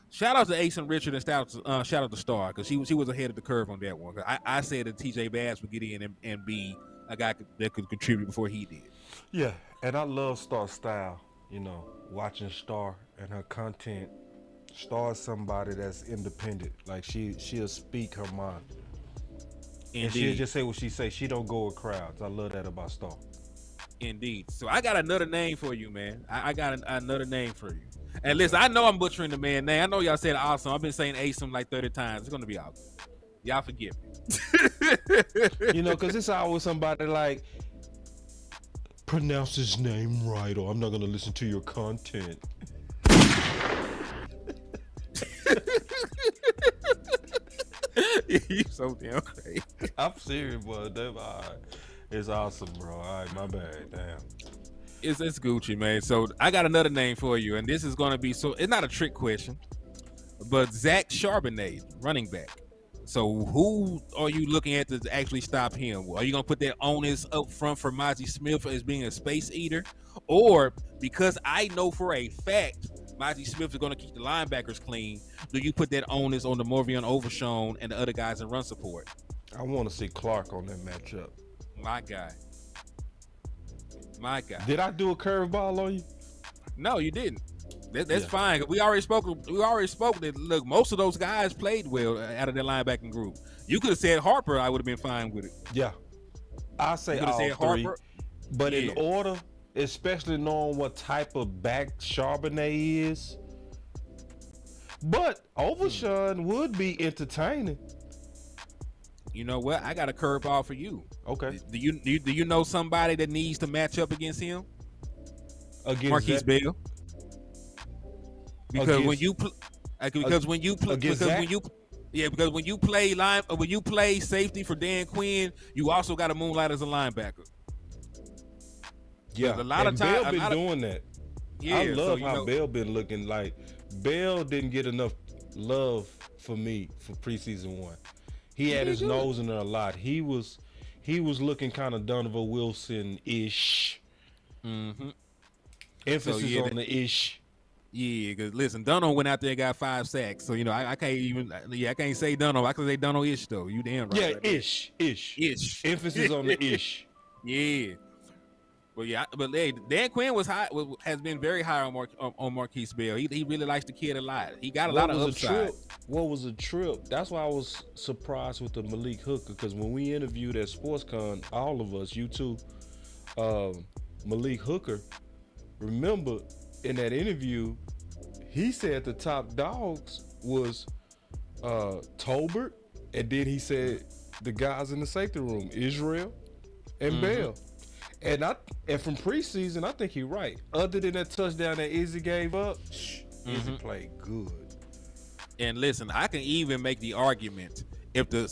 shout out to Asim Richard and shout out to Star, because she was ahead of the curve on that one. I said that TJ Bass would get in and be a guy that could contribute before he did. Yeah, and I love Star's style, you know, watching Star and her content. Star is somebody that's independent. Like she'll speak her mind. Indeed. And she'll just say what she say. She don't go with crowds. I love that about Star. Indeed. So I got another name for you, man. I got another name for you. And listen, I know I'm butchering the man name. I know y'all said Awesome. I've been saying Asim like 30 times. It's gonna be Awesome. Y'all forgive me. You know, because it's always somebody like, pronounce his name right, or I'm not gonna listen to your content. You so damn crazy. I'm serious, but it's awesome, bro. All right, my bad. Damn. It's Gucci, man. So I got another name for you, and this is gonna be it's not a trick question, but Zach Charbonnet, running back. So who are you looking at to actually stop him? Are you gonna put that onus up front for Mazi Smith as being a space eater, or because I know for a fact Mazi Smith is going to keep the linebackers clean, do you put that onus on the Morvion Overshown and the other guys in run support? I want to see Clark on that matchup. My guy. Did I do a curveball on you? No, you didn't. That's fine. We already spoke that, look, most of those guys played well out of their linebacking group. You could have said Harper. I would have been fine with it. Yeah. I say all three. Harper, but in order, especially knowing what type of back Charbonnet is. But Overshown would be entertaining. You know what? I got a curveball for you. Okay. Do you know somebody that needs to match up against him? Against Marquise Bell. Because when you play safety for Dan Quinn, you also got to moonlight as a linebacker. Yeah, a lot of times Bell been doing that. Yeah, I love how Bell been looking. Like Bell didn't get enough love for me for preseason 1. He had his nose in there a lot. He was looking kind of Donovan Wilson-ish. Mm-hmm. Emphasis on the ish. Yeah, because listen, Dunno went out there and got 5 sacks. So, I can't say Dunno. I can say Dunno-ish, though. You damn right. Yeah, right ish. Emphasis on the ish. Yeah. But hey, Dan Quinn has been very high on Marquise Bell. He really likes the kid a lot. He got a lot of upside. What was a trip? That's why I was surprised with the Malik Hooker, because when we interviewed at SportsCon, all of us, you too, Malik Hooker, remember in that interview, he said the top dogs was Tolbert, and then he said the guys in the safety room, Israel and Bell. And from preseason, I think he's right. Other than that touchdown that Izzy gave up, Izzy played good. And listen, I can even make the argument if the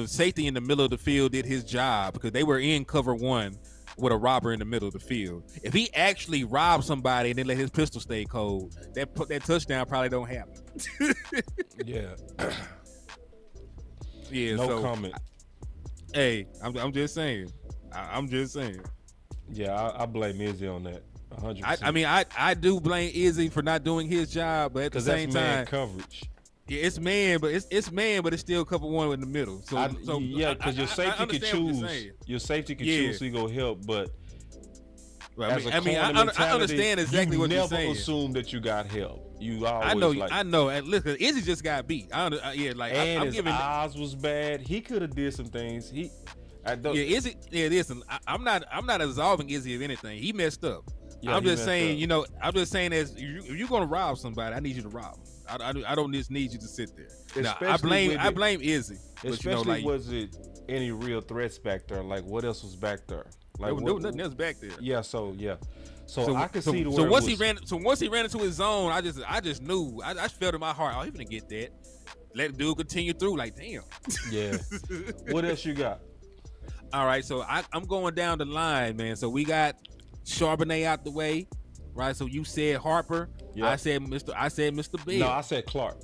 safety in the middle of the field did his job, because they were in cover 1 with a robber in the middle of the field. If he actually robbed somebody and then let his pistol stay cold, that touchdown probably don't happen. Yeah. Yeah. No comment. Hey, I'm just saying. I'm just saying. Yeah, I blame Izzy on that. 100%. I do blame Izzy for not doing his job, but at the same time, man coverage. Yeah, it's man, but it's still cover 1 in the middle. Because your safety can choose. Your safety can choose to go help, but I understand exactly what you're saying. You never assume that you got help. You always I know. And listen, Izzy just got beat. His eyes was bad. He could have did some things. Izzy. Yeah, listen, I'm not absolving Izzy of anything. He messed up. Yeah, I'm just saying, I'm just saying, if you're gonna rob somebody, I need you to rob them. I don't just need you to sit there. Now, I blame Izzy. Especially, was it any real threats back there? Like, what else was back there? Like, there was nothing else back there. Yeah. So I could see the so once he ran into his zone, I just knew. I felt in my heart, oh, he's gonna get that. Let the dude continue through. Like, damn. Yeah. What else you got? All right, so I'm going down the line, man. So we got Charbonnet out the way, right? So you said Harper. Yep. I said Mr. Bell. No, I said Clark.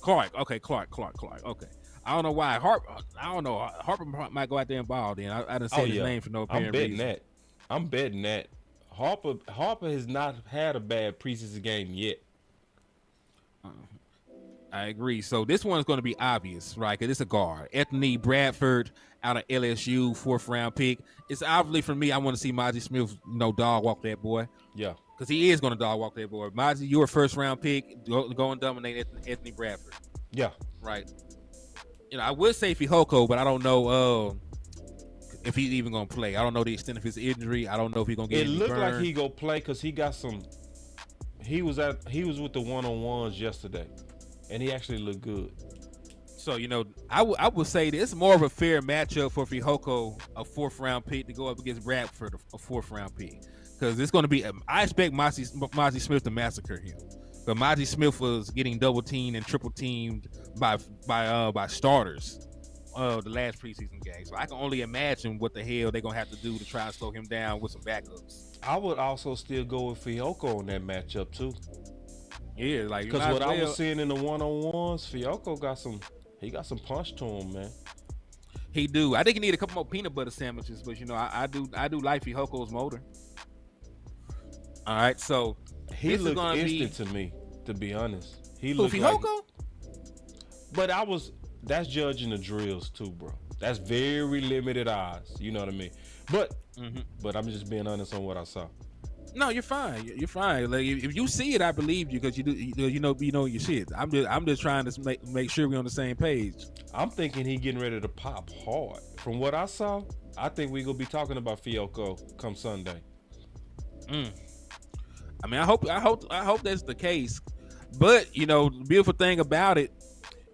Okay, Clark. Okay. I don't know why Harper might go out there and ball. Then I didn't say his name for no apparent reason. I'm betting that. Harper has not had a bad preseason game yet. I agree. So this one's going to be obvious, right? Because it's a guard. Anthony Bradford out of LSU, 4th round pick. It's obviously for me, I want to see Mazi Smith, dog walk that boy. Yeah. Because he is going to dog walk that boy. Mazi, you're a 1st round pick. Go and dominate Anthony Bradford. Yeah. Right. I would say Fihoko, but I don't know if he's even going to play. I don't know the extent of his injury. I don't know if he's going to get any burn. It looked like he go play because he got some. He was with the one-on-ones yesterday, and he actually looked good. So, I would say this is more of a fair matchup for Fihoko, a 4th round pick, to go up against Bradford, a 4th round pick. Because it's going to be, I expect Mazi Smith to massacre him. But Mazi Smith was getting double teamed and triple teamed by starters the last preseason game. So I can only imagine what the hell they're going to have to do to try to slow him down with some backups. I would also still go with Fihoko on that matchup too. Yeah, like, because what I was seeing in the one-on-ones, Fihoko got some punch to him, man. He do. I think he need a couple more peanut butter sandwiches, but I do like Fihoko's motor. All right, so he looked instant to me, to be honest. He looked Fihoko? But that's judging the drills too, bro. That's very limited eyes. You know what I mean? But I'm just being honest on what I saw. No, you're fine. You're fine. Like, if you see it, I believe you because you do. You know your shit. I'm just trying to make sure we're on the same page. I'm thinking he getting ready to pop hard. From what I saw, I think we gonna be talking about Fihoko come Sunday. I mean, I hope that's the case. But the beautiful thing about it,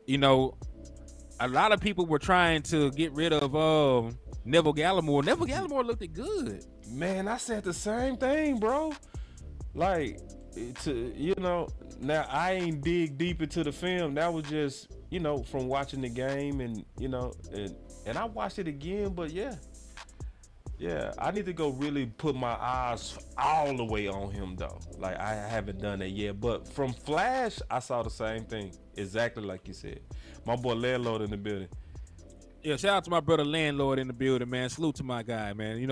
a lot of people were trying to get rid of Neville Gallimore. Neville Gallimore looked good. Man, I said the same thing, bro. Like, now I ain't dig deep into the film. That was just, from watching the game and I watched it again, but yeah, I need to go really put my eyes all the way on him though. Like, I haven't done that yet, but from Flash, I saw the same thing, exactly like you said. My boy Landlord in the building. Yeah, shout out to my brother Landlord in the building, man. Salute to my guy, man. He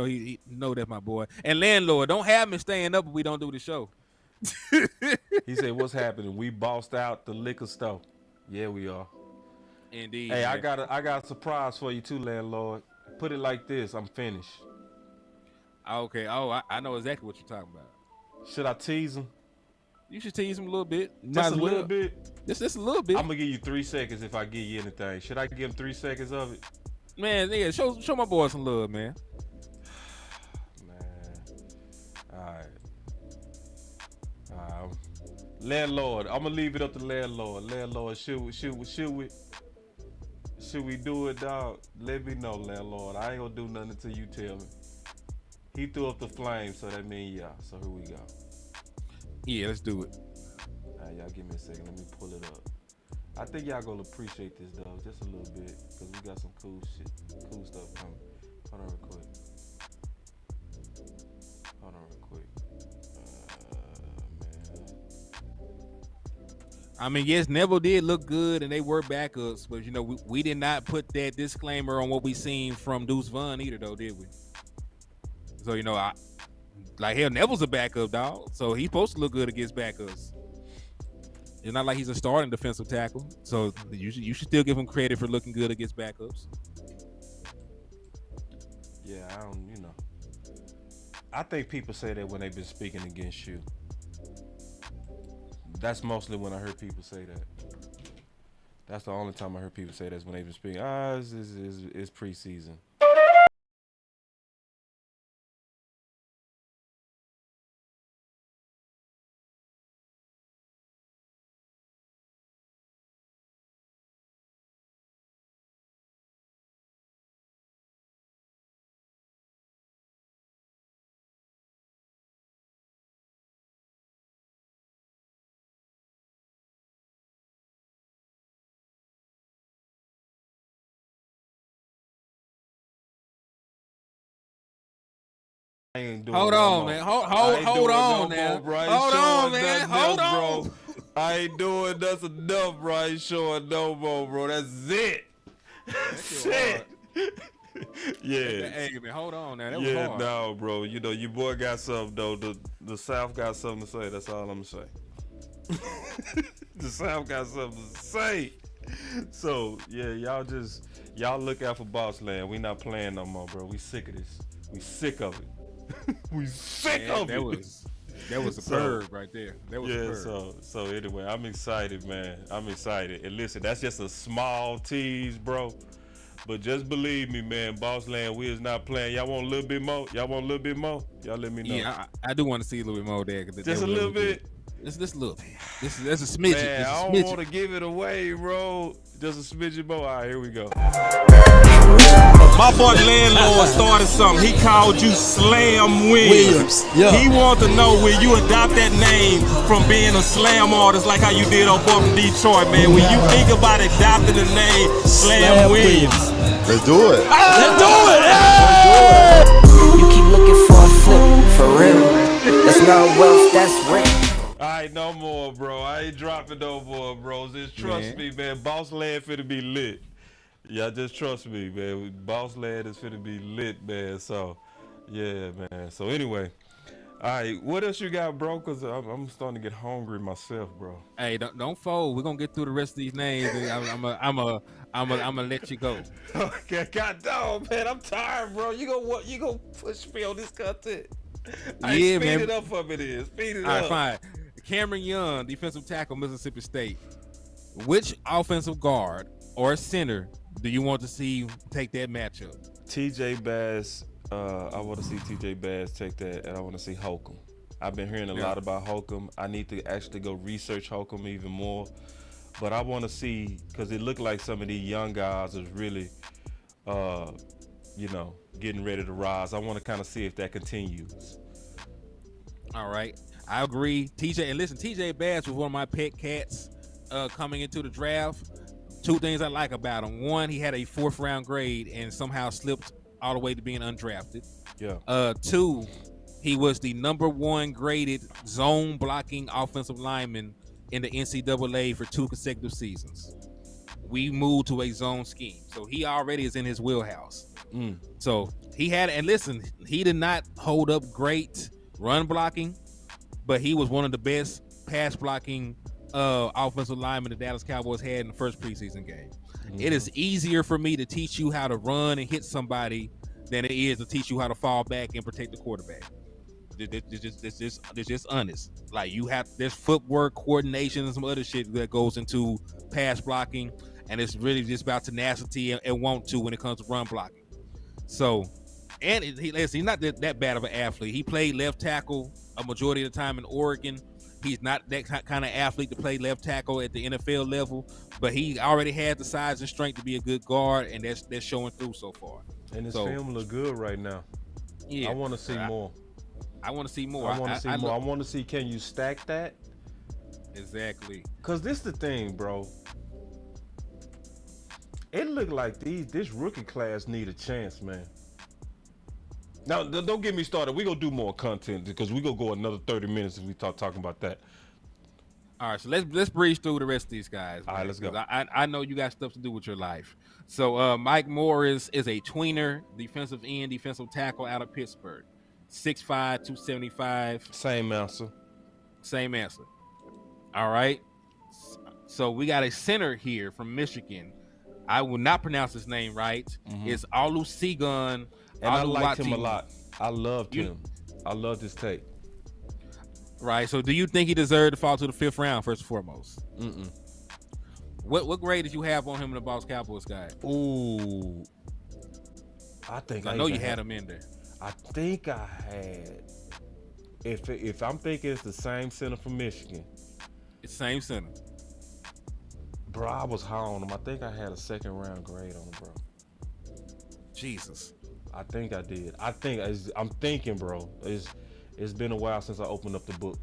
know that's my boy. And Landlord, don't have me staying up if we don't do the show. He said, "What's happening? We bossed out the liquor store." Yeah, we are. Indeed. Hey, man. I got a surprise for you too, Landlord. Put it like this: I'm finished. Okay. Oh, I know exactly what you're talking about. Should I tease him? You should tease him a little bit. Just a little bit. Just a little bit. I'm gonna give you 3 seconds if I give you anything. Should I give him 3 seconds of it? Man, yeah, show my boy some love, man. All right. Landlord, I'm gonna leave it up to Landlord. Landlord, should we do it, dog? Let me know, Landlord. I ain't gonna do nothing until you tell me. He threw up the flame, so that means yeah. So here we go. Yeah, let's do it. All right, y'all give me a second. Let me pull it up. I think y'all gonna appreciate this, though, just a little bit, because we got some cool stuff coming. Hold on real quick. I mean, yes, Neville did look good, and they were backups, but we did not put that disclaimer on what we seen from Deuce Vaughn either, though, did we? So Neville's a backup, dog. So he's supposed to look good against backups. It's not like he's a starting defensive tackle, so you should still give him credit for looking good against backups. Yeah, I think people say that when they've been speaking against you. That's mostly when I heard people say that. That's the only time I heard people say that is when they've been speaking. It's preseason. I ain't doing Hold no on, more. man. Hold on, man. Hold on, man. Hold on, bro. I ain't doing that's enough, bro. I ain't showing no more, bro. That's it. That's it. Yeah. Hey, man, hold on now. That was hard. No, bro. Your boy got something though. The South got something to say. That's all I'm gonna say. The South got something to say. So yeah, y'all look out for Boss Land. We not playing no more, bro. We sick of this. We sick of it. We sick of it. That was superb right there. That was superb. So anyway, I'm excited, man. I'm excited. And listen, that's just a small tease, bro. But just believe me, man, Boss Land, we is not playing. Y'all want a little bit more? Y'all let me know. Yeah, I do want to see a little bit more there. Just a little bit. Just a little bit. That's a smidgen. Man, I don't want to give it away, bro. Just a smidgen more. All right, here we go. My boy Landlord started something. He called you Slam Williams. Yeah. He wanted to know when you adopt that name from being a slam artist like how you did on boy from Detroit, man. When you think about adopting the name Slam Williams. Let's do it. Let's do it. You keep looking for a flip, for real. That's not wealth, that's real. All right, no more, bro. I ain't dropping no more, bro. Just trust me, man. Boss Land finna be lit. Yeah, just trust me, man. Boss Land is finna be lit, man. So, yeah, man. So anyway, all right. What else you got, bro? Cause I'm starting to get hungry myself, bro. Hey, don't fold. We're gonna get through the rest of these names. I'm gonna let you go. Okay, God dog, man. I'm tired, bro. You gonna push me on this content? Yeah, speed man. it up for me, then. Speed it up. All right, fine. Cameron Young, defensive tackle, Mississippi State. Which offensive guard or center do you want to see take that matchup? TJ Bass. I want to see TJ Bass take that, and I want to see Holcomb. I've been hearing a lot about Holcomb. I need to actually go research Holcomb even more. But I want to see, because it looked like some of these young guys is really, getting ready to rise. I want to kind of see if that continues. All right. I agree. TJ Bass was one of my pet cats coming into the draft. Two things I like about him. One, he had a 4th round grade and somehow slipped all the way to being undrafted. Yeah. Two, he was the number 1 graded zone blocking offensive lineman in the NCAA for 2 consecutive seasons. We moved to a zone scheme, so he already is in his wheelhouse. So he had, and listen, he did not hold up great run blocking, but he was one of the best pass blocking offensive linemen the Dallas Cowboys had in the first preseason game. It is easier for me to teach you how to run and hit somebody than it is to teach you how to fall back and protect the quarterback. It's just honest. Like, there's footwork, coordination, and some other shit that goes into pass blocking, and it's really just about tenacity and want to when it comes to run blocking. So, and he's not that bad of an athlete. He played left tackle a majority of the time in Oregon. He's not that kind of athlete to play left tackle at the NFL level, but he already has the size and strength to be a good guard, and that's showing through so far. And his film look good right now. Yeah, I want to see more. I want to see more. I want to see more. I want to see, can you stack that? Exactly. Because this the thing, bro. It looked like this rookie class need a chance, man. Now, don't get me started. We're going to do more content because we're going to go another 30 minutes if we talking about that. All right, so let's breeze through the rest of these guys. All right, let's go. I know you got stuff to do with your life. So Mike Morris is a tweener, defensive end, defensive tackle out of Pittsburgh. 6'5", 275. Same answer. Same answer. All right. So we got a center here from Michigan. I will not pronounce his name right. It's Olusegun. And I liked him a lot. I loved him. I loved his tape. Right. So do you think he deserved to fall to the 5th round, first and foremost? What grade did you have on him in the Boss Cowboys guide? Ooh. I know you had him in there. I think I had, if I'm thinking it's the same center from Michigan. It's same center. Bro, I was high on him. I think I had a 2nd round grade on him, bro. Jesus. I think I did. I'm thinking, bro. It's been a while since I opened up the book.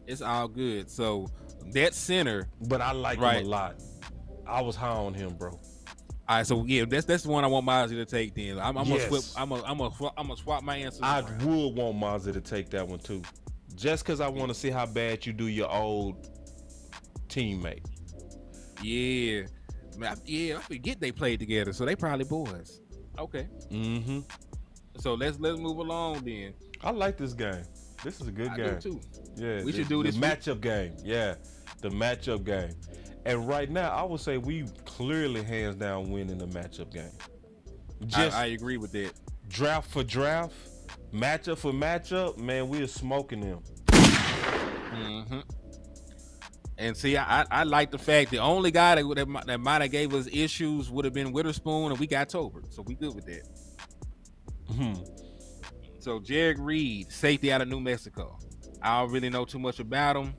It's all good. So that center. But I like him a lot. I was high on him, bro. All right, so yeah, that's the one I want Mozzie to take. Then I'm gonna swap my answer. I would want Mozzie to take that one too, just because I want to see how bad you do your old teammate. Yeah, I forget they played together, so they probably boys. Okay. So let's move along then. I like this game. This is a good game. I do too. Yeah, we should do this matchup game. Yeah, the matchup game. And right now, I would say we clearly hands down winning the matchup game. I agree with that. Draft for draft, matchup for matchup, man, we are smoking them. And see, I like the fact the only guy that might have gave us issues would have been Witherspoon, and we got Tolbert, so we good with that. So Jared Reed, safety out of New Mexico. I don't really know too much about him.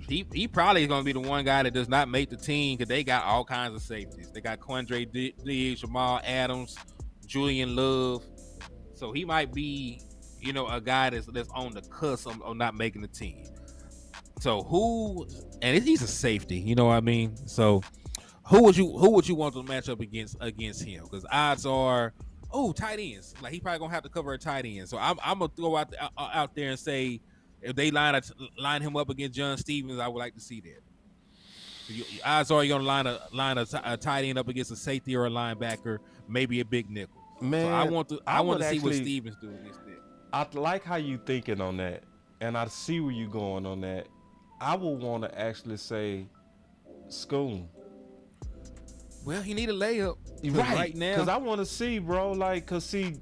He probably is going to be the one guy that does not make the team because they got all kinds of safeties. They got Quandre Diggs, Jamal Adams, Julian Love. So he might be, a guy that's on the cusp of not making the team. So he's a safety, you know what I mean? So who would you want to match up against him? Because odds are, tight ends. Like, he probably gonna have to cover a tight end. So I'm gonna throw out there and say, if they line him up against John Stevens, I would like to see that. So odds are you're gonna line a tight end up against a safety or a linebacker, maybe a big nickel. Man, so I want to see what Stevens do against that. I like how you thinking on that, and I see where you going on that. I would want to actually say Schoon. Well, he need a layup right now. Because I want to see, bro. Like, cause see,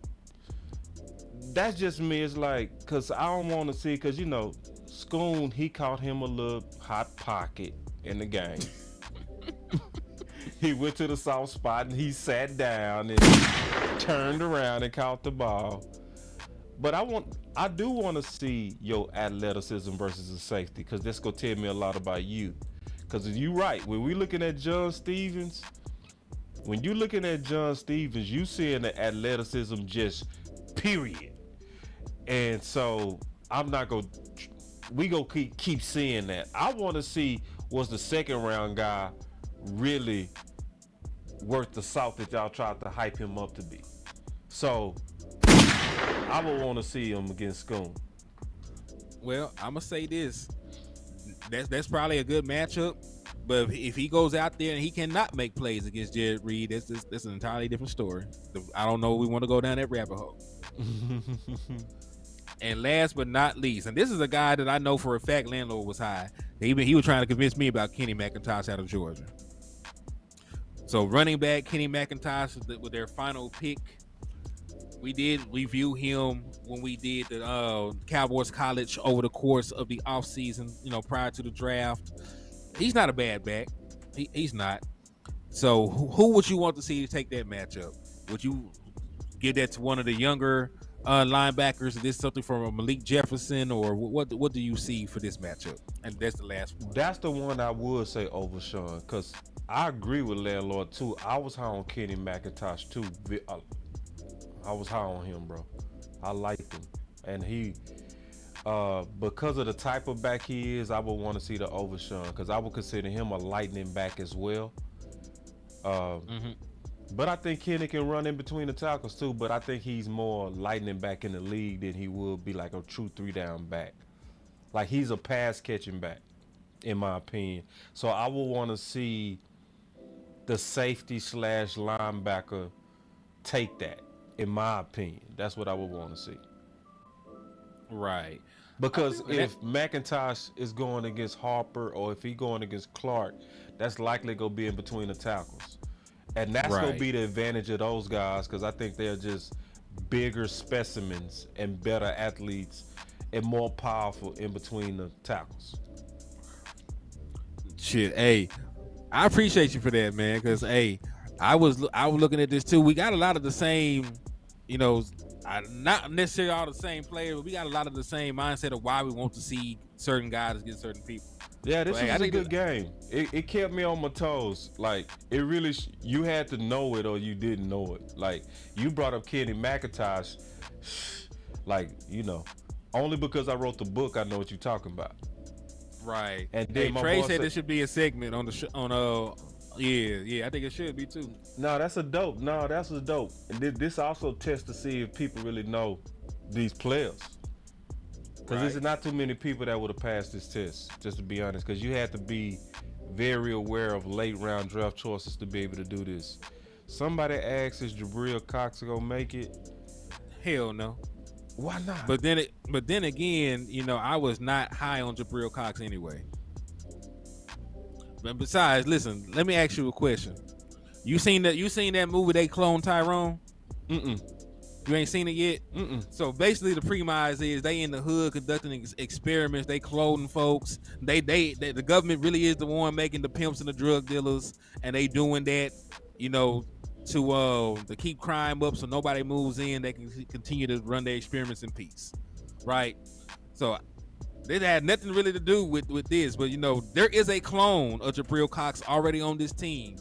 that's just me. It's like, cause I don't want to see, cause Schoon, he caught him a little hot pocket in the game. He went to the soft spot and he sat down and turned around and caught the ball. But I do want to see your athleticism versus a safety, because that's gonna tell me a lot about you. Because you right, when we looking at John Stevens, you seeing the athleticism just period. And so I'm not going to. We go keep seeing that. I want to see, was the second round guy really worth the salt that y'all tried to hype him up to be? So I would want to see him against Schoon. Well, I'm gonna say this. That's probably a good matchup. But if he goes out there and he cannot make plays against Jared Reed, that's an entirely different story. I don't know if we want to go down that rabbit hole. And last but not least, and this is a guy that I know for a fact Landlord was high. He was trying to convince me about Kenny McIntosh out of Georgia. So running back Kenny McIntosh with their final pick. We did review him when we did the Cowboys College over the course of the offseason, prior to the draft. He's not a bad back. He's not. So who would you want to see to take that matchup? Would you give that to one of the younger linebackers? Is this something from Malik Jefferson, or what do you see for this matchup? And that's the last one. That's the one I would say over Sean, because I agree with Landlord too. I was high on Kenny McIntosh too. I was high on him, bro. I liked him. And he, because of the type of back he is, I would want to see the over Sean, because I would consider him a lightning back as well. But I think Kenny can run in between the tackles too, but I think he's more lightning back in the league than he would be like a true 3-down back. Like, he's a pass catching back, in my opinion. So I would want to see the safety / linebacker take that, in my opinion. That's what I would want to see. Right. Because if McIntosh is going against Harper, or if he's going against Clark, that's likely going to be in between the tackles. And that's going to be the advantage of those guys, because I think they're just bigger specimens and better athletes and more powerful in between the tackles. Shit, hey, I appreciate you for that, man, because, hey, I was looking at this too. We got a lot of the same, not necessarily all the same players, but we got a lot of the same mindset of why we want to see certain guys against certain people. Yeah, this is a good game. It kept me on my toes. Like, it really, you had to know it or you didn't know it. Like, you brought up Kenny McIntosh, like, only because I wrote the book, I know what you're talking about. Right. And then Trey said there should be a segment on the yeah, I think it should be too. No, that's a dope. And this also tests to see if people really know these players. Because there's not too many people that would have passed this test, just to be honest. Because you had to be very aware of late round draft choices to be able to do this. Somebody asked, is Jabril Cox gonna make it? Hell no. Why not? But then again, I was not high on Jabril Cox anyway. But besides, listen, let me ask you a question. You seen that movie they cloned Tyrone? You ain't seen it yet? So basically the premise is they in the hood conducting experiments, they cloning folks. They the government really is the one making the pimps and the drug dealers, and they doing that, to keep crime up so nobody moves in. They can continue to run their experiments in peace. Right? So it had nothing really to do with this, but there is a clone of Jabril Cox already on this team,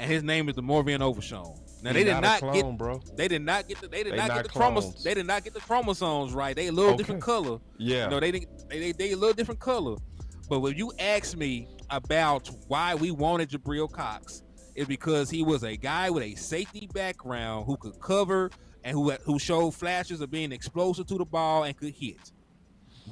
and his name is DeMorvian Overshown. Now they did not get the chromosomes right. They a little different color. Yeah. They a little different color. But when you ask me about why we wanted Jabril Cox, it's because he was a guy with a safety background who could cover and who showed flashes of being explosive to the ball and could hit.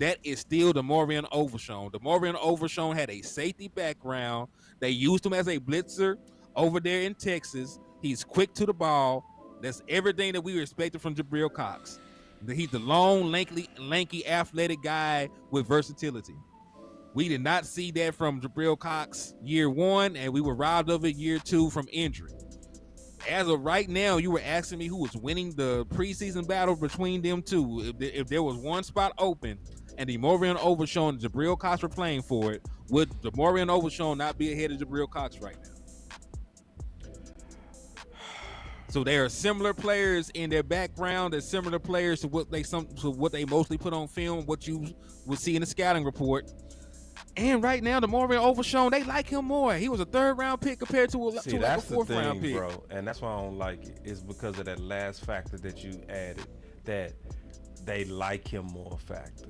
That is still DeMorvian Overshown. DeMorvian Overshown had a safety background. They used him as a blitzer over there in Texas. He's quick to the ball. That's everything that we expected from Jabril Cox. He's the long, lanky, athletic guy with versatility. We did not see that from Jabril Cox year one, and we were robbed of it year two from injury. As of right now, you were asking me who was winning the preseason battle between them two. If there was one spot open and DeMorvian Overshown and Jabril Cox were playing for it, would DeMorvian Overshown not be ahead of Jabril Cox right now? So they are similar players in their background. They're similar players to what they mostly put on film, what you would see in the scouting report. And right now, DeMorvian Overshown, they like him more. He was a 3rd round pick compared to a 4th round pick, bro. And that's why I don't like it. It's because of that last factor that you added. That they like him more factor.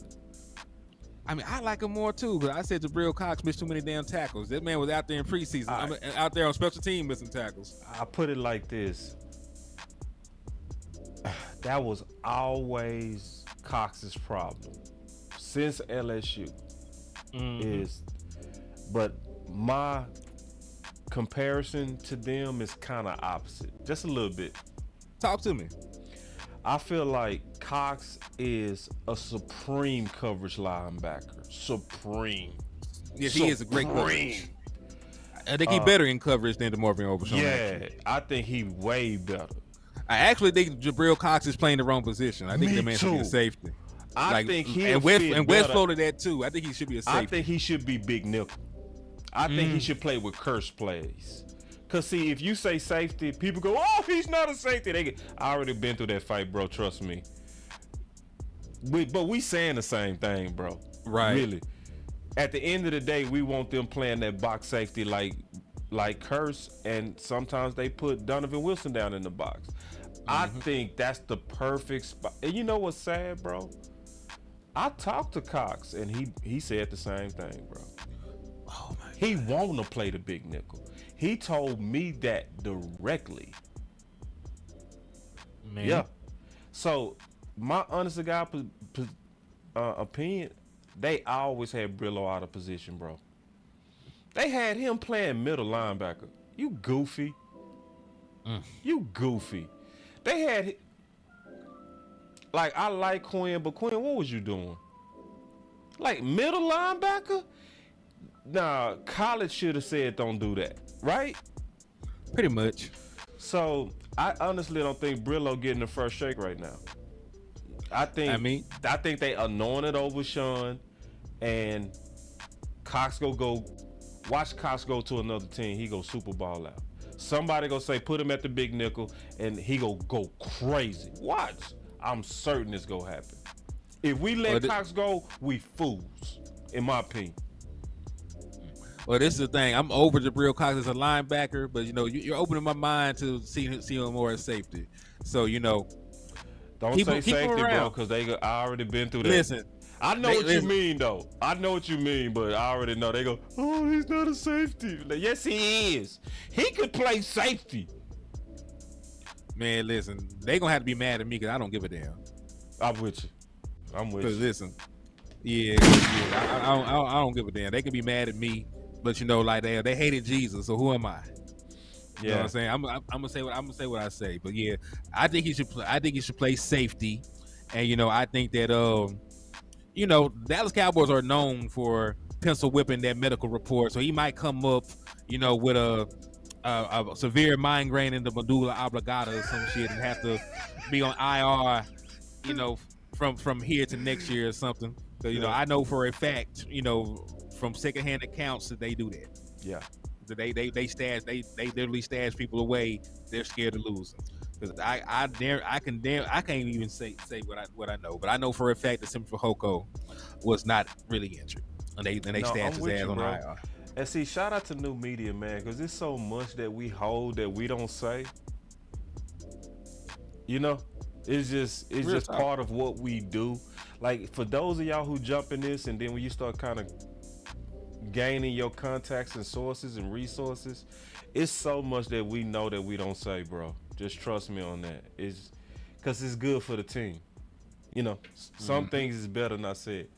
I mean, I like him more too, but I said Jabril Cox missed too many damn tackles. That man was out there in preseason, out there on special team missing tackles. I put it like this. That was always Cox's problem since LSU. But my comparison to them is kind of opposite, just a little bit. Talk to me. I feel like Cox is a supreme coverage linebacker. Supreme. Yes, he is a great coverage. I think he's better in coverage than DeMarvin Overshown. Yeah, I think he way better. I actually think Jabril Cox is playing the wrong position. I think the man should be a safety. I think he and West floated that too. I think he should be a safety. I think he should be big nickel. I think he should play with curse plays. Cause see, if you say safety, people go, "Oh, he's not a safety." I already been through that fight, bro. Trust me. But we saying the same thing, bro. Right. Really. At the end of the day, we want them playing that box safety like Curse, and sometimes they put Donovan Wilson down in the box. I think that's the perfect spot. And you know what's sad, bro? I talked to Cox, and he said the same thing, bro. Oh my God. He want to play the big nickel. He told me that directly. Man. Yeah. So my honest to God opinion, they always had Brillo out of position, bro. They had him playing middle linebacker. You goofy. You goofy. They had, like, I like Quinn, but Quinn, what was you doing? Like, middle linebacker? Nah, college should have said don't do that, right? Pretty much. So, I honestly don't think Brillo getting the first shake right now. I think they anointed over Sean, and Cox watch Cox go to another team. He go Super Bowl out. Somebody go say put him at the big nickel, and he go crazy. Watch. I'm certain it's gonna happen. If we let Cox go, we fools, in my opinion. Well, this is the thing. I'm over Jabril Cox as a linebacker, but you're opening my mind to see him more as safety. So don't say safety, bro, because I already been through that. Listen. I know what you mean, though. I know what you mean, but I already know. They go, "Oh, he's not a safety." Like, yes, he is. He could play safety. Man, listen, they gonna have to be mad at me because I don't give a damn. I'm with you. Because listen, I don't give a damn. They can be mad at me, but like they hated Jesus, so who am I? You know what I'm saying? I'm gonna say what I say. But yeah, I think he should play safety, and I think that Dallas Cowboys are known for pencil whipping that medical report, so he might come up, with a severe migraine in the medulla oblongata or some shit and have to be on IR, from here to next year or something. So, I know for a fact, from secondhand accounts that they do that. Yeah. They literally stash people away. They're scared of losing. Because I can't even say what I know, but I know for a fact that Simon Fehoko was not really injured, and they stashed his ass on the IR. And see, shout out to new media, man, because there's so much that we hold that we don't say. It's just part of what we do. Like, for those of y'all who jump in this, and then when you start kind of gaining your contacts and sources and resources, it's so much that we know that we don't say, bro. Just trust me on that. It's because it's good for the team. Some things is better not said.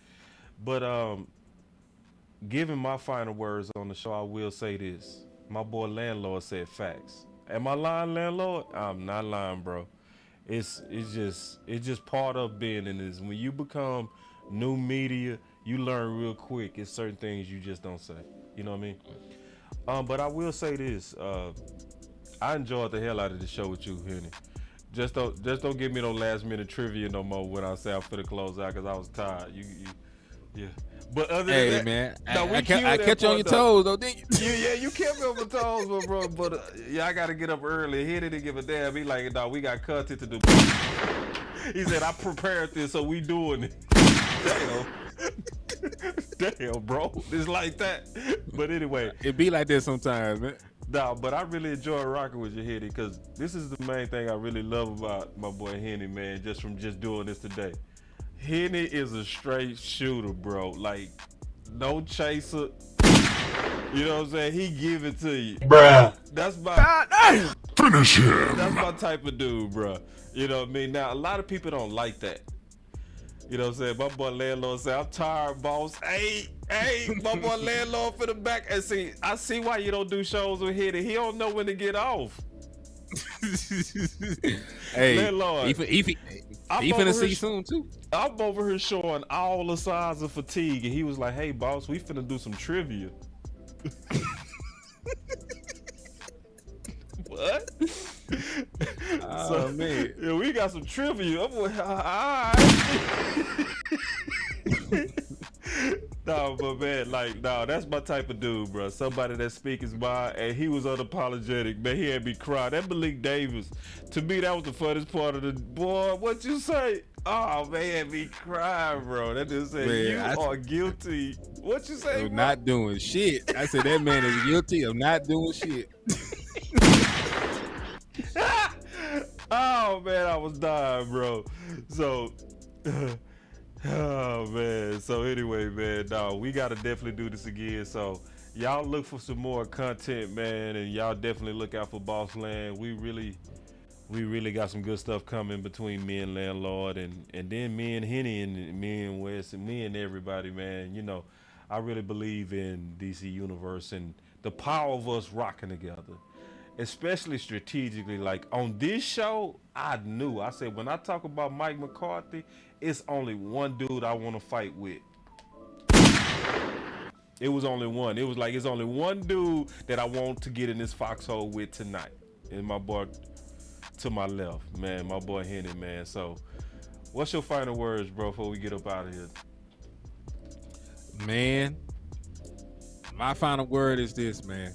But giving my final words on the show, I will say this. My boy Landlord said facts. Am I lying, Landlord? I'm not lying, bro. It's just part of being in this. When you become new media, you learn real quick. It's certain things you just don't say. You know what I mean? But I will say this. I enjoyed the hell out of the show with you, Henny. Just don't give me no last minute trivia no more when I say I'm finna close out, because I was tired. Yeah. But other than that, man, I catch you on your toes though, didn't you? Yeah, you kept me on my toes, bro. But I gotta get up early. He didn't give a damn. He like, no, we got content to do. He said, I prepared this, so we doing it. Damn, bro. It's like that. But anyway. It be like this sometimes, man. No, but I really enjoy rocking with you, Henny, because this is the main thing I really love about my boy Henny, man, just from doing this today. Henny is a straight shooter, bro. Like, no chaser. You know what I'm saying? He give it to you. Bruh. That's my Finish him. That's my type of dude, bro. You know what I mean? Now, a lot of people don't like that. You know what I'm saying? My boy Landlord said, I'm tired, boss. Hey, my boy Landlord for the back. And see, I see why you don't do shows with Henny. He don't know when to get off. Hey, Landlord. he finna see soon, too. I'm over here showing all the signs of fatigue. And he was like, hey, boss, we finna do some trivia. What? Oh, man. Yeah, we got some trivia. I'm like, all right. No, but man, like, no, that's my type of dude, bro. Somebody that speaks his mind, and he was unapologetic. Man, he had me cry. That Malik Davis, to me, that was the funniest part of the boy. What you say? Oh man, had me cry, bro. That just said you are guilty. What you say? Of not doing shit. I said that man is guilty of not doing shit. Oh man, I was dying, bro. So, oh man. So anyway, man, no, we gotta definitely do this again. So y'all look for some more content, man, and y'all definitely look out for Boss Land. We really got some good stuff coming between me and Landlord, and then me and Henny and me and Wes and me and everybody, man. You know, I really believe in DC Universe and the power of us rocking together. Especially strategically, like on this show, I said, when I talk about Mike McCarthy, it's only one dude I want to fight with. It was only one. It was like, it's only one dude that I want to get in this foxhole with tonight. And my boy to my left, man, my boy Henny, man. So what's your final words, bro, before we get up out of here? Man, my final word is this, man.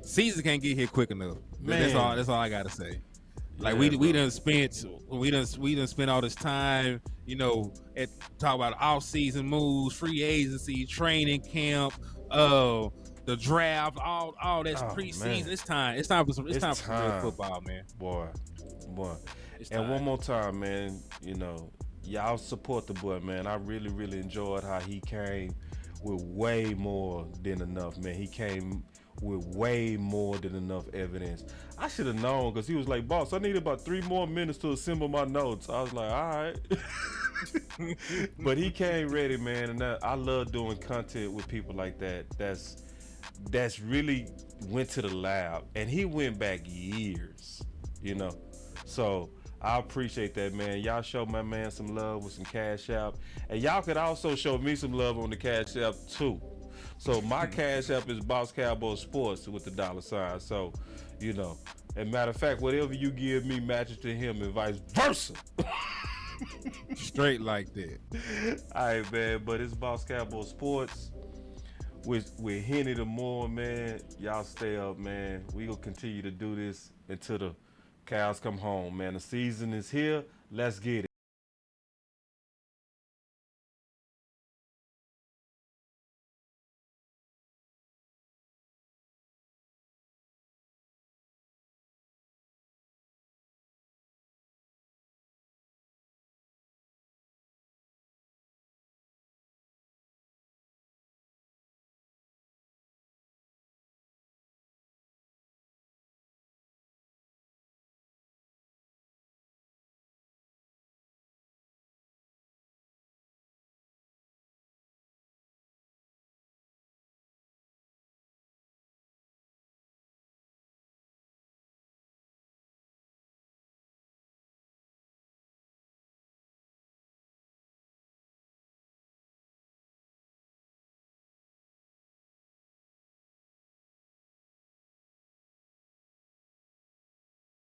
Caesar can't get here quick enough. Man. That's all I gotta say. Like, yeah, we done spent all this time, you know, talk about off season moves, free agency, training camp, the draft, all that's preseason. Man. It's time for some real football, man. Boy. And one more time, man, you know, y'all support the boy, man. I really, really enjoyed how he came with way more than enough, man. He came with way more than enough evidence. I should have known, because he was like, boss, I need about 3 more minutes to assemble my notes. I was like, all right. But he came ready, man, and I love doing content with people like that. That's really went to the lab, and he went back years, you know. So I appreciate that, man. Y'all show my man some love with some Cash App, and y'all could also show me some love on the Cash App too. So my Cash App is BossCowboySports with the $. So, you know, and matter of fact, whatever you give me matches to him and vice versa. Straight like that. All right, man. But it's BossCowboySports with Henny the Moore, man. Y'all stay up, man. We gonna continue to do this until the cows come home, man. The season is here. Let's get it.